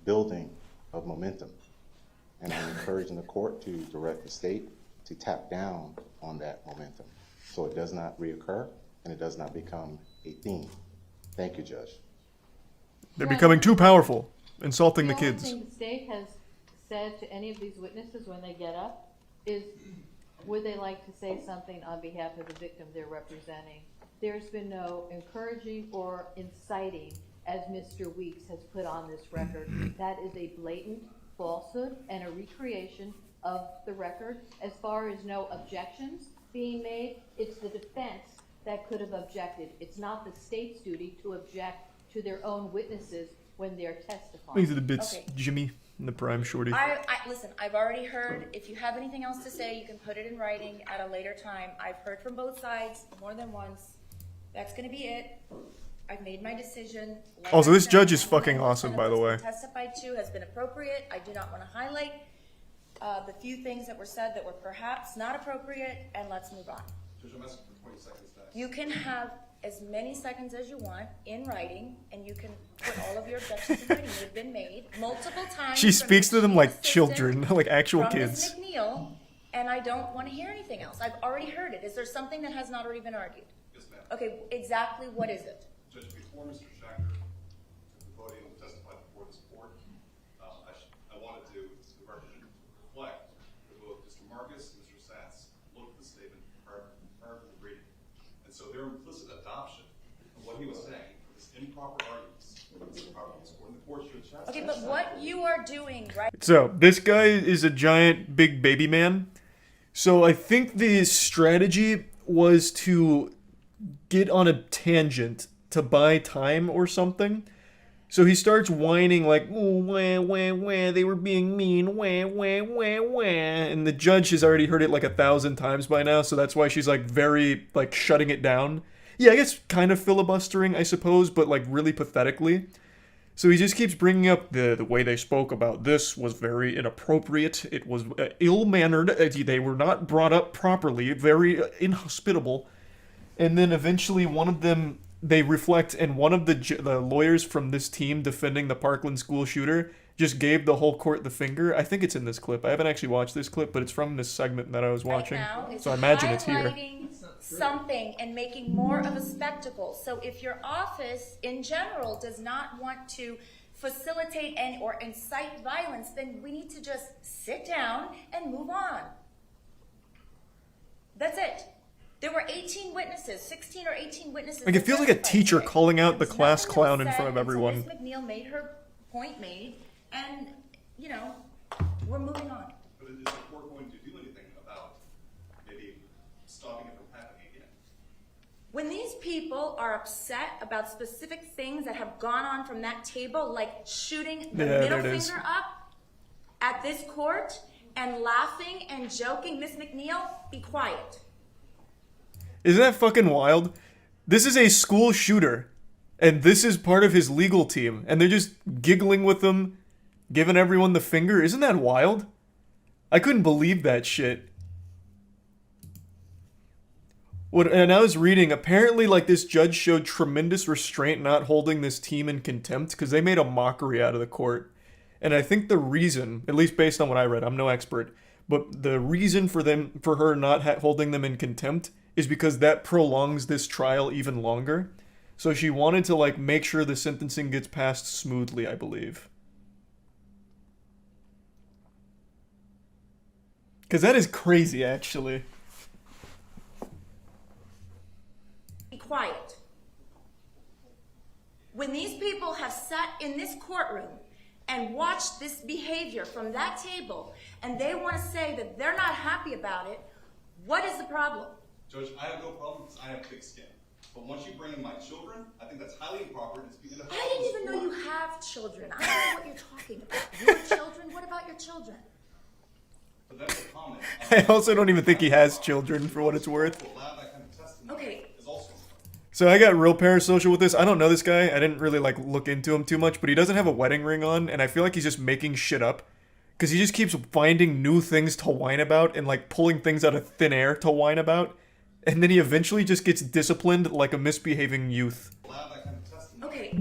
building of momentum, and I'm encouraging the court to direct the state to tap down on that momentum. so it does not reoccur and it does not become a theme. Thank you, Judge. They're becoming too powerful, insulting the kids. The only thing the state has said to any of these witnesses when they get up is, would they like to say something on behalf of the victim they're representing? There's been no encouraging or inciting, as Mr. Weeks has put on this record. That is a blatant falsehood and a recreation of the record. As far as no objections being made, it's the defense that could have objected. It's not the state's duty to object to their own witnesses when they're testifying. These are the bits, Jimmy and the prime shorty. Listen, I've already heard. If you have anything else to say, you can put it in writing at a later time. I've heard from both sides more than once. That's going to be it. I've made my decision. Also, this judge is fucking awesome, by the way. Testified to has been appropriate. I do not want to highlight the few things that were said that were perhaps not appropriate, and let's move on. Judge, I'm asking for 20 seconds next. You can have as many seconds as you want in writing, and you can put all of your objections in writing. They've been made multiple times. She speaks to them like children, like actual kids. Ms. McNeil, and I don't want to hear anything else. I've already heard it. Is there something that has not already been argued? Yes, ma'am. Okay, exactly what is it? Judge, before Mr. Shacker took the podium to testify before this court, I wanted to, the record reflect that both Mr. Marcus and Mr. Satz looked at the statement prior to the reading. And so their implicit adoption of what he was saying was improper arguments. Okay, but what you are doing, right? So, this guy is a giant big baby man. So I think the strategy was to get on a tangent to buy time or something. So he starts whining like, "Oh, wah, wah, wah, they were being mean, wah, wah, wah, wah." And the judge has already heard it like 1,000 times by now, so that's why she's like very, like, shutting it down. Yeah, I guess kind of filibustering, I suppose, but like really pathetically. So he just keeps bringing up the way they spoke about this was very inappropriate. It was ill-mannered. They were not brought up properly, very inhospitable. And then eventually one of them, they reflect, and one of the lawyers from this team defending the Parkland school shooter just gave the whole court the finger. I think it's in this clip. I haven't actually watched this clip, but it's from this segment that I was watching. So I imagine it's here. Something and making more of a spectacle. So if your office in general does not want to facilitate or incite violence, then we need to just sit down and move on. That's it. There were 18 witnesses, 16 or 18 witnesses. Like, it feels like a teacher calling out the class clown in front of everyone. Ms. McNeil made her point made, and, you know, we're moving on. But is the court going to do anything about maybe stopping it from happening again? When these people are upset about specific things that have gone on from that table, like shooting the middle finger up at this court and laughing and joking, Ms. McNeil, be quiet. Isn't that fucking wild? This is a school shooter, and this is part of his legal team, and they're just giggling with him, giving everyone the finger. Isn't that wild? I couldn't believe that shit. And I was reading, apparently, like, this judge showed tremendous restraint not holding this team in contempt, because they made a mockery out of the court. And I think the reason, at least based on what I read, I'm no expert, but the reason for her not holding them in contempt is because that prolongs this trial even longer. So she wanted to, like, make sure the sentencing gets passed smoothly, I believe. Because that is crazy, actually. Be quiet. When these people have sat in this courtroom and watched this behavior from that table, and they want to say that they're not happy about it, what is the problem? Judge, I have no problem because I have thick skin. But once you bring in my children, I think that's highly improper. I didn't even know you have children. I don't know what you're talking about. Your children? What about your children? But that's a comment. I also don't even think he has children, for what it's worth. Okay. So I got real parasocial with this. I don't know this guy. I didn't really, like, look into him too much, but he doesn't have a wedding ring on, and I feel like he's just making shit up. Because he just keeps finding new things to whine about and, like, pulling things out of thin air to whine about. And then he eventually just gets disciplined like a misbehaving youth. Okay.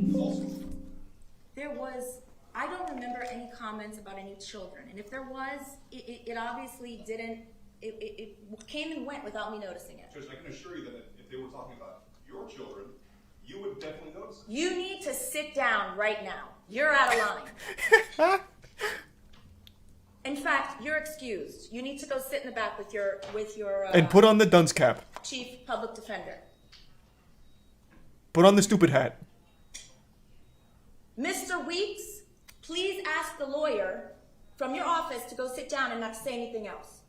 There was, I don't remember any comments about any children. And if there was, it obviously didn't It came and went without me noticing it. Judge, I can assure you that if they were talking about your children, you would definitely notice it. You need to sit down right now. You're out of line. In fact, you're excused. You need to go sit in the back with your And put on the dunce cap. chief public defender. Put on the stupid hat. Mr. Weeks, please ask the lawyer from your office to go sit down and not say anything else.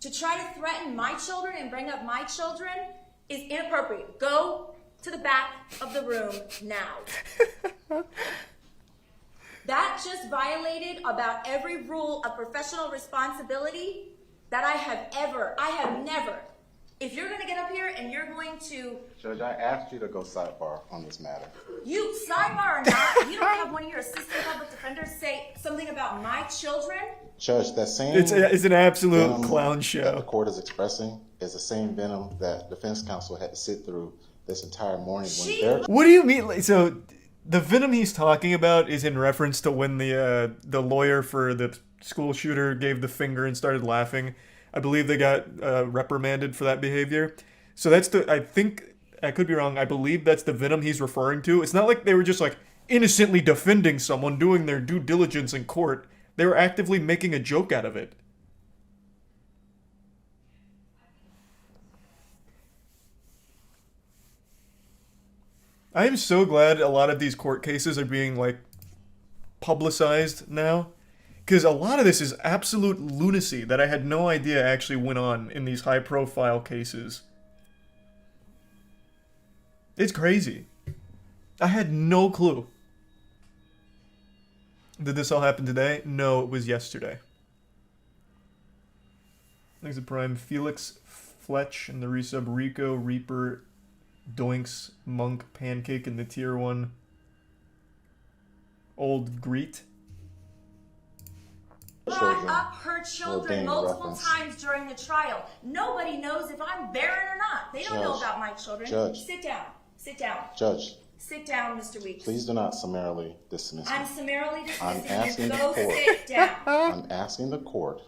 To try to threaten my children and bring up my children is inappropriate. Go to the back of the room now. That just violated about every rule of professional responsibility that I have never. If you're going to get up here and you're going to... Judge, I asked you to go sidebar on this matter. You, sidebar or not, you don't have one of your assistant public defenders say something about my children? Judge, that same... It's an absolute venom clown that show. the court is expressing is the same venom that defense counsel had to sit through this entire morning. What do you mean? Like, so the venom he's talking about is in reference to when the lawyer for the school shooter gave the finger and started laughing. I believe they got reprimanded for that behavior. So that's I think, I could be wrong, I believe that's the venom he's referring to. It's not like they were just like innocently defending someone, doing their due diligence in court. They were actively making a joke out of it. I am so glad a lot of these court cases are being, like, publicized now. Because a lot of this is absolute lunacy that I had no idea actually went on in these high-profile cases. It's crazy. I had no clue. Did this all happen today? No, it was yesterday. Thanks to Prime. Felix, Fletch, and the resub Rico, Reaper, Doinks, Monk, Pancake, and the tier 1 Old Greet. Brought up her children multiple times during the trial. Nobody knows if I'm barren or not. They don't know about my children. Judge. Sit down. Sit down. Judge. Sit down, Mr. Weeks. Please do not summarily dismiss me. I'm summarily I'm dismissing asking you. the Go court. sit down. I'm asking the court.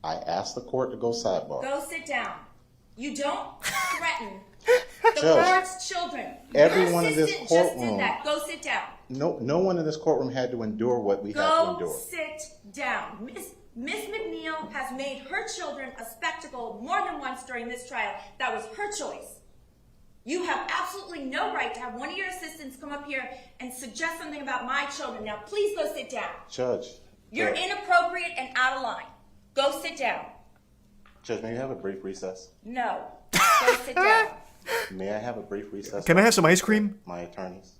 I asked the court to go sidebar. Go sit down. You don't threaten the Judge, court's children. everyone Your in this assistant just courtroom- did that. Go sit down. No one in this courtroom had to endure what we had to Go endure. sit down. Miss McNeil has made her children a spectacle more than once during this trial. That was her choice. You have absolutely no right to have one of your assistants come up here and suggest something about my children. Now, please go sit down. Judge. You're inappropriate and out of line. Go sit down. Judge, may I have a brief recess? No. Go sit down. May I have a brief recess? Can I have some ice cream? My attorneys.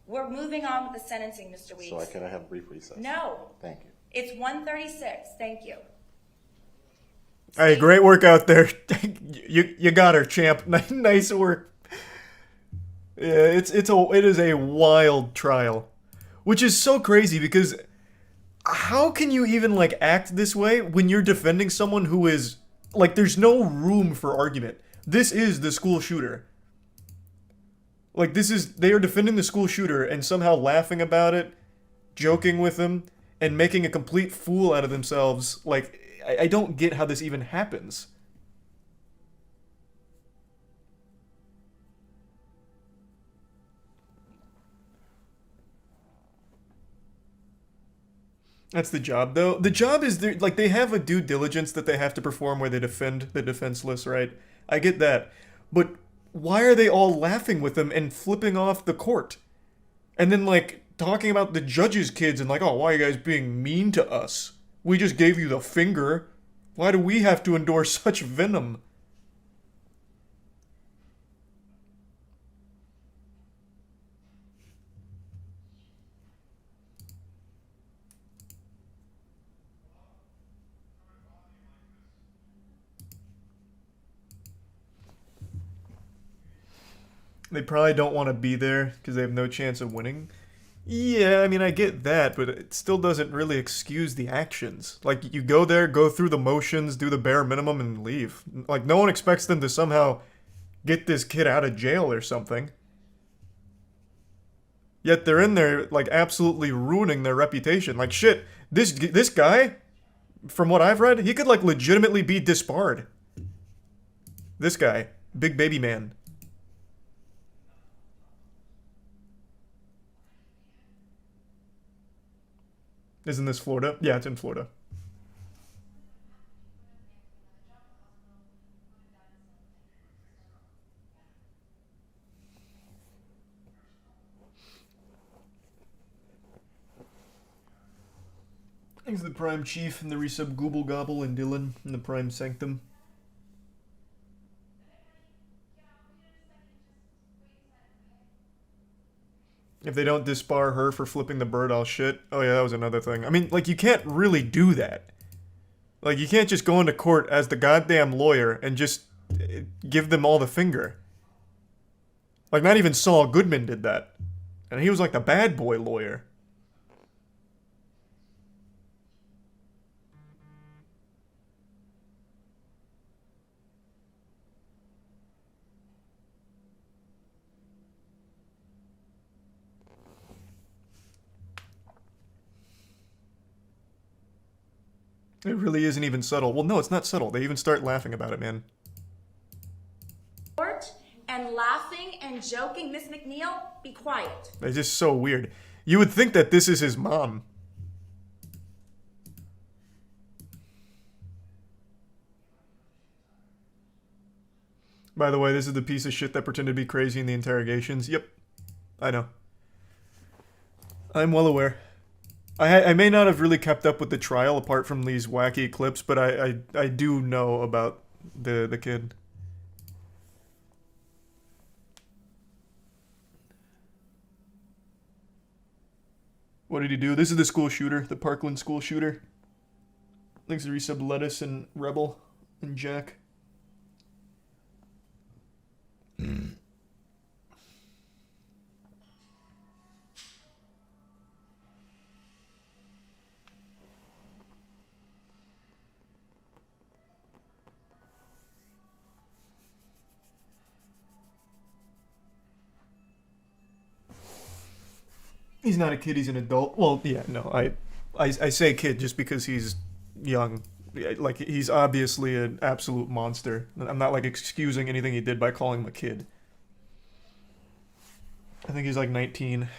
We're moving on with the sentencing, Mr. Weeks. So can I have a brief recess? No. Thank you. It's 1:36. Thank you. Hey, great work out there. you got her, champ. Nice work. Yeah, it is a wild trial, which is so crazy because how can you even like act this way when you're defending someone who is like there's no room for argument. This is the school shooter. Like they are defending the school shooter and somehow laughing about it, joking with him, and making a complete fool out of themselves. Like, I don't get how this even happens. That's the job, though. The job is, like, they have a due diligence that they have to perform where they defend the defenseless, right? I get that. But why are they all laughing with them and flipping off the court? And then, like, talking about the judge's kids and like, oh, why are you guys being mean to us? We just gave you the finger. Why do we have to endure such venom? They probably don't want to be there because they have no chance of winning. Yeah, I mean, I get that, but it still doesn't really excuse the actions. Like, you go there, go through the motions, do the bare minimum, and leave. Like, no one expects them to somehow get this kid out of jail or something. Yet they're in there, like, absolutely ruining their reputation. Like, shit, this guy from what I've read, he could, like, legitimately be disbarred. This guy. Big baby man. Isn't this Florida? Yeah, it's in Florida. Thanks to the Prime Chief and the Resub Gooble Gobble and Dylan and the Prime Sanctum. If they don't disbar her for flipping the bird, I'll shit. Oh yeah, that was another thing. I mean, like, you can't really do that. Like, you can't just go into court as the goddamn lawyer and just give them all the finger. Like, not even Saul Goodman did that. And he was like the bad boy lawyer. It really isn't even subtle. Well, no, it's not subtle. They even start laughing about it, man. And laughing and joking. Miss McNeil, be quiet. It's just so weird. You would think that this is his mom. By the way, this is the piece of shit that pretended to be crazy in the interrogations. Yep. I know. I'm well aware. I may not have really kept up with the trial apart from these wacky clips, but I do know about the kid. What did he do? This is the school shooter, the Parkland school shooter. Thanks to resub Lettuce and Rebel and Jack. He's not a kid, he's an adult. Well, yeah, no, I say kid just because he's young. Like, he's obviously an absolute monster. I'm not, like, excusing anything he did by calling him a kid. I think he's, like, 19.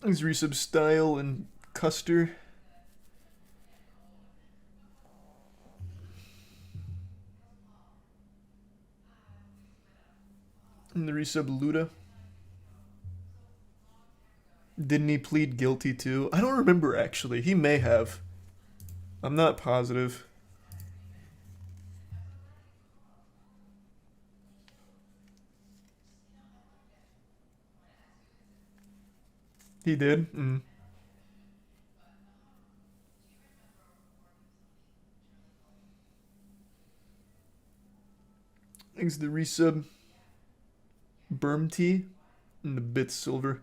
Thanks resub Style and Custer. And the resub Luda. Didn't he plead guilty too? I don't remember actually. He may have. I'm not positive. He did? Thanks to the resub Berm Tea and the Bits Silver.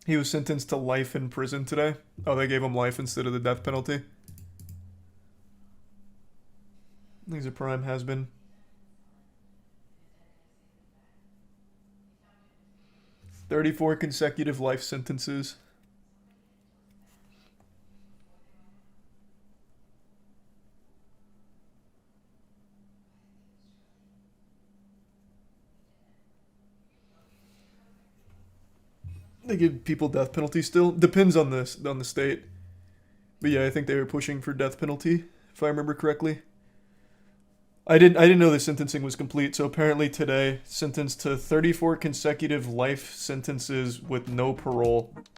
He was sentenced to life in prison today. Oh, they gave him life instead of the death penalty. He's a prime has-been. $34 consecutive life sentences. They give people death penalty still. Depends on the state. But yeah, I think they were pushing for death penalty, if I remember correctly. I didn't know the sentencing was complete, so apparently today, sentenced to 34 consecutive life sentences with no parole.